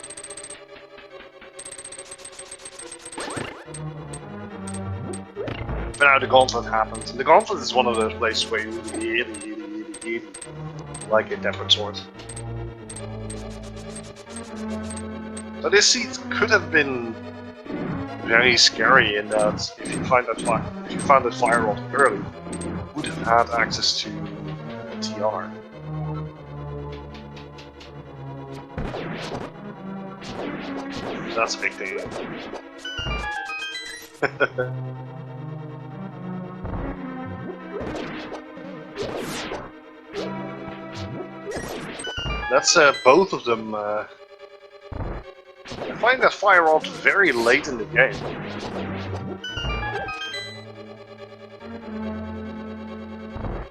But now the gauntlet happens. And the gauntlet is one of those places where you really like a tempered sword. So this seat could have been very scary in that if you found that fire rod early, you would have had access to TR. That's a big thing. That's both of them. I find that fire rod very late in the game.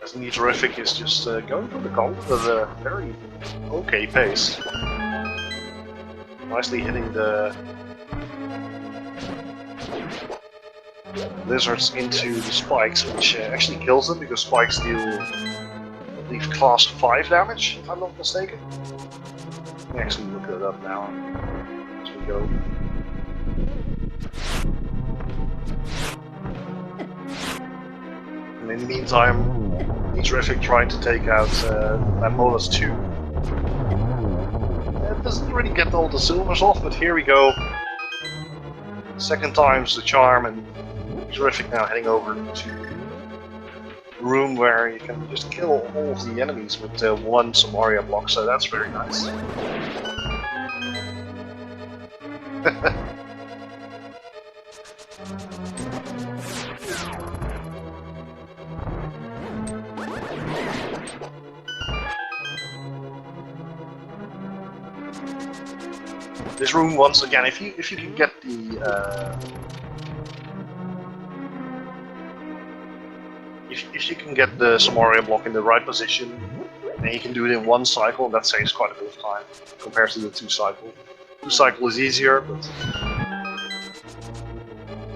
As Metroid is just going for the gauntlet at a very okay pace. Nicely hitting the lizards into the spikes, which actually kills them because spikes deal, I believe, class 5 damage, if I'm not mistaken. Let me actually look it up now as we go. And in the meantime, Metroid trying to take out Lamola's 2. It doesn't really get all the silvers off, but here we go. Second time's the charm, and Metroid now heading over to a room where you can just kill all of the enemies with one Samaria block, so that's very nice. This room, once again, if you can get the if you can get the Samaria block in the right position, and you can do it in one cycle, that saves quite a bit of time compared to the 2 cycle. 2 cycle is easier, but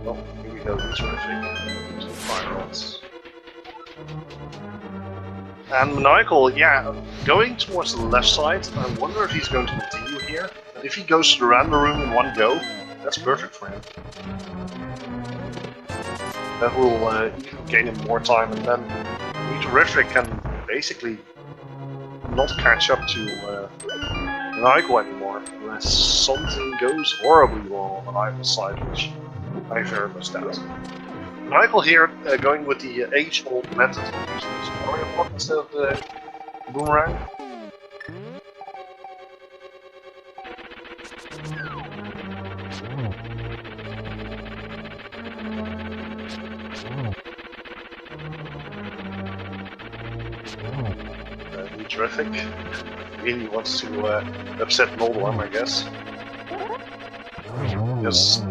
well, here we go. Terrific. Some fire rods. And Maniacal, yeah, going towards the left side. I wonder if he's going to continue here. And if he goes to the random room in one go, that's perfect for him. That will even gain him more time, and then Metroid can basically not catch up to Maniacal anymore, unless something goes horribly wrong on the Maniacal side, which I very much doubt. Maniacal here going with the age-old method of using the Samaria block instead of the boomerang. Terrific. Really wants to upset Moldorm, I guess. Yes.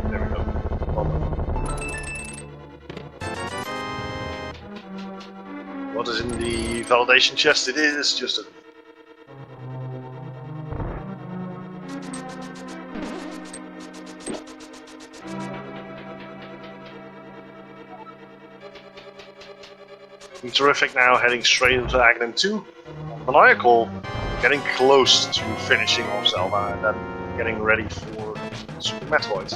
There we go. Well done. What is in the validation chest? It is just a... Terrific now heading straight into Ganon 2. Maniacal getting close to finishing off Zelda and then getting ready for Super Metroid.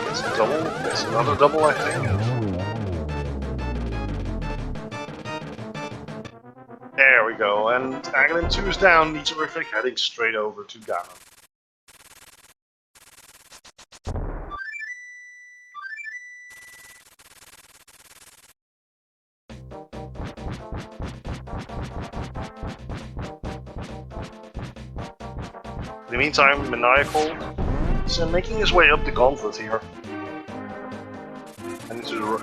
That's a double, that's another double I think. There we go, and Ganon 2 is down, Metroid heading straight over to Ganon. In the meantime, Maniacal is making his way up the gauntlet here. And into the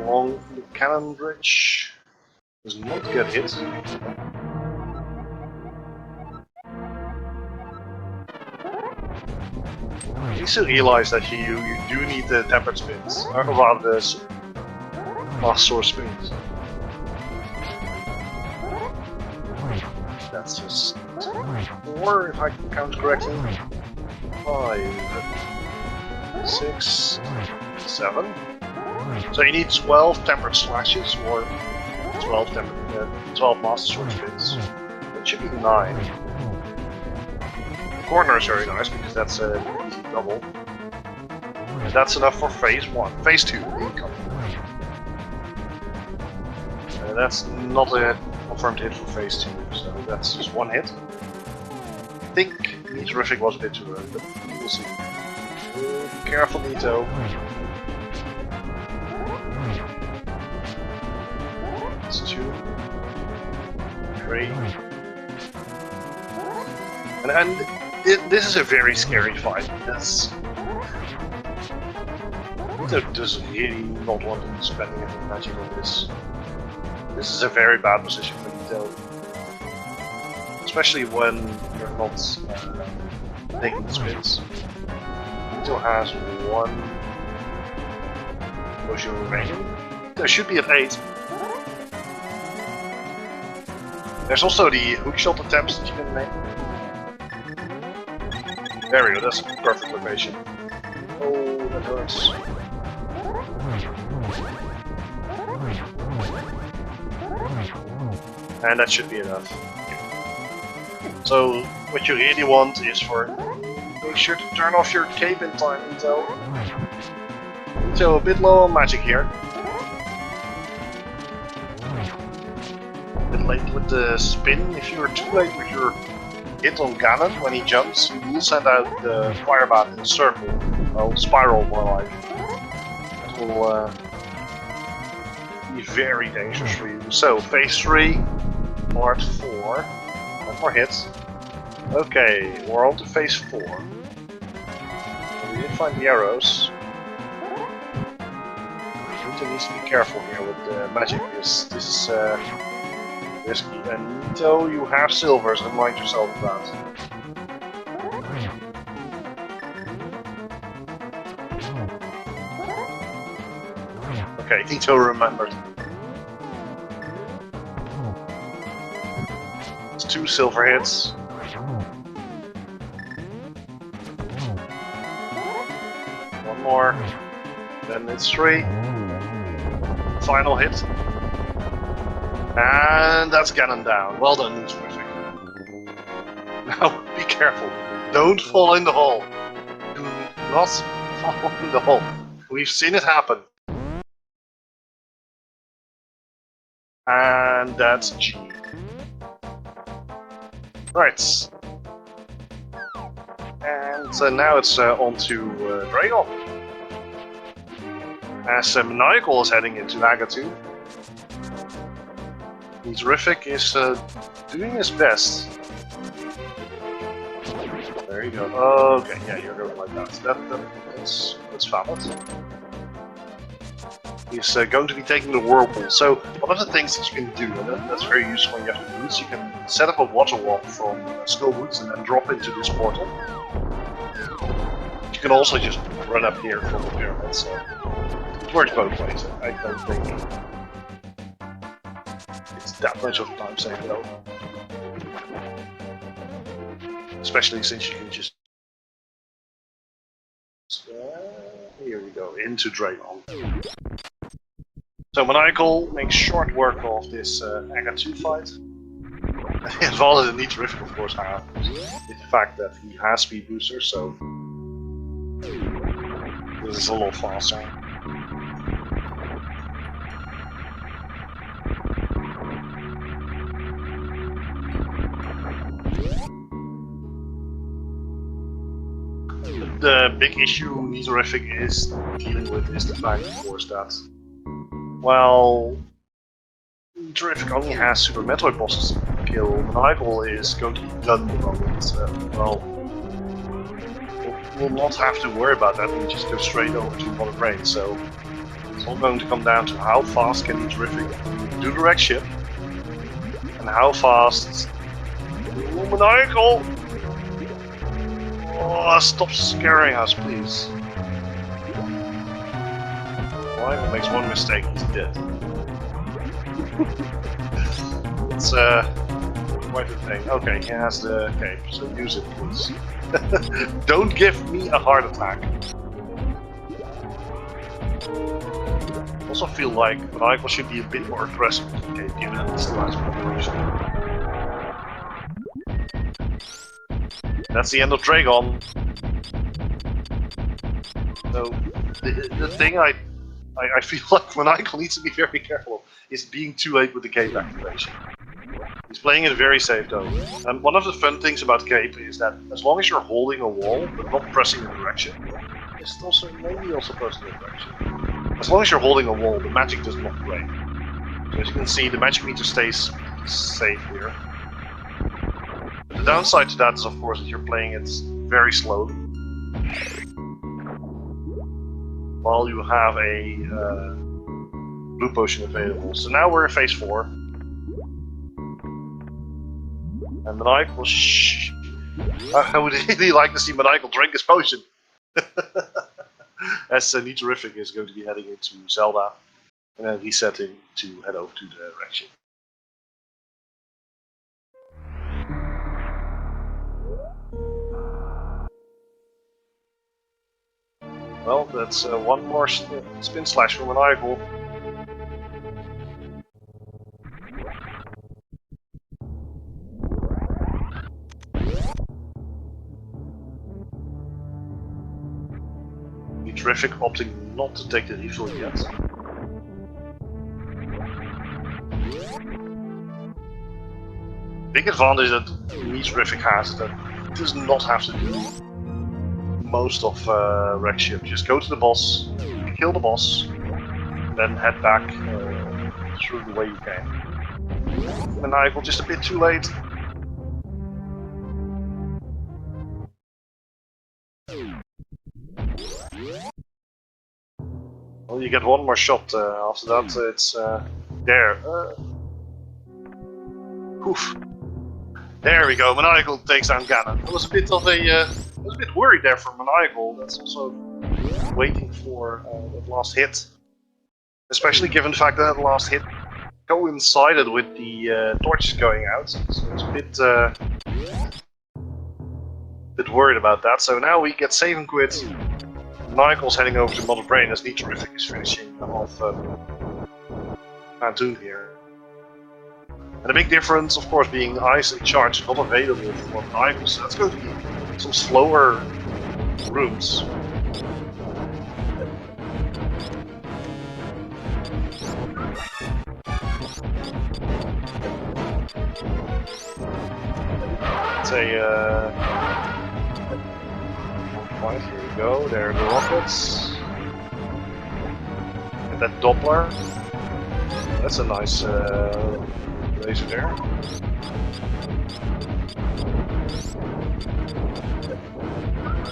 long cannon bridge. Does not get hit. He needs to realize that you do need the tempered spins, or rather the fast sword spins. That's just 4, if I can count correctly. 5, 6, 7. So you need 12 tempered slashes, or 12 master sword spins. That should be 9. The corner is very nice because that's an easy double. And that's enough for phase 1. Phase 2, incoming. That's not a confirmed hit for phase 2, so that's just 1 hit. I think Metroid was a bit too early, but we'll see. Be careful, Nito. That's 2. 3. And this is a very scary fight. Nito does really not want to be spending any magic on this. This is a very bad position for Nito. Especially when you're not taking spins. Nito has 1 potion remaining. There should be at 8. There's also the hookshot attempts that you can make. There we go, that's a perfect location. Oh, that hurts. And that should be enough. So, what you really want is for... Make sure to turn off your cape in time, Nito. Nito a bit low on magic here. A bit late with the spin. If you're too late with your hit on Ganon when he jumps, you will send out the fire bat in a circle. Well, spiral more like. That will be very dangerous for you. So, phase 3, part 4. 1 more hit. Okay, we're on to phase 4. We did find the arrows. Nito needs to be careful here with the magic. This is risky. And Nito, you have silvers, remind yourself of that. Okay, Nito remembered. It's 2 silver hits. One more. Then it's 3. Final hit. And that's Ganon down. Well done, terrific. Now, be careful. Don't fall in the hole. Do not fall in the hole. We've seen it happen. And that's G. Right. And now it's on to Dragon. As Maniacal is heading into Naga 2. Terrific is doing his best. There you go. Okay, yeah, you're going like that. That's valid. He's going to be taking the whirlpool. So one of the things that you can do, and that's very useful when you have the boots, you can set up a water walk from Skull Boots and then drop into this portal. You can also just run up here from the pyramid. So it works both ways. I don't think it's that much of a time save though. Especially since you can just... here we go, into Dragon. So Maniacal makes short work of this Aga 2 fight. And Valid and Terrific of course have the fact that he has speed booster, so this is a lot faster. The big issue Terrific is dealing with is the fact, of course, that, well, Terrific only has Super Metroid bosses to kill. Maniacal is going to be done the moment. Well, we'll not have to worry about that. We just go straight over to Modern Brain. So it's all going to come down to how fast can Terrific do the wreck ship, and how fast Maniacal. Oh, stop scaring us, please. Maniacal makes one mistake, he's dead. It's quite a thing. Okay, he has the cape, so use it, please. Don't give me a heart attack. I also feel like Maniacal should be a bit more aggressive with the cape, given that it's the last preparation. That's the end of Dragon. So, the thing I feel like Maniacal needs to be very careful is being too late with the cape activation. He's playing it very safe though. And one of the fun things about cape is that as long as you're holding a wall but not pressing the direction, it's also maybe also pressing the direction. As long as you're holding a wall, the magic does not break. So as you can see, the magic meter stays safe here. But the downside to that is, of course, that you're playing it very slowly, while you have a blue potion available. So now we're in phase 4. And Maniacal, shh! I would really like to see Maniacal drink his potion! As Nitorific is going to be heading into Zelda, and then resetting to head over to the direction. Well, that's one more spin slash from Maniacal. Terrific, opting not to take the refill yet. Big advantage that Terrific has is that it does not have to do most of Rexship. Just go to the boss, kill the boss, and then head back through the way you can. Maniacal just a bit too late. Well, you get one more shot after that, it's there. Oof. There we go, Maniacal takes down Ganon. I was a bit worried there for Maniacal. That's also waiting for that last hit. Especially given the fact that that last hit coincided with the torches going out. So I was a bit worried about that. So now we get save and quit. Maniacal's heading over to Mother Brain as Terrific is finishing off Phantoon here. And the big difference, of course, being Ice and Charge not available for Maniacal, so that's going to be some slower rooms. Let's say, right, here we go, there are the rockets. And that Doppler. That's a nice laser there.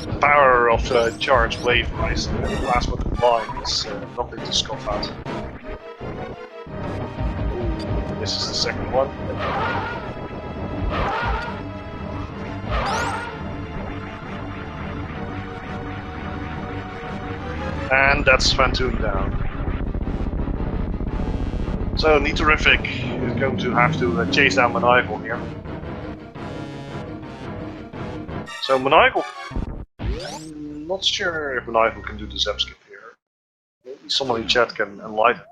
The power of Charge, Wave, Ice, and Plasma combined is nothing to scoff at. Ooh, this is the second one. And that's Phantoon down. So Terrific is going to have to chase down Maniacal here. So Maniacal, I'm not sure if Maniacal can do the Zep skip here. Maybe someone in chat can enlighten.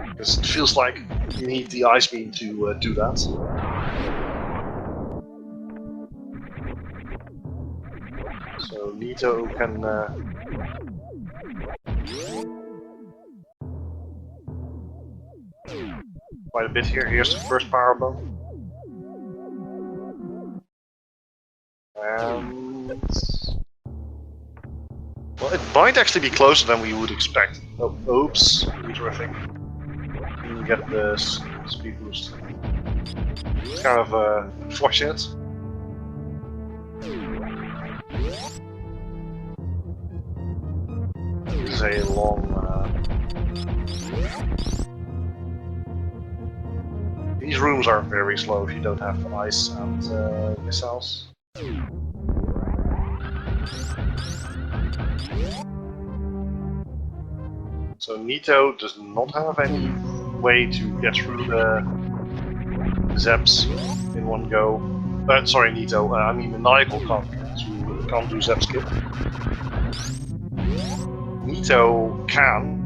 Because it feels like you need the Ice Beam to do that. So Nito can quite a bit here. Here's the first power bomb. And well, it might actually be closer than we would expect. Oh, oops, Terrific. Didn't get the speed boost. It's kind of unfortunate. This is a long. These rooms are very slow if you don't have ice and missiles. So Nito does not have any way to get through the Zebs in one go. Sorry, Nito. I mean, Maniacal can't do Zep skip. Nito can.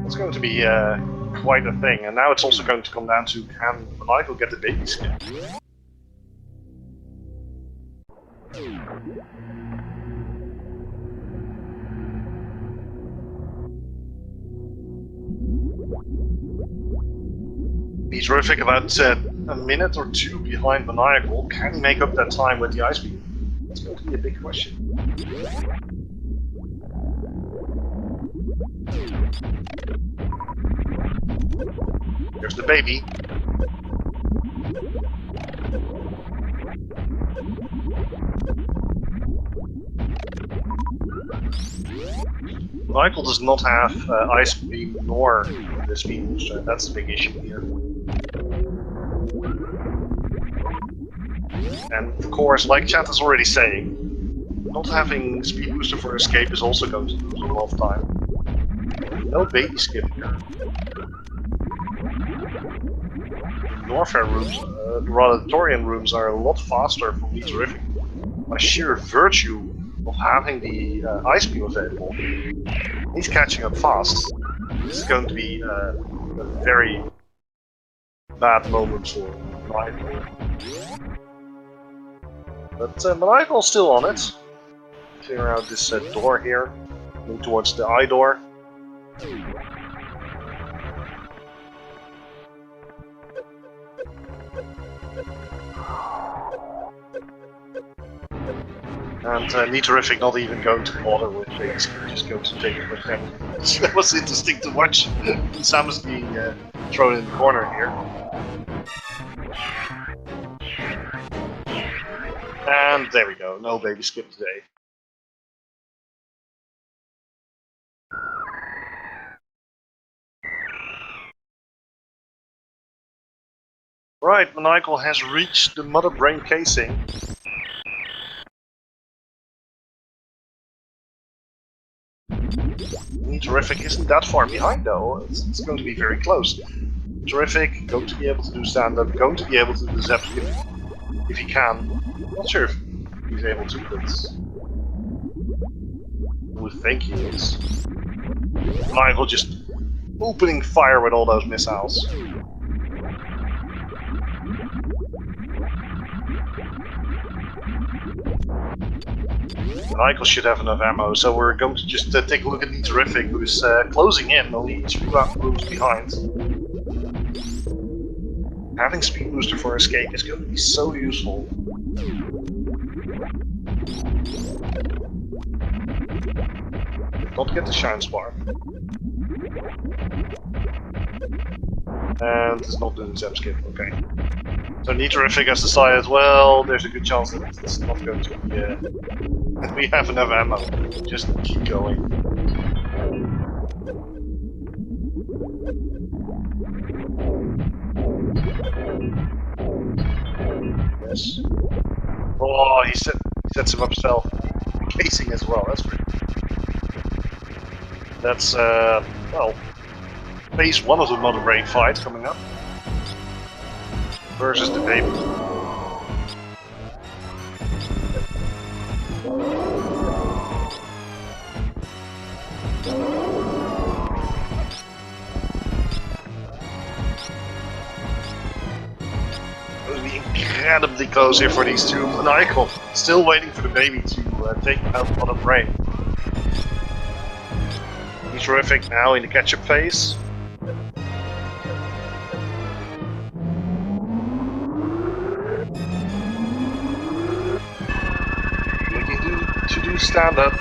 It's going to be quite a thing, and now it's also going to come down to can Maniacal get the baby skip. Be terrific about a minute or two behind Maniacal. Can he make up that time with the ice beam? That's going to be a big question. There's the baby. Michael does not have ice beam nor the speed booster. That's the big issue here. And of course, like chat is already saying, not having speed booster for escape is also going to lose a lot of time. No baby skip here. Norfair rooms, rather the Torian rooms are a lot faster for me terrific. By sheer virtue of having the ice beam available, he's catching up fast. This is going to be a very bad moment for Maniacal. But Maniacal's still on it. Clear out this door here. Move towards the eye door. And Metroid not even going to bother with things, just going to take it with them. That was interesting to watch. Samus being thrown in the corner here. And there we go, no baby skip today. Right, Maniacal has reached the mother brain casing. Terrific isn't that far behind though, it's going to be very close. Terrific, going to be able to do stand-up, going to be able to do Zep if he can. Not sure if he's able to, but I would think he is. Michael just opening fire with all those missiles. Michael should have enough ammo, so we're going to just take a look at Terrific, who is closing in, only 2 rooms behind. Having speed booster for escape is going to be so useful. Did not get the shine spark. And it's not doing Zep skip, okay. So Terrific has decided, well, there's a good chance that it's not going to be we have enough ammo. Just keep going. Yes. Oh, he sets him up stealth. Casing as well, that's pretty good. That's, well, phase 1 of the Mother Brain fight coming up. Versus the baby. Incredibly close here for these two. Maniacal still waiting for the baby to take out Mother Brain. He's terrific now in the catch-up phase. Looking to do stand-up.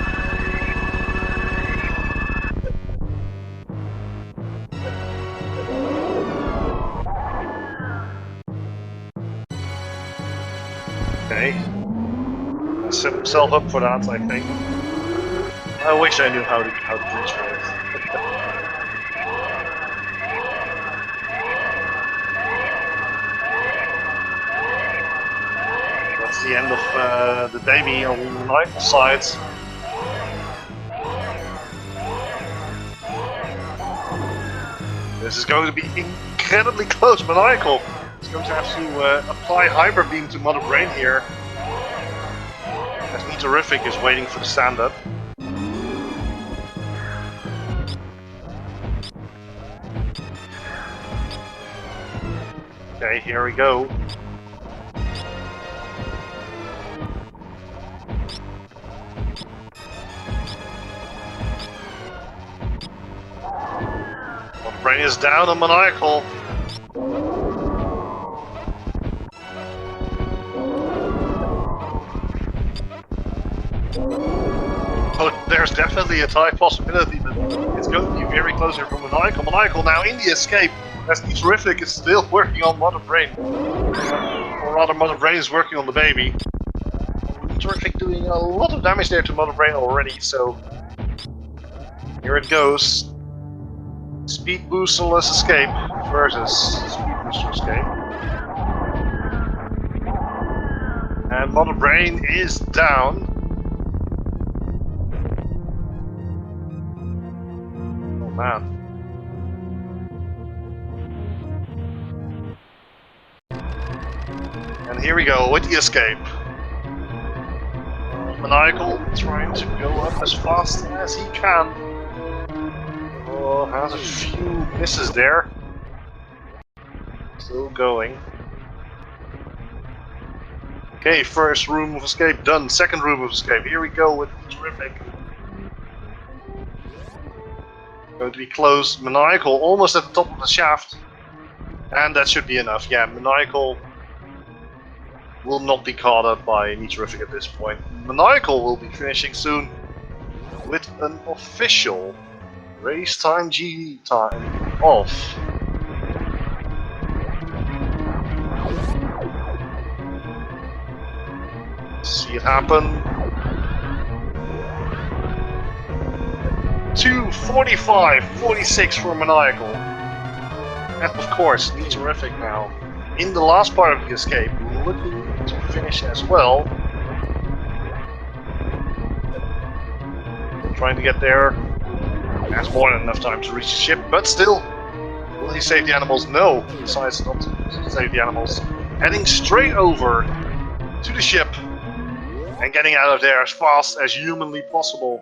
Okay. Set himself up for that, I think. I wish I knew how to reach for it. That's the end of the baby on the right side. This is going to be incredibly close. Maniacal is going to have to apply Hyper Beam to Mother Brain here. As Terrific is waiting for the stand-up. Okay, here we go. Mother Brain is down on Maniacal. there's definitely a tie possibility, but it's going to be very close here from Maniacal. Maniacal now in the escape, as Terrific is still working on Mother Brain. Or rather, Mother Brain is working on the baby. Terrific doing a lot of damage there to Mother Brain already, so here it goes. Speed boosterless escape versus speed booster escape. And Mother Brain is down. Oh man. And here we go with the escape. Maniacal trying to go up as fast as he can. Oh, has a few misses there. Still going. Okay, first room of escape done. Second room of escape. Here we go with Terrific. Going to be close. Maniacal almost at the top of the shaft. And that should be enough. Yeah, Maniacal will not be caught up by Terrific at this point. Maniacal will be finishing soon with an official race time GG time off. See it happen. 2:45.46 for Maniacal. And of course, Terrific now in the last part of the escape, looking to finish as well. Trying to get there. Has more than enough time to reach the ship, but still, will he save the animals? No, he decides not to save the animals. Heading straight over to the ship and getting out of there as fast as humanly possible.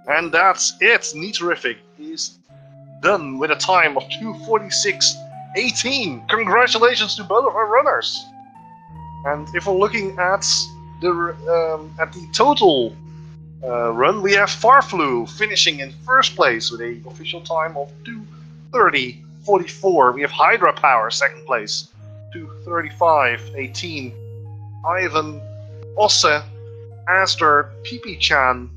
And that's it. Terrific is done with a time of 2:46.18. Congratulations to both of our runners. And if we're looking at the total run, we have Farflu finishing in first place with an official time of 2:30.44. We have Hydra Power second place, 2:35.18. Ivan, Osse, Aster, PP-chan,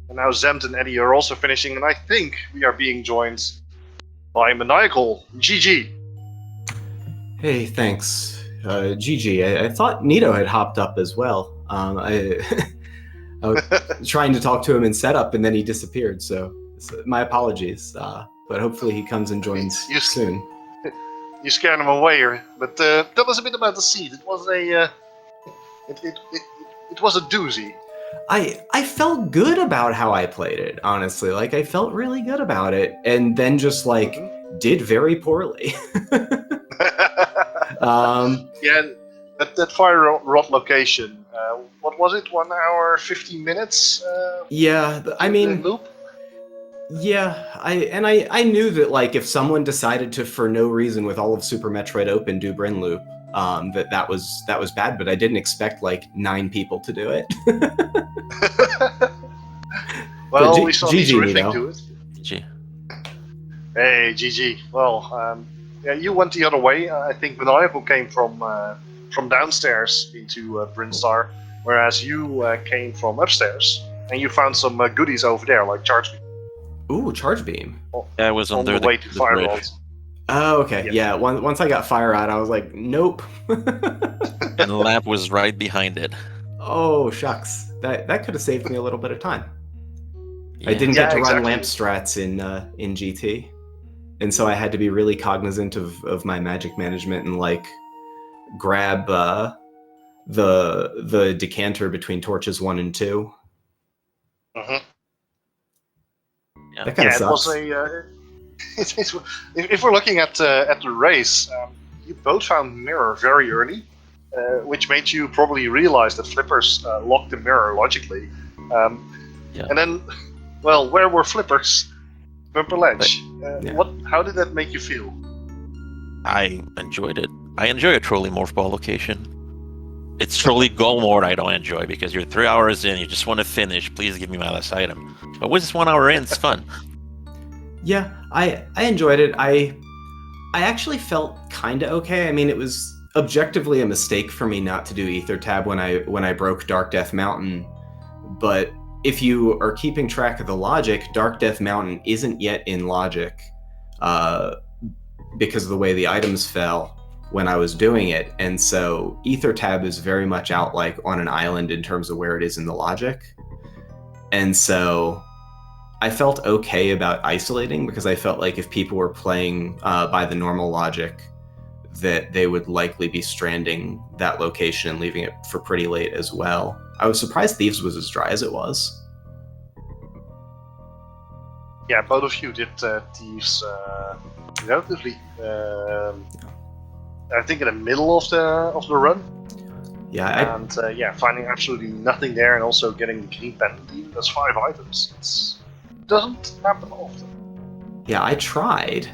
and now Zemt and Eddie are also finishing, and I think we are being joined by Maniacal. GG. Hey, thanks. GG. I thought Nito had hopped up as well. I was trying to talk to him in setup, and then he disappeared. So my apologies. But hopefully he comes and joins soon. You scared him away here. But tell us a bit about the seed. It was a it was a doozy. I felt good about how I played it. Honestly, like I felt really good about it, and then just like did very poorly. Yeah, that fire rod location. What was it? 1 hour, 15 minutes? Yeah, I mean, loop? Yeah, I knew that like if someone decided to for no reason with all of Super Metroid Open do Bryn Loop, that was bad. But I didn't expect like 9 people to do it. Well, we saw GG, Terrific do it. GG. Hey, GG. Well, yeah, you went the other way. I think Maniacal came from downstairs into Brinstar, whereas you came from upstairs, and you found some goodies over there, like Charge Beam. Ooh, Charge Beam. Yeah, I was on under the way to Fire bridge. Rods. Oh, okay. Yeah. Once I got fire out, I was like, nope. And the lamp was right behind it. Oh, shucks. That could have saved me a little bit of time. Yeah. I didn't get to run exactly. lamp strats in GT, and so I had to be really cognizant of my magic management and like grab the decanter between torches 1 and 2. Mm-hmm. That kind of sucks. It was if we're looking at the race, you both found Mirror very early, which made you probably realize that Flippers locked the Mirror logically. And then, well, where were Flippers? Bumper Ledge. How did that make you feel? I enjoyed it. I enjoy a trolley morph ball location. It's trolley goal mode I don't enjoy because you're 3 hours in, you just want to finish. Please give me my last item. But with this 1 hour in, it's fun. Yeah, I enjoyed it. I actually felt kind of okay. I mean, it was objectively a mistake for me not to do Ether Tab when I broke Dark Death Mountain, but if you are keeping track of the logic, Dark Death Mountain isn't yet in logic because of the way the items fell when I was doing it. And so Ether Tab is very much out like on an island in terms of where it is in the logic. And so I felt okay about isolating because I felt like if people were playing by the normal logic, that they would likely be stranding that location and leaving it for pretty late as well. I was surprised Thieves was as dry as it was. Yeah, both of you did Thieves relatively. I think in the middle of the run. Yeah, and finding absolutely nothing there, and also getting the green pendant. Even that's 5 items. It doesn't happen often. Yeah, I tried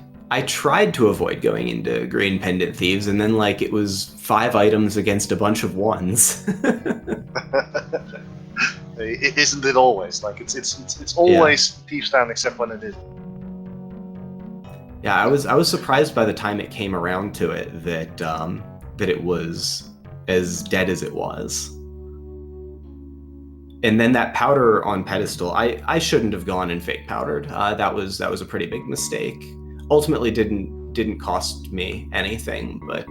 to avoid going into Green Pendant Thieves, and then like it was 5 items against a bunch of 1s. Isn't it always? Like it's always Thieves Stand except when it isn't. Yeah, I was surprised by the time it came around to it that it was as dead as it was. And then that powder on pedestal, I shouldn't have gone and fake powdered. That was a pretty big mistake. Ultimately didn't cost me anything, but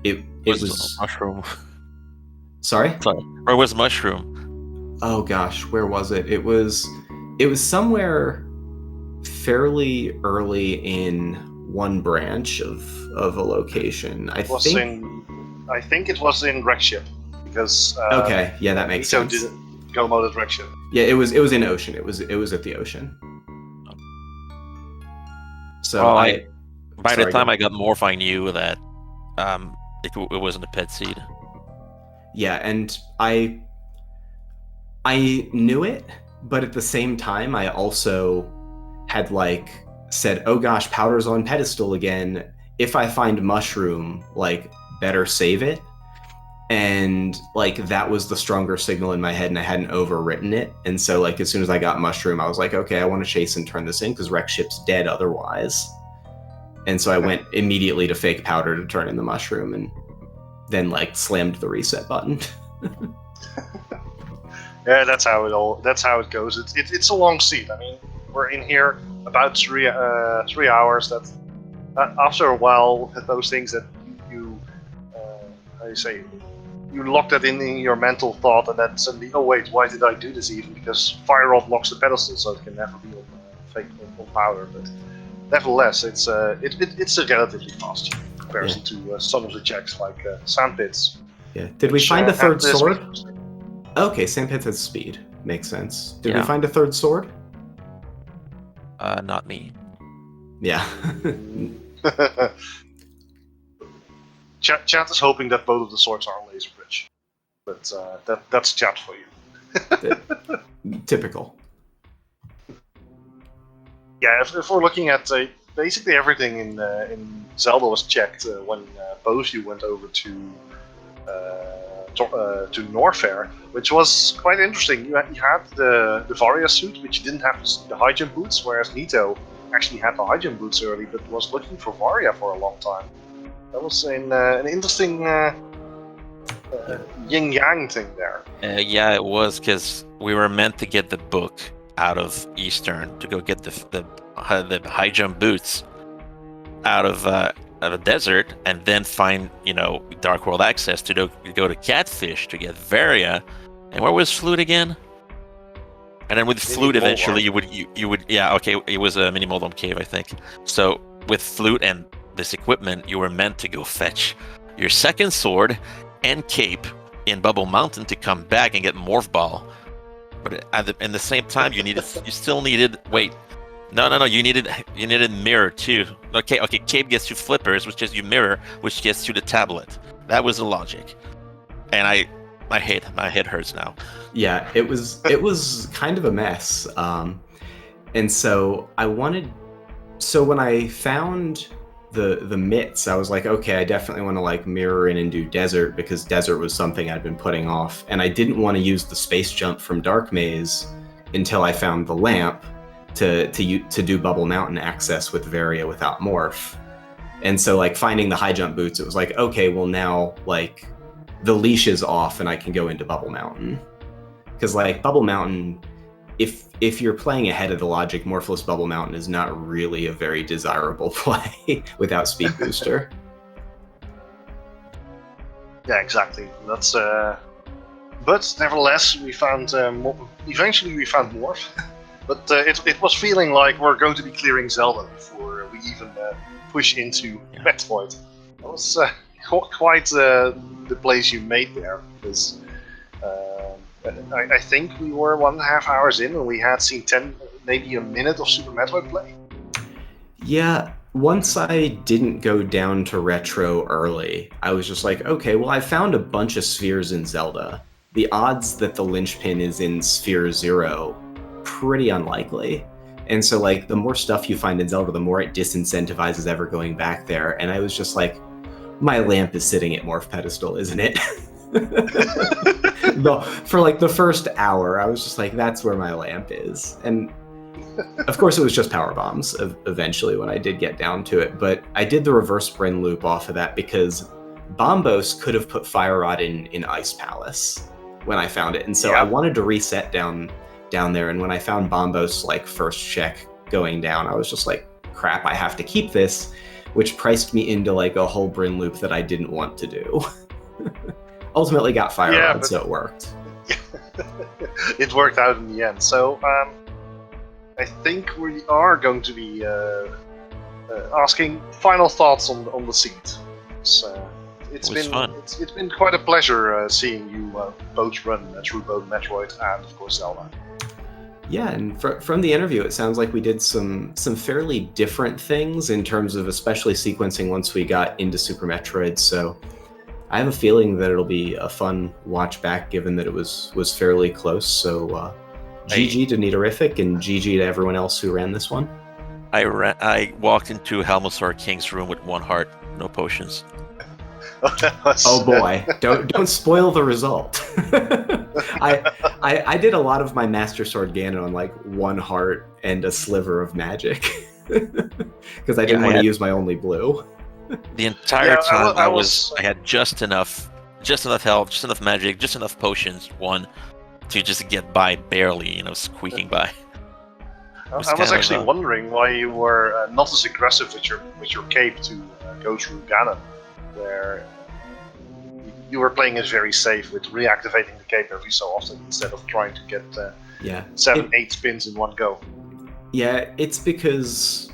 it was mushroom. Sorry? Where was mushroom? Oh gosh, where was it? It was somewhere fairly early in one branch of a location. I think it was in Wreckship because okay, yeah, that makes sense. Didn't go mode at Wreckship. Yeah, it was in Ocean. It was at the Ocean. So by the time I got Morph, I knew that it wasn't a pet seed. Yeah, and I knew it, but at the same time, I also had like said, "Oh gosh, powder's on pedestal again. If I find mushroom, like better save it." And like that was the stronger signal in my head, and I hadn't overwritten it. And so like as soon as I got mushroom, I was like, okay, I want to chase and turn this in because Wreckship's dead otherwise. And so I went immediately to fake powder to turn in the mushroom, and then like slammed the reset button. Yeah, that's how it goes. It's a long seat. I mean, we're in here about 3 hours. That after a while, those things that you how do you say, you lock that in your mental thought, and then suddenly, oh wait, why did I do this even? Because Fire Rod locks the pedestal, so it can never be on fake on powder. But nevertheless, it's a relatively fast check in comparison to some of the checks like Sandpits. Yeah. Did we find a third sword? Okay, Sandpits has speed. Makes sense. Did we find a third sword? Not me. Yeah. Chat is hoping that both of the swords are on Laser Bridge, but that's chat for you. Typical. Yeah, if we're looking at basically everything in Zelda was checked when both of you went over to Norfair, which was quite interesting. You had the Varia suit, which you didn't have the high jump boots, whereas Nito actually had the high jump boots early, but was looking for Varia for a long time. That was an interesting yin-yang thing there. Yeah, it was, because we were meant to get the book out of Eastern to go get the high jump boots out of a desert, and then find Dark World access to go to Catfish to get Varia. And where was Flute again? And then with Flute, eventually you would it was a mini Moldom Cave, I think. So with Flute and this equipment, you were meant to go fetch your second sword and cape in Bubble Mountain to come back and get Morph Ball. But at the same time, you still needed. Wait, no, you needed Mirror too. Okay, cape gets you flippers, which gets you Mirror, which gets you the tablet. That was the logic, and my head hurts now. Yeah, it was kind of a mess, and so when I found the mitts, I was like, okay, I definitely want to like mirror in and do desert, because desert was something I'd been putting off, and I didn't want to use the space jump from Dark Maze until I found the lamp to do Bubble Mountain access with Varia without Morph. And so like finding the high jump boots, it was like, okay, well now like the leash is off and I can go into Bubble Mountain. because like Bubble Mountain, if you're playing ahead of the logic, Morphless Bubble Mountain is not really a very desirable play without Speed Booster. Yeah, exactly. That's but nevertheless, we found eventually we found Morph. But it was feeling like we're going to be clearing Zelda before we even push into Metroid. That was quite the place you made there, because I think we were 1.5 hours in and we had seen 10, maybe a minute of Super Metroid play. Yeah, once I didn't go down to Retro early, I was just like, okay, well, I found a bunch of spheres in Zelda. The odds that the linchpin is in Sphere 0, pretty unlikely. And so, like, the more stuff you find in Zelda, the more it disincentivizes ever going back there. And I was just like, my lamp is sitting at Morph Pedestal, isn't it? For like the first hour, I was just like, that's where my lamp is. And of course, it was just power bombs eventually when I did get down to it. But I did the reverse Bryn loop off of that because Bombos could have put Fire Rod in Ice Palace when I found it. And so I wanted to reset down there. And when I found Bombos like first check going down, I was just like, crap, I have to keep this, which priced me into like a whole Bryn loop that I didn't want to do. Ultimately got Fire Rod, so it worked. It worked out in the end. So I think we are going to be asking final thoughts on the seed. It's been fun. It's been quite a pleasure seeing you both run through both Metroid and of course Zelda. Yeah, and from the interview, it sounds like we did some fairly different things in terms of especially sequencing once we got into Super Metroid. So I have a feeling that it'll be a fun watch back, given that it was fairly close. So GG to Neaterific and GG to everyone else who ran this one. I walked into Helmosaur King's room with 1 heart, no potions. Oh boy! Don't spoil the result. I did a lot of my Master Sword Ganon on like 1 heart and a sliver of magic because I didn't want to use my only blue. The entire time I had just enough health, just enough magic, just enough potions, to just get by barely, squeaking by. I was actually wondering why you were not as aggressive with your cape to go through Ganon, where you were playing it very safe with reactivating the cape every so often instead of trying to get 7-8 spins in one go. Yeah, it's because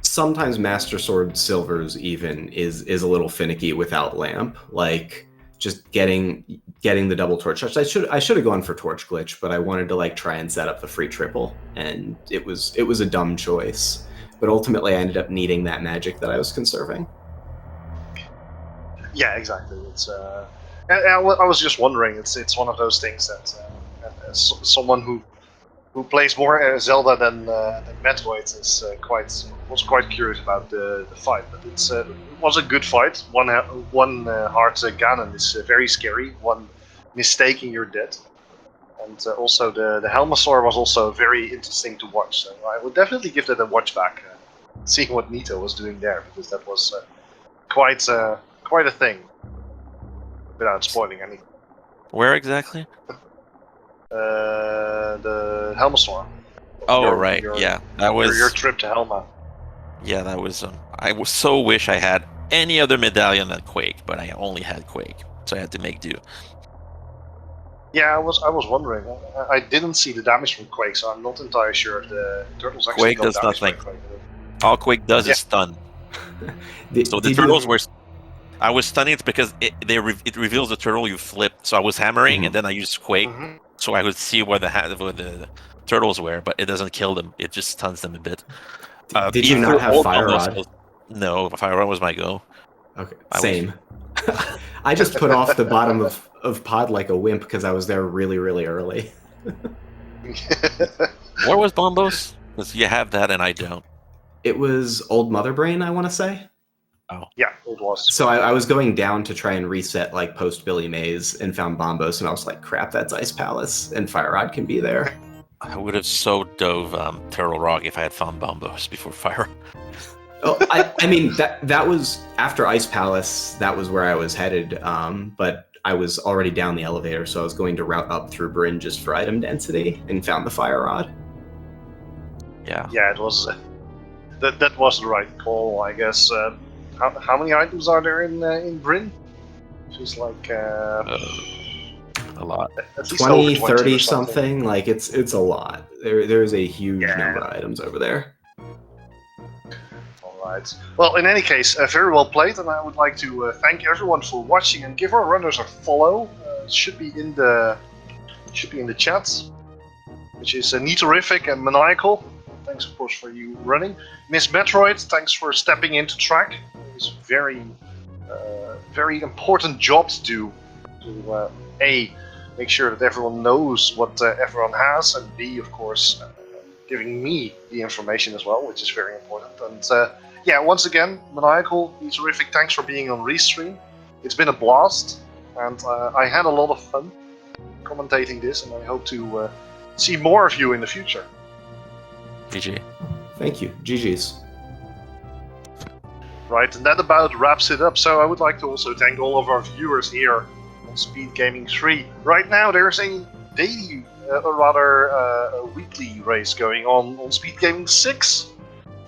sometimes Master Sword Silvers even is a little finicky without lamp. Like just getting the double torch. I should have gone for torch glitch, but I wanted to like try and set up the free triple, and it was a dumb choice. But ultimately, I ended up needing that magic that I was conserving. Yeah, exactly. It's I was just wondering. It's one of those things that someone who plays more Zelda than Metroid was quite curious about the fight. But it was a good fight. One heart Ganon is very scary. One mistake and you're dead. And also the Helmosaur was also very interesting to watch. So I would definitely give that a watch back, seeing what Nito was doing there, because that was quite a thing, without spoiling anything. Where exactly? The Helmosaur. Right. That was your trip to Helma. Yeah, that was. I so wish I had any other medallion than Quake, but I only had Quake, so I had to make do. Yeah, I was wondering. I didn't see the damage from Quake, so I'm not entirely sure if the turtles actually Quake does nothing. All Quake does is stun. So the turtles were. I was stunning it because it reveals the turtle you flip. So I was hammering and then I used Quake, so I would see where the turtles were, but it doesn't kill them. It just stuns them a bit. Did you not have Fire Rod? No, Fire Rod was my go. Okay, same. I just put off the bottom of pod like a wimp because I was there really, really early. Where was Bombos? Because you have that and I don't. It was Old Mother Brain, I want to say. Oh. Yeah, it was. So I was going down to try and reset like post Billy Mays and found Bombos, and I was like, crap, that's Ice Palace, and Fire Rod can be there. I would have so dove Turtle Rock if I had found Bombos before Fire. I mean that was after Ice Palace. That was where I was headed. But I was already down the elevator, so I was going to route up through Bryn just for item density, and found the fire rod. Yeah. Yeah, it was. That was the right call, I guess. How many items are there in Bryn? Just like A lot. at least over 20, 20 30 or something. Like it's a lot. There's a huge Yeah. number of items over there. Alright. Well, in any case, very well played, and I would like to thank everyone for watching and give our runners a follow. It should be in the chat, which is Neaterific and Maniacal. Thanks, of course, for you running. Miss Metroid, thanks for stepping into track. It was very important job to do. To A, make sure that everyone knows what everyone has, and B, of course, giving me the information as well, which is very important. And yeah, once again, Maniacal, Neaterific, thanks for being on Restream. It's been a blast, and I had a lot of fun commentating this, and I hope to see more of you in the future. GG. Thank you. GG's. Right, and that about wraps it up. So I would like to also thank all of our viewers here on Speed Gaming 3. Right now there's a daily, a weekly race going on Speed Gaming 6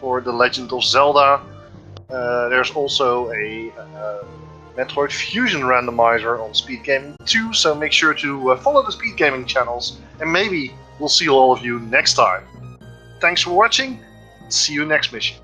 for The Legend of Zelda. There's also a Metroid Fusion randomizer on Speed Gaming 2, so make sure to follow the Speed Gaming channels, and maybe we'll see all of you next time. Thanks for watching, see you next mission.